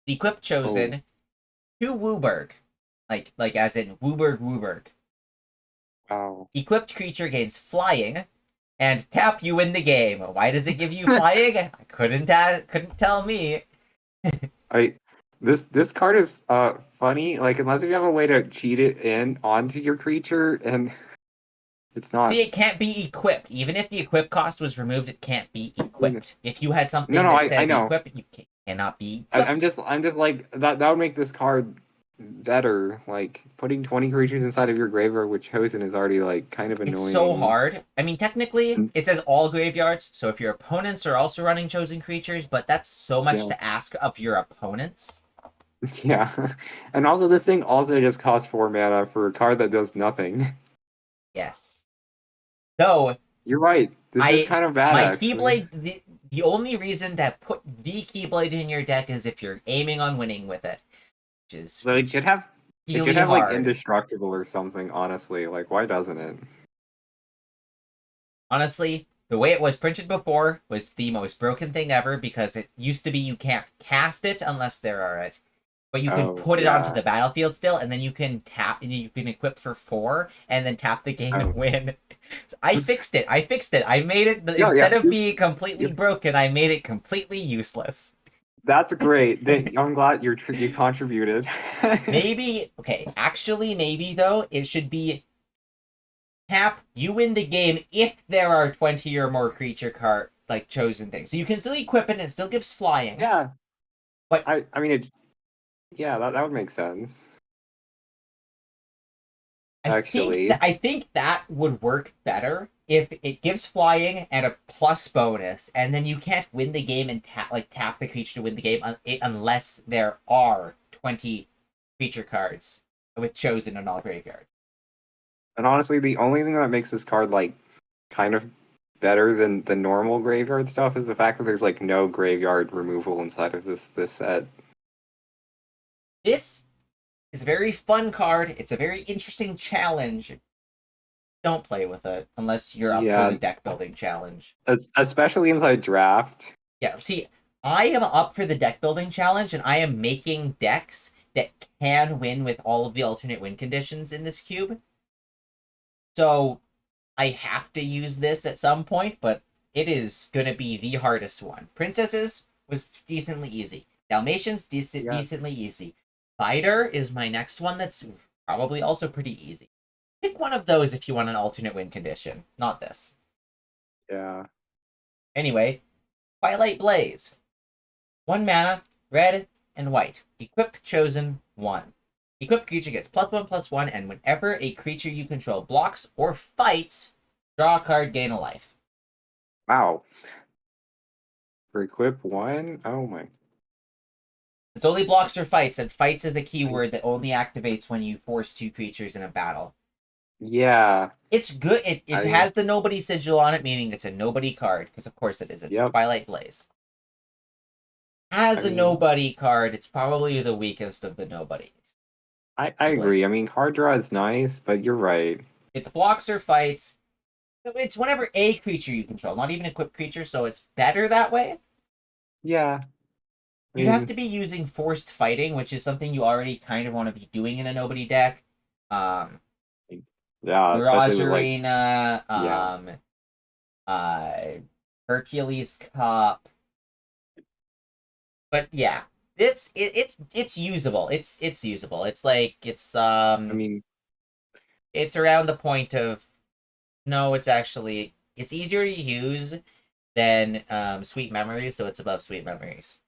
The equip Oh, chosen to Wooburg, like as in Wooburg. wow. Equipped creature gains flying, and tap you in the game. Why does it give you flying? I couldn't tell me. I this card is funny. Like unless you have a way to cheat it in onto your creature, and it's See, not. it can't be equipped. Even if the equip cost was removed, it can't be No, equipped. If you had something no, that I says know. equip, you cannot be I'm equipped. just like that would make this card better. Like putting 20 creatures inside of your graveyard with chosen is already like kind of It's so annoying. hard. I mean, technically, And, it says all graveyards, so if your opponents are also running chosen creatures, but that's so much yeah, to ask of your opponents. yeah. And also this thing also just costs 4 mana for a card that does nothing. Yes. Though, You're right. This is I kind of bad my actually. Keyblade the only reason to put the Keyblade in your deck is if you're aiming on winning with it, which is But it should really have like hard. indestructible or something, honestly. Like why doesn't it? Honestly, the way it was printed before was the most broken thing ever because it used to be you can't cast it unless there are it. But you can Oh, put it onto yeah. the battlefield still, and then you can tap, and you can equip for 4, and then tap the game and Oh. win. So I fixed it. I made it, Yeah, yeah. instead of being completely You broken, I made it completely useless. that's great. I'm glad you contributed. Maybe, okay, actually, maybe though, it should be tap, you win the game if there are 20 or more creature card, like, chosen things. So you can still equip it and it still gives flying, Yeah. but I mean it yeah, that would make sense. actually. I think that would work better if it gives flying and a plus bonus, and then you can't win the game and tap the creature to win the game unless there are 20 creature cards with chosen in all graveyards. And honestly, the only thing that makes this card like kind of better than the normal graveyard stuff is the fact that there's like no graveyard removal inside of this set. This is a very fun card. It's a very interesting challenge. Don't play with it unless you're up for Yeah, the deck building challenge. especially inside draft. Yeah, see, I am up for the deck building challenge, and I am making decks that can win with all of the alternate win conditions in this cube. So I have to use this at some point, but it is going to be the hardest one. Princesses was decently easy. Dalmatians, decently easy. Fighter is my next one that's probably also pretty easy. Pick one of those if you want an alternate win condition, not this. Yeah. Anyway, Twilight Blaze. 1 mana, red and white. Equip chosen 1. Equipped creature gets +1/+1, and whenever a creature you control blocks or fights, draw a card, gain a life. Wow. For equip 1? Oh my. It's only blocks or fights, and fights is a keyword that only activates when you force 2 creatures in a battle. Yeah. It's good. It has the nobody sigil on it, meaning it's a nobody card, because of course it is. It's Twilight Blaze. As a nobody card, it's probably the weakest of the nobodies. I agree. I mean, card draw is nice, but you're right. It's blocks or fights. It's whenever a creature you control, not even equipped creature, so it's better that way. Yeah. You'd have to be using forced fighting, which is something you already kind of want to be doing in a nobody deck. Yeah, Mirage especially Arena, Hercules Cup. But yeah, it's usable. It's usable. It's like I mean, it's around the point of no, it's easier to use than Sweet Memories, so it's above Sweet Memories.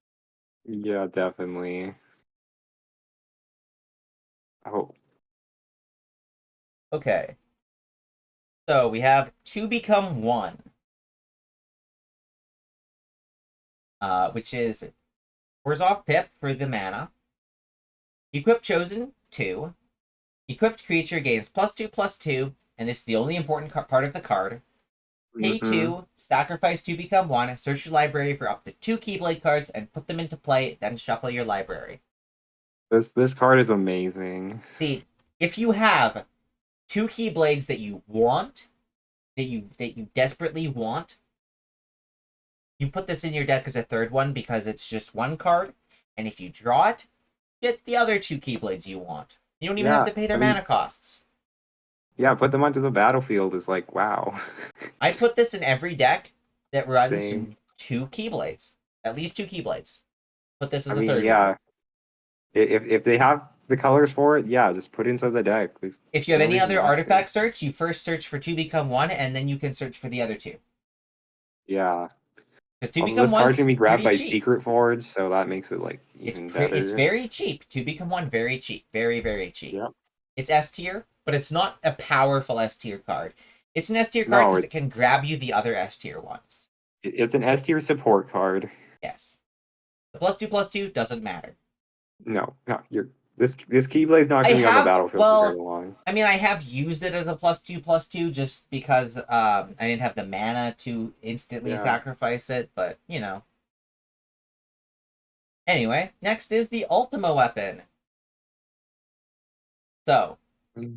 yeah, definitely. Oh. Okay. So we have 2 become 1. Which is Orzhov Pip for the mana. Equip chosen 2. Equipped creature gains +2/+2, and this is the only important part of the card. Pay 2, sacrifice 2, become 1, search your library for up to 2 Keyblade cards and put them into play, then shuffle your library. This card is amazing. See, if you have 2 Keyblades that you want, that you desperately want, you put this in your deck as a third one because it's just 1 card, and if you draw it, get the other 2 Keyblades you want. You don't even have to pay their mana costs. Yeah, put them onto the battlefield is like, wow. I put this in every deck that runs 2 Keyblades. At least 2 Keyblades. Put this as a third one. If they have the colors for it, yeah, just put it inside the deck. If you have any other artifact search, you first search for 2 become 1, and then you can search for the other 2. Yeah. Because 2 become 1 card can be grabbed by Secret Forge, so that makes it like even better. It's very cheap. 2 become 1, very cheap. Very, very cheap. Yep. It's S tier, but it's not a powerful S tier card. It's an S tier card because it can grab you the other S tier ones. It's an S tier support card. Yes. The +2/+2 doesn't matter. No, this Keyblade's not going to be on the battlefield for very long. I mean, I have used it as a +2/+2 just because I didn't have the mana to instantly sacrifice it, but you know. Anyway, next is the Ultima weapon. So, you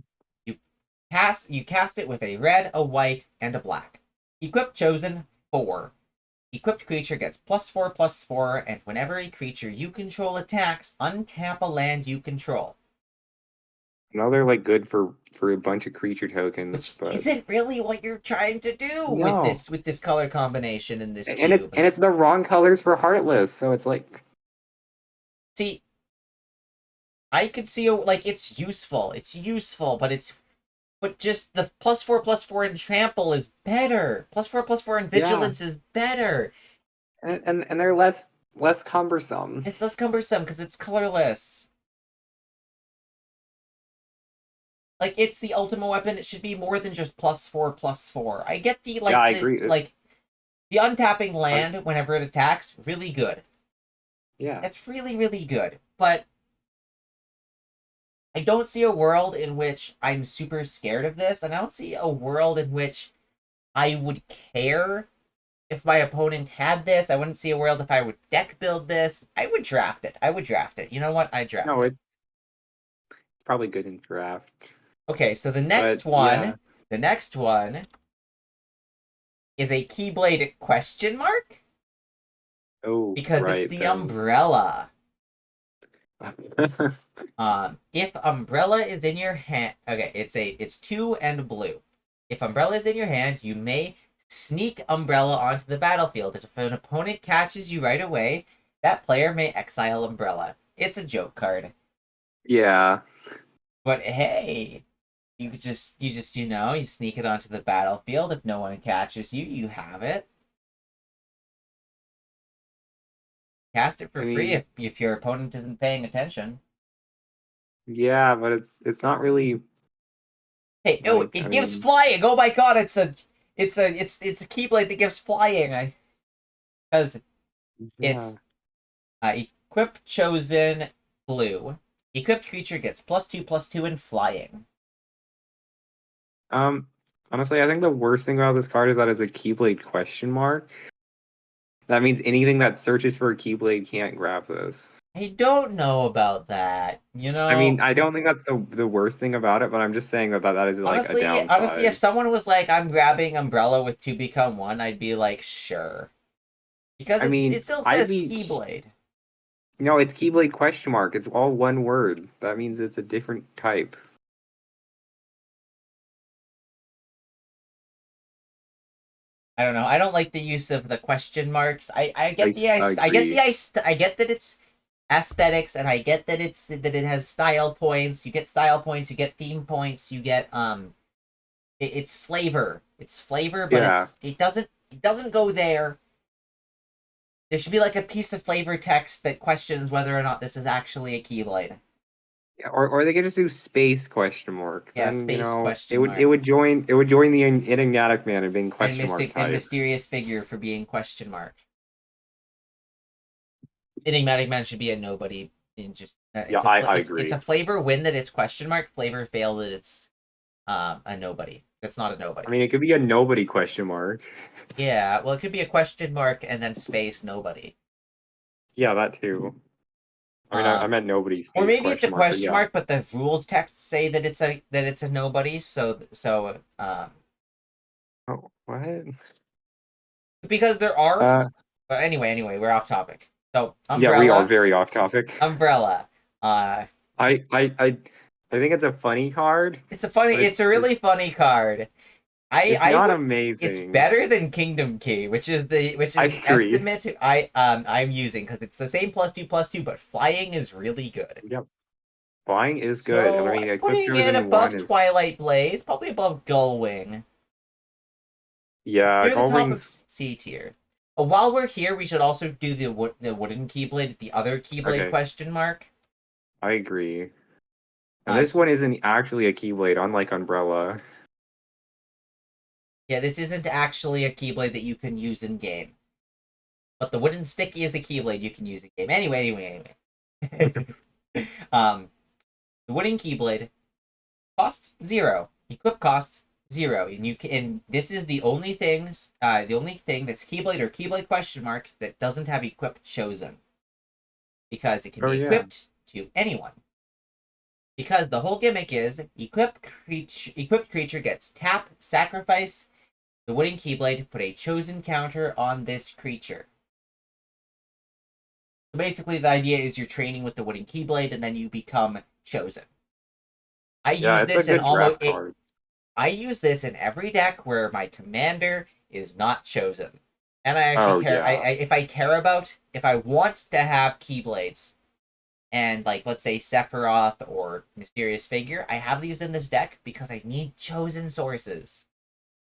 cast it with a red, a white, and a black. Equip chosen 4. Equipped creature gets +4/+4, and whenever a creature you control attacks, untap a land you control. Now they're like good for a bunch of creature tokens, which isn't really what you're trying to do with this color combination in this cube. And it's the wrong colors for Heartless, so it's like. See, I could see like it's useful, but just the +4/+4 in trample is better. +4/+4 in vigilance is better. And they're less cumbersome. It's less cumbersome because it's colorless. Like, it's the ultimate weapon. It should be more than just +4/+4. I get the Yeah, like I the agree. like the untapping I, land whenever it attacks, really good. yeah. That's really, really good. But I don't see a world in which I'm super scared of this, and I don't see a world in which I would care if my opponent had this. I wouldn't see a world if I would deck build this. I would draft it. I would draft it. You know what? I draft No, it. it's probably good in draft. Okay, so But yeah. the next one is a Keyblade question mark Oh, because it's right, the those. umbrella. If umbrella is in your hand, okay, it's 2 and blue. If umbrella is in your hand, you may sneak umbrella onto the battlefield. If an opponent catches you right away, that player may exile umbrella. It's a joke card, Yeah. but hey, you sneak it onto the battlefield. If no one catches you, you have it. Cast it for I free mean, if your opponent isn't paying attention. yeah, but it's not really Hey, oh, like, I it gives mean, flying. Oh my god, it's a Keyblade that gives flying. Because yeah. it's equip chosen blue. Equipped creature gets +2/+2 in flying. Um, Honestly, I think the worst thing about this card is that it's a Keyblade question mark. That means anything that searches for a Keyblade can't grab this. I don't know about that. I mean, I don't think that's the worst thing about it, but I'm just saying that is like a Honestly, if downside. someone was like, "I'm grabbing Umbrella with 2 become 1," I'd be like, "Sure," because I it mean, still I'd says be Keyblade. no, it's Keyblade question mark. It's all one word. That means it's a different type. I don't know. I don't like the use of the question marks. I get the I get the Agree. I get that it's aesthetics, and I get that it has style points. You get style points, you get theme points, you get it's flavor. It's flavor, but Yeah. it doesn't go there. There should be like a piece of flavor text that questions whether or not this is actually a Keyblade. Yeah, or they could just do space question mark. Yeah, Then space it question would mark. it would join the enigmatic man and being And question mark type. mysterious figure for being question mark. Enigmatic man should be a nobody. In just Yeah, I it's a agree. flavor win that it's question mark. Flavor fail that it's a nobody. It's not a I nobody. mean, it could be a nobody question mark. Yeah, well, it could be a question mark and then space nobody. Yeah, that too. I mean, I Um, meant nobody or space maybe it's a question mark, but question yeah. mark, but the rules text say that it's a nobody. Oh, what? Because there are. Uh, Anyway, we're off topic. So yeah, we are very off topic. umbrella. Uh, I I I I think it's a funny card, but it's a really funny card. it's I not would. It's amazing. better than Kingdom Key, which I is the agree. estimate I'm using because it's the same +2/+2, but flying is really good. Yep, flying is good. I So I'm mean, a quick putting it chosen one above is Twilight Blaze, probably above Gullwing. yeah. Near the Gull top of Wings. C tier. While we're here, we should also do the wooden Keyblade, the other Keyblade Okay, question mark. I agree. And Uh, this one isn't actually a Keyblade, unlike Umbrella. yeah, this isn't actually a Keyblade that you can use in game, but the wooden sticky is a Keyblade you can use in game. Anyway. um, the wooden Keyblade cost 0, equip cost 0, and this is the only thing that's Keyblade or Keyblade question mark that doesn't have equipped chosen because it can Oh be yeah, equipped to anyone. Because the whole gimmick is equipped creature gets tap, sacrifice the wooden Keyblade, put a chosen counter on this creature. So basically, the idea is you're training with the wooden Keyblade, and then you become chosen. I yeah. use It's a this in good almost draft card. I use this in every deck where my commander is not chosen. And I actually Oh care. yeah, If I want to have Keyblades and, like, let's say Sephiroth or Mysterious Figure, I have these in this deck because I need chosen sources.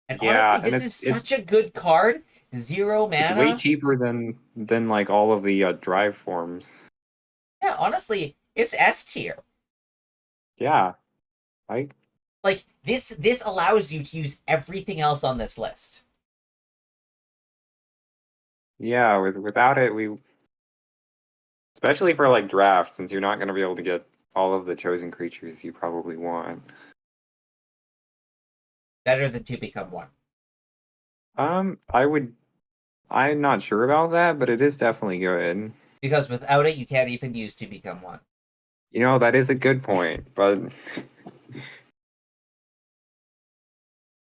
And honestly, yeah. And this is such a good card. 0 it's way mana. cheaper than like all of the drive forms. Yeah, honestly, it's S tier. Yeah, I Like, this allows you to use everything else on this list. Yeah, without it, especially for like draft, since you're not going to be able to get all of the chosen creatures you probably want. Better than two become one. I would. I'm not sure about that, but it is definitely good. Because without it, you can't even use two become one. You know, that is a good point, but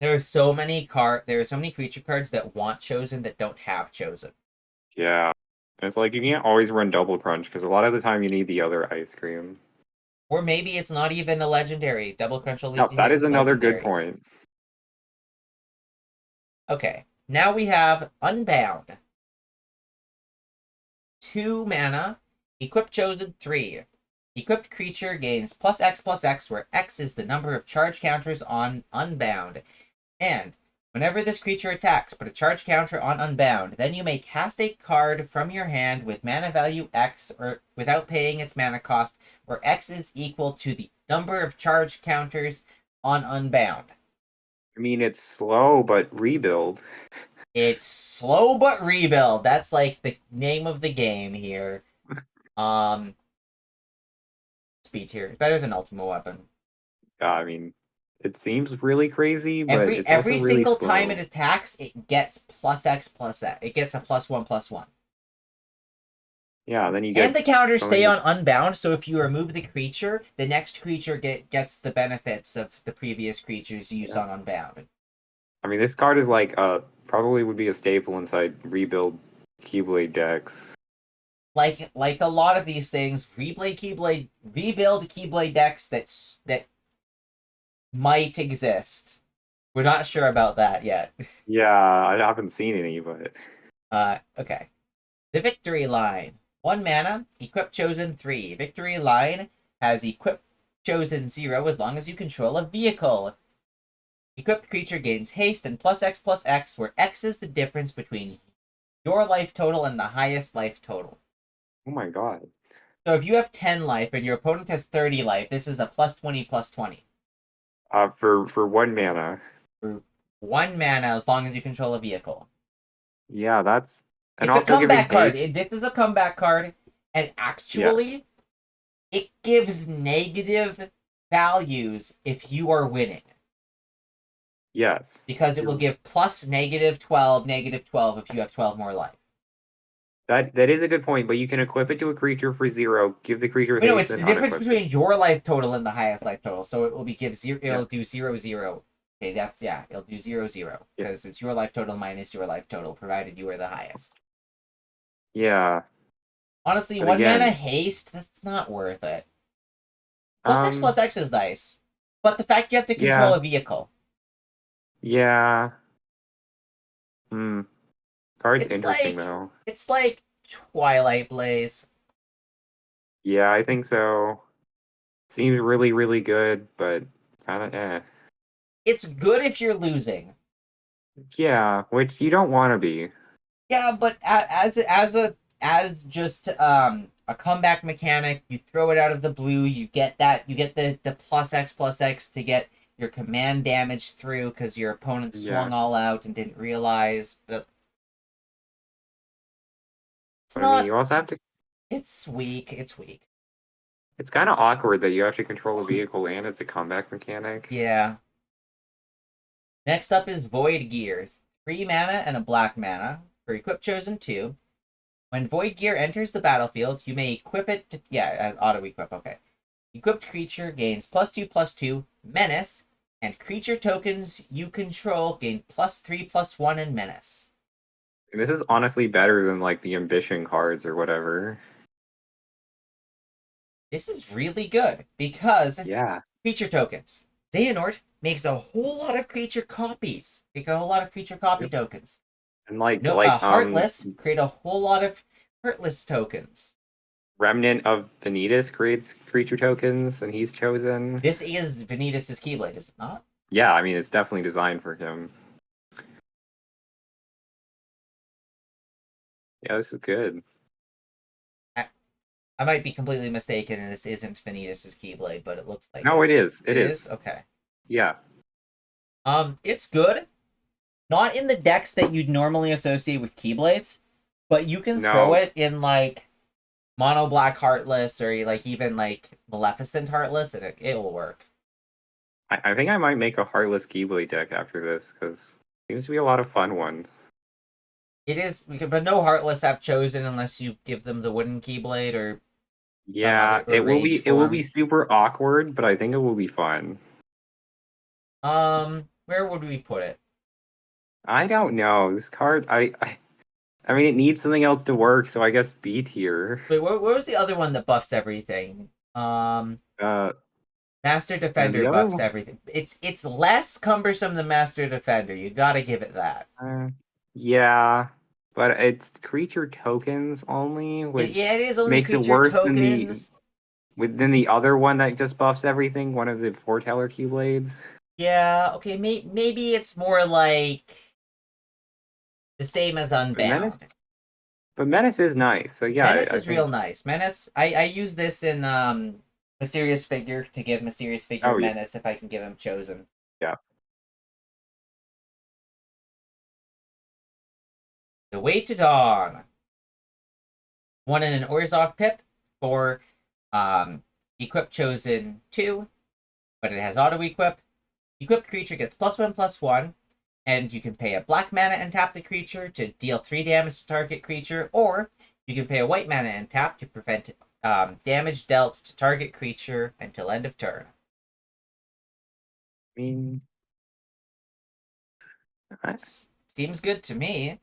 There are so many creature cards that want chosen that don't have chosen. yeah. It's like you can't always run double crunch because a lot of the time you need the other ice cream. Or maybe it's not even a legendary. Double Crunch only No, that is hits another good legendaries. point. Okay, now we have Unbound. 2 mana, equip chosen 3. Equipped creature gains +X+X, where X is the number of charge counters on Unbound. And whenever this creature attacks, put a charge counter on Unbound. Then you may cast a card from your hand with mana value X or without paying its mana cost, where X is equal to the number of charge counters on Unbound. I mean, it's slow, but rebuild. It's slow but rebuild. That's like the name of the game here. Um, Speed tier better than Ultima Weapon. I mean, it seems really crazy, but it's also Every really single time it slow. attacks, it gets +X+X. It gets a +1/+1. Yeah, then you And get the counters something stay that, on Unbound, so if you remove the creature, the next creature gets the benefits of the previous creature's use yeah. on Unbound. I mean, this card is like probably would be a staple inside rebuild Keyblade decks. Like a lot of these things, rebuild Keyblade decks that might exist. We're not sure about that yet. Yeah, I haven't seen any, but Okay. The Victory Line. 1 mana, equip chosen 3. Victory Line has equip chosen 0 as long as you control a vehicle. Equipped creature gains haste and +X+X, where X is the difference between your life total and the highest life total. oh my god. So if you have 10 life and your opponent has 30 life, this is a +20/+20. For 1 mana. For 1 mana as long as you control a vehicle. Yeah, that's and It's a also giving comeback card. haste. This is a comeback card, and Yes. actually, it gives negative values if you are winning. Yes. Because it will You're, give plus -12, -12 if you have 12 more life. that is a good point, but you can equip it to a creature for 0, give the creature Wait, no, haste, it's then the difference unequip it. between your life total and the highest life total. So it will be give zero. Yeah. It'll do 0/0. Okay, that's yeah. It'll do 0/0 Yeah. because it's your life total minus your life total, provided you are the highest. Yeah. Honestly, But 1 mana again, haste, that's not worth it. um +X+X is nice, but the fact you have to control yeah. a vehicle, Yeah. Hmm. Card's it's interesting like though. it's like Twilight Blaze. Yeah, I think so. Seems really, really good, but kind of It's good if you're losing. Yeah, which you don't want to be. Yeah, but as just a comeback mechanic, you throw it out of the blue. You get the +X+X to get your command damage through because your opponent Yeah. swung all out and didn't realize. But it's But I mean, not. you also have to. It's weak. It's weak. It's kind of awkward that you have to control a vehicle and it's a comeback mechanic. Yeah. Next up is Void Gear. 3 mana and a black mana for equip chosen 2. When Void Gear enters the battlefield, you may equip it to, yeah, auto equip, okay. Equipped creature gains +2/+2 menace, and creature tokens you control gain +3/+1 in menace. And this is honestly better than like the ambition cards or whatever. This is really good because Yeah. creature tokens. Xehanort makes a whole lot of creature copies. Make a whole lot of creature copy Yep. tokens. And No, like Heartless create a whole lot of Heartless tokens. Remnant of Vanitas creates creature tokens and he's chosen. This is Vanitas' Keyblade, is it not? Yeah, I mean it's definitely designed for him. Yeah, this is good. I might be completely mistaken, and this isn't Vanitas' Keyblade, but it looks like No, it. it is. It It is? is. Okay. Yeah. It's good. Not in the decks that you'd normally associate with Keyblades, but you can throw No. it in like Mono Black Heartless or like even like Maleficent Heartless, and it will work. I think I might make a Heartless Keyblade deck after this because seems to be a lot of fun ones. It is, but no Heartless have chosen unless you give them the wooden Keyblade or some Yeah, other or Rage it will be form. super awkward, but I think it will be fun. Where would we put it? I don't know. This card I mean it needs something else to work, so I guess B tier. Wait, where was the other one that buffs everything? Uh Master Defender the other buffs one everything. It's less cumbersome than Master Defender. You gotta give it that. uh, yeah, but it's creature tokens only, which Yeah, it is only makes it creature worse tokens. than the other one that just buffs everything, one of the foreteller keyblades. Yeah, okay, maybe it's more like the same as But Menace Unbound. but Menace is nice. So yeah, Menace I is real think nice. Menace, I use this in Mysterious Figure to give Mysterious Figure oh Menace if I can give him chosen. yeah. The Way to Dawn. One in an Orzhov Pip for equip chosen 2, but it has auto equip. Equipped creature gets +1/+1, and you can pay a black mana and tap the creature to deal 3 damage to target creature, or you can pay a white mana and tap to prevent damage dealt to target creature until end of turn. I mean I, Seems good to me.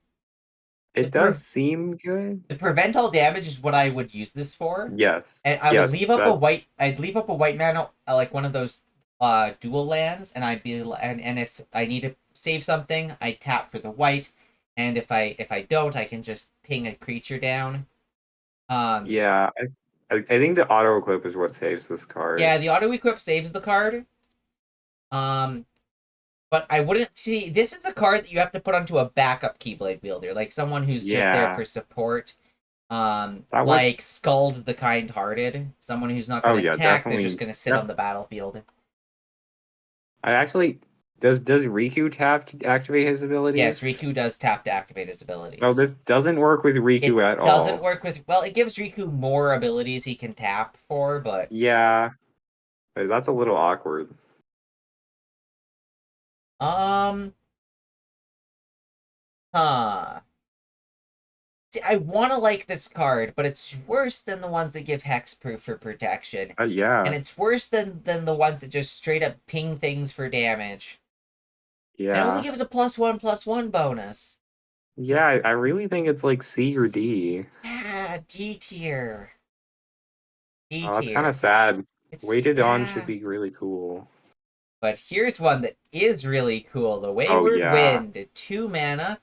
The it pre- does seem good. the prevent all damage is what I would use this for, Yes. and I would leave Yes, up a that white. I'd leave up a white mana, like one of those dual lands, and I'd be and if I need to save something, I tap for the white, and if I don't, I can just ping a creature down. Um, yeah, I think the auto equip is what saves this card. yeah, the auto equip saves the card. Um, but I wouldn't see this is a card that you have to put onto a backup Keyblade wielder, like someone who's just there Yeah. for support. That would Like Scald the Kind-Hearted, someone who's not going oh to yeah, attack, they're just definitely. going to sit on the battlefield. I actually does Riku tap to activate his Yes, abilities? Riku does tap to activate his No, abilities. this doesn't work with It Riku at doesn't all. work with, well, it gives Riku more abilities he can tap for, but Yeah, but that's a little awkward. um huh. See, I want to like this card, but it's worse than the ones that give hexproof for protection. And Yeah, it's worse than the ones that just straight up ping things for damage. And it only yeah, gives a +1/+1 bonus. yeah. I really think it's like C or D. D tier. D Oh, that's kind of tier. sad. It's Weighted on should sad. be really cool. But here's one that is really cool. The Oh Wayward yeah. Wind. 2 mana.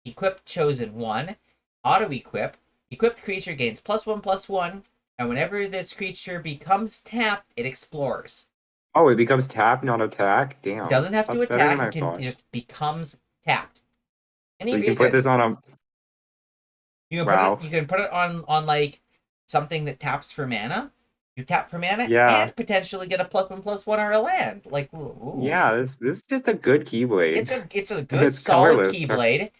Equip chosen 1. Auto equip. Equipped creature gains +1/+1. And whenever this creature becomes tapped, it explores. Oh, it becomes tap, not attack. It Damn, doesn't have to that's better than attack, I it thought. just becomes tapped. So Any you can put this reason. on a wow. You can put it on like something that taps for mana. You tap for mana Yeah, and potentially get a +1/+1 or a land. Like ooh. yeah. This is just a good Keyblade. It's a good It's solid colorless. keyblade.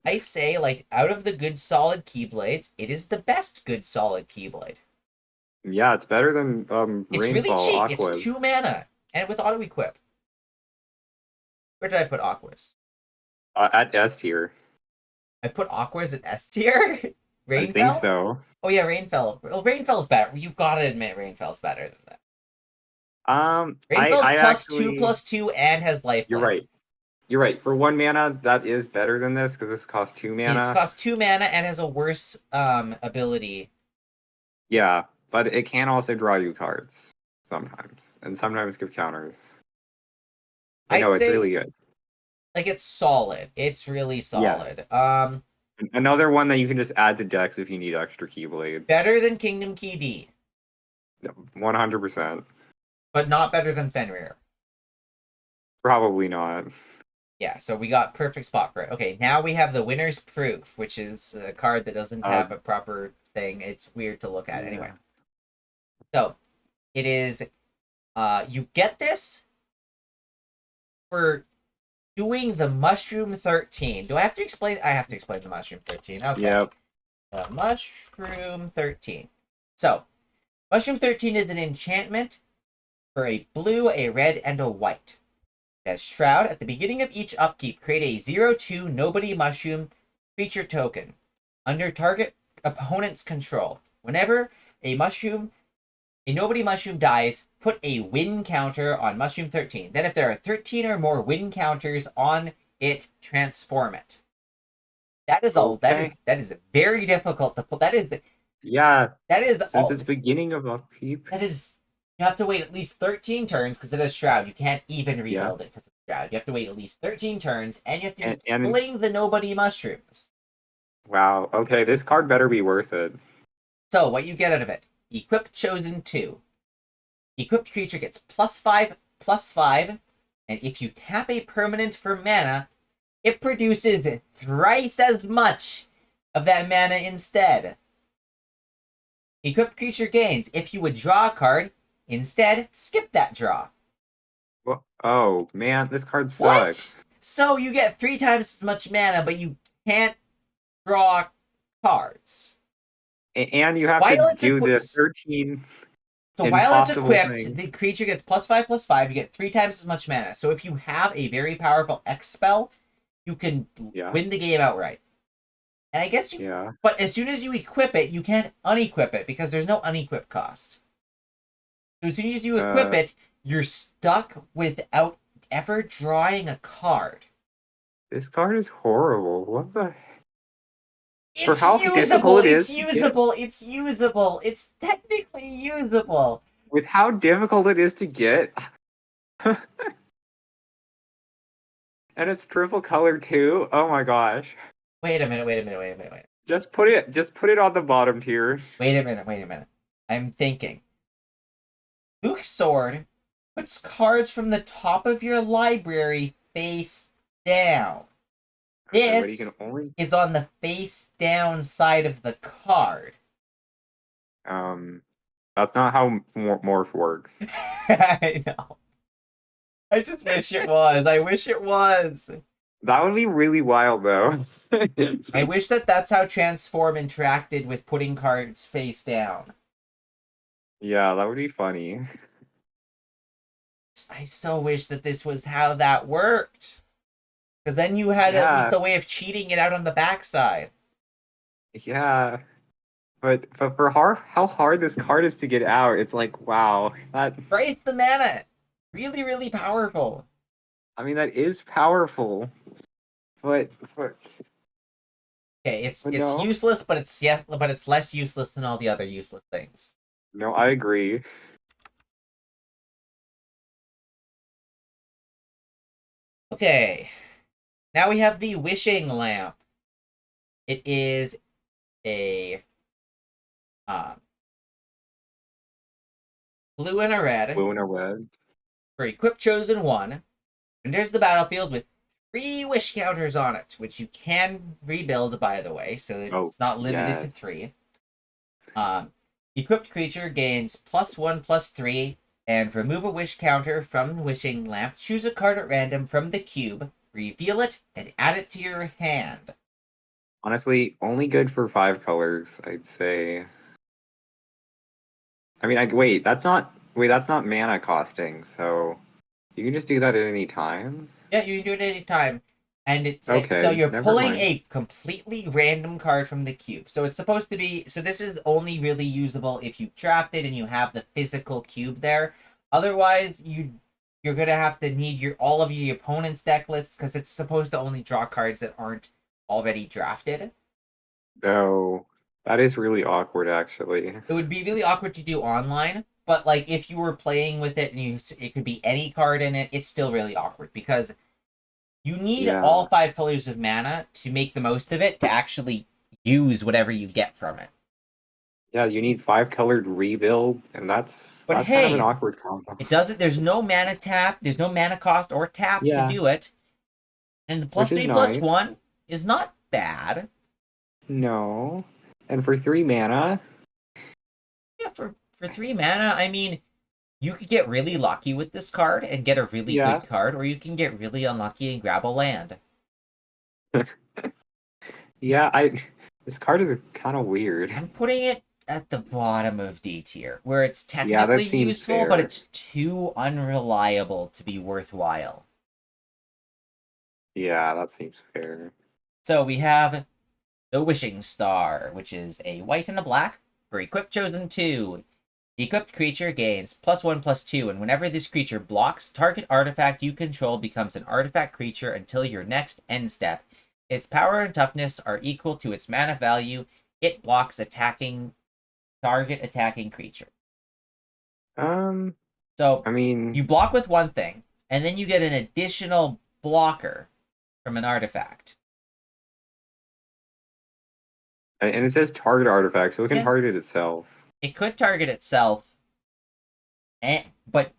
I say like out of the good solid keyblades, it is the best good solid keyblade. Yeah, it's better than It's really Rainfall cheap. It's Aquas 2 mana and with auto equip. Where did I put Aquas? at S tier. I put Aquas at S tier. I think Rainfell? so. Oh yeah, Rainfell. Well, Rainfell's better. You gotta admit Rainfell's better than that. Rainfell's I +2 actually +2 and has you're lifelink. right. You're right. For 1 mana, that is better than this because this costs two It's mana. cost 2 mana and has a worse ability. Yeah, but it can also draw you cards sometimes, and sometimes give counters. But I'd no, it's say really good. like it's solid. It's really Yeah, solid. another one that you can just add to decks if you need extra keyblades. Better than Kingdom Key D, 100%. but not better than Fenrir. Probably not. Yeah, so we got perfect spot for it. Okay, now we have the Winner's Proof, which is a card that doesn't Uh, have a proper thing. It's weird to look at anyway. yeah. So it is you get this we're doing the Mushroom 13. Do I have to explain? I have to explain the Mushroom 13. Okay. Yep. Mushroom 13. So, Mushroom 13 is an enchantment for a blue, a red, and a white. It has Shroud. At the beginning of each upkeep, create a 0/2 Nobody Mushroom creature token under target opponent's control. Whenever a Nobody Mushroom dies, put a win counter on Mushroom 13. Then if there are 13 or more win counters on it, transform it. That is all. Okay. That is very difficult to pull. That is Since it's beginning of upkeep. That is, you have to wait at least 13 turns because it has Shroud. You can't even rebuild it because of Shroud. You have to wait at least 13 turns, and you have to be pulling the Nobody Mushrooms. Wow. Okay, this card better be worth it. So what you get out of it: Equip Chosen 2. Equipped creature gets +5/+5, and if you tap a permanent for mana, it produces thrice as much of that mana instead. Equipped creature gains. If you would draw a card, instead, skip that draw. Well, oh, man, this card sucks. What? So you get 3 times as much mana, but you can't draw cards. And you have to do the 13 So while it's impossible equipped, thing. the creature gets +5/+5. You get 3 times as much mana. So if you have a very powerful X spell, you can win the game outright. And I guess but as soon as you equip it, you can't unequip it because there's no unequip cost. So as soon as you equip it, you're stuck without ever drawing a card. This card is horrible. What the? It's usable. It's usable. It's usable. It's technically usable. With how difficult it is to get. And it's triple color too. Oh my gosh. Wait a minute. Just put it on the bottom tier. Wait a minute. I'm thinking. Luke's Sword puts cards from the top of your library face down. This is on the face down side of the card. That's not how Morph works. I know. I just wish it was. I wish it was. That would be really wild, though. I wish that's how Transform interacted with putting cards face down. Yeah, that would be funny. I so wish that this was how that worked. Because then you had at least a way of cheating it out on the backside. Yeah. But for how hard this card is to get out, it's like, wow. Price the mana. Really, really powerful. I mean, that is powerful. But okay, it's useless, but it's less useless than all the other useless things. No, I agree. Okay. Now we have the Wishing Lamp. It is a blue and a red. Blue and a red. For Equip Chosen 1. Enters the battlefield with 3 wish counters on it, which you can rebuild, by the way, so it's not limited to 3. Equipped creature gains +1/+3, and remove a wish counter from the Wishing Lamp. Choose a card at random from the cube, reveal it, and add it to your hand. Honestly, only good for 5 colors, I'd say. I mean, that's not mana costing, so you can just do that at any time? Yeah, you can do it at any time. And so you're pulling a completely random card from the cube. So it's supposed to be, so this is only really usable if you draft it and you have the physical cube there. Otherwise, you're gonna have to need all of your opponent's deck lists because it's supposed to only draw cards that aren't already drafted. No, that is really awkward, actually. It would be really awkward to do online, but like if you were playing with it and it could be any card in it, it's still really awkward because you need all 5 colors of mana to make the most of it to actually use whatever you get from it. Yeah, you need 5 colored rebuild, and that's kind of an awkward combo. It doesn't. There's no mana tap. There's no mana cost or tap to do it, and the +3/+1 is not bad. No, and for 3 mana. Yeah, for 3 mana, I mean, you could get really lucky with this card and get a really Yeah. good card, or you can get really unlucky and grab a land. Yeah, this card is kind of weird. I'm putting it at the bottom of D tier, where it's Yeah, technically that seems useful, but fair. it's too unreliable to be worthwhile. Yeah, that seems fair. So we have the Wishing Star, which is a white and a black for Equip Chosen 2. The equipped creature gains +1/+2, and whenever this creature blocks, target artifact you control becomes an artifact creature until your next end step. Its power and toughness are equal to its mana value. It blocks target attacking creature. Um, So I mean, you block with one thing, and then you get an additional blocker from an artifact. and it says target artifact, so it can Yeah, target itself. it could target itself, but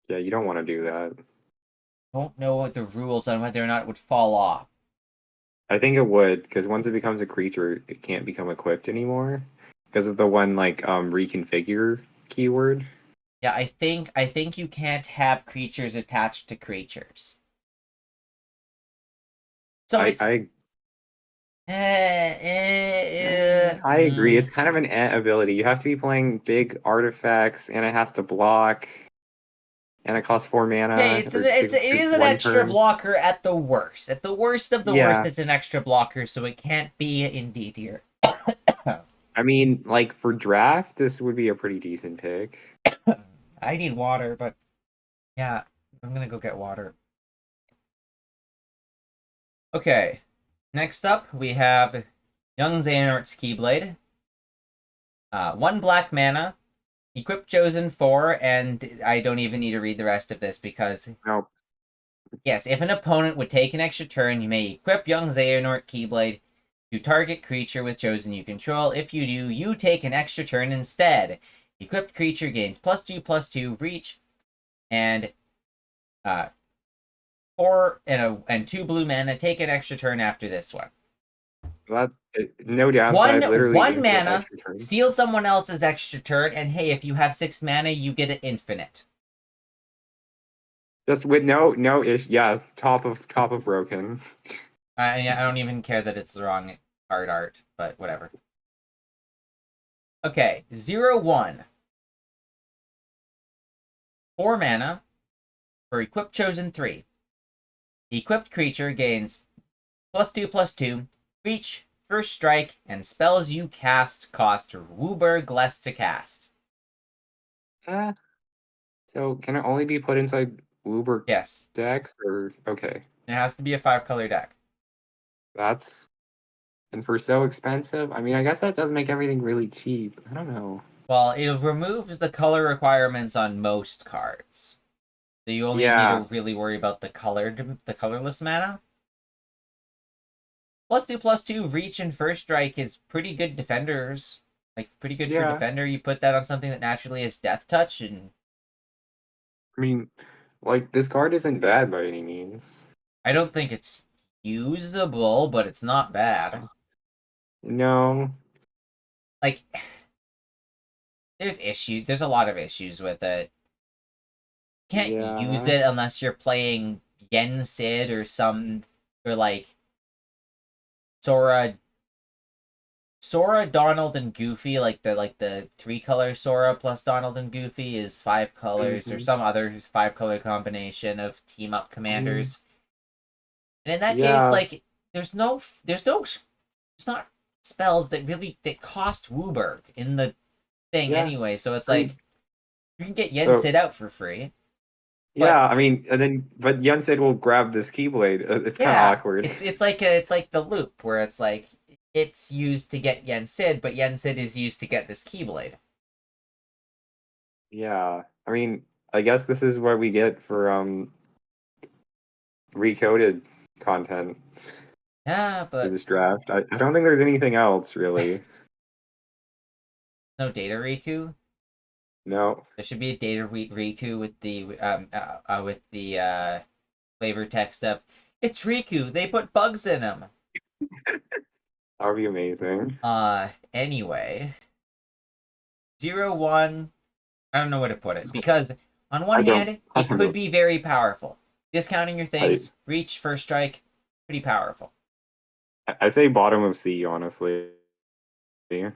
Yeah, you don't want to do that. don't know what the rules on whether or not it would fall off. I think it would, because once it becomes a creature, it can't become equipped anymore because of the one like reconfigure keyword. Yeah, I think you can't have creatures attached to creatures. So I it's I I agree. It's kind of an ability. You have to be playing big artifacts, and it has to block, and it costs 4 mana, it's or it is an one extra turn. blocker at the worst. At the worst of the worst, Yeah, it's an extra blocker, so it can't be in D tier. I mean, like for draft, this would be a pretty decent pick. I need water, but yeah, I'm gonna go get water. Okay, next up we have Young Xehanort's Keyblade. 1 black mana, equip chosen 4, and I don't even need to read the rest of this because No, yes, if an opponent would take an extra turn, you may equip Young Xehanort Keyblade to target creature with chosen you control. If you do, you take an extra turn instead. Equipped creature gains +2/+2 reach and uh 4 and 2 blue mana. Take an extra turn after this one. no One downside. Literally, one you get an mana, extra turn. steal someone else's extra turn, and hey, if you have 6 mana, you get it infinite. Just with no ish. Yeah, top of broken. I don't even care that it's the wrong card art, but whatever. Okay, 0/1. 4 mana for equip chosen 3. The equipped creature gains +2/+2, reach, first strike, and spells you cast cost Wooburg less to cast. Uh, so can it only be put inside Uber Yes, decks, or okay? it has to be a 5 color deck. That's and for so expensive. I mean, I guess that does make everything really cheap. I don't know. Well, it removes the color requirements on most cards. So you only need to Yeah, really worry about the colorless mana. +2/+2 reach and first strike is pretty good defenders. Like pretty good for yeah. defender. You put that on something that naturally has death touch, and I mean, like this card isn't bad by any means. I don't think it's usable, but it's not bad. No. Like there's a lot of issues with it. Can't use Yeah. it unless you're playing Yen Sid or like Sora Donald and Goofy, like the 3 color Sora plus Donald and Goofy is 5 colors, or Hmm. some other 5 color combination of team up I mean, commanders. And in that case, yeah, like there's not spells that cost Wooburg in the thing yeah. anyway. So it's I mean, like you can get Yen so Sid out for free. yeah. But I mean, and then but Yen said we'll grab this Keyblade. It's kind of yeah, awkward. it's like the loop where it's like it's used to get Yen Sid, but Yen Sid is used to get this Keyblade. Yeah. I mean, I guess this is what we get for recoded content Yeah, for but this draft. I don't think there's anything else really. no data Riku. No. There should be a data Riku with the flavor text of it's Riku. They put bugs in him. That would be amazing. Anyway, 0/1. I don't know where to put it. Because on one I don't. hand, I it don't could know. be very powerful. Discounting your I things, reach, first strike, pretty powerful. I say bottom of C, honestly. Yeah.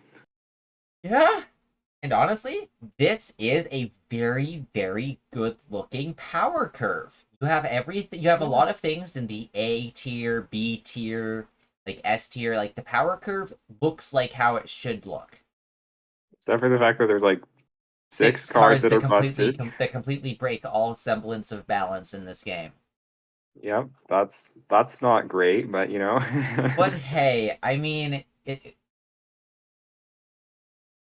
And honestly, this is a very, very good looking power curve. You have everything. You have a Yeah. lot of things in the A tier, B tier, like S tier. Like the power curve looks like how it should look. Except for the fact that there's like six Six cards cards that that are busted. completely break all semblance of balance in this game. Yep, that's not great, but you know. But hey, I mean, when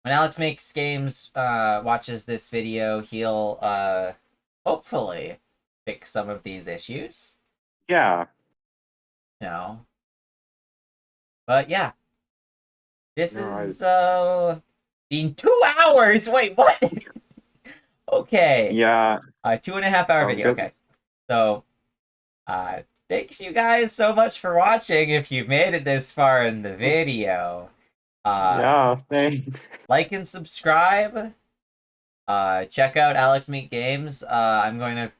Alex makes games, watches this video, he'll hopefully fix some of these issues. Yeah. You know, but yeah, this No, is been 2 hours. Wait, what? Okay, yeah. 2.5 hour Sounds video. good. Okay, so thanks you guys so much for watching. If you made it this far in the video, Yeah, thanks. like and subscribe. Check out Alex Meet Games. I'm going to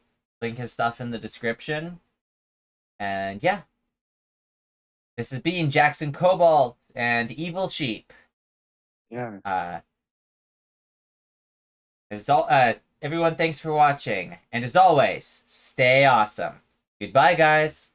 link his stuff in the description. And yeah, this has been Jackson Cobalt and Evil Sheep. Yeah. As all, everyone, thanks for watching, and as always, stay awesome. Goodbye, guys.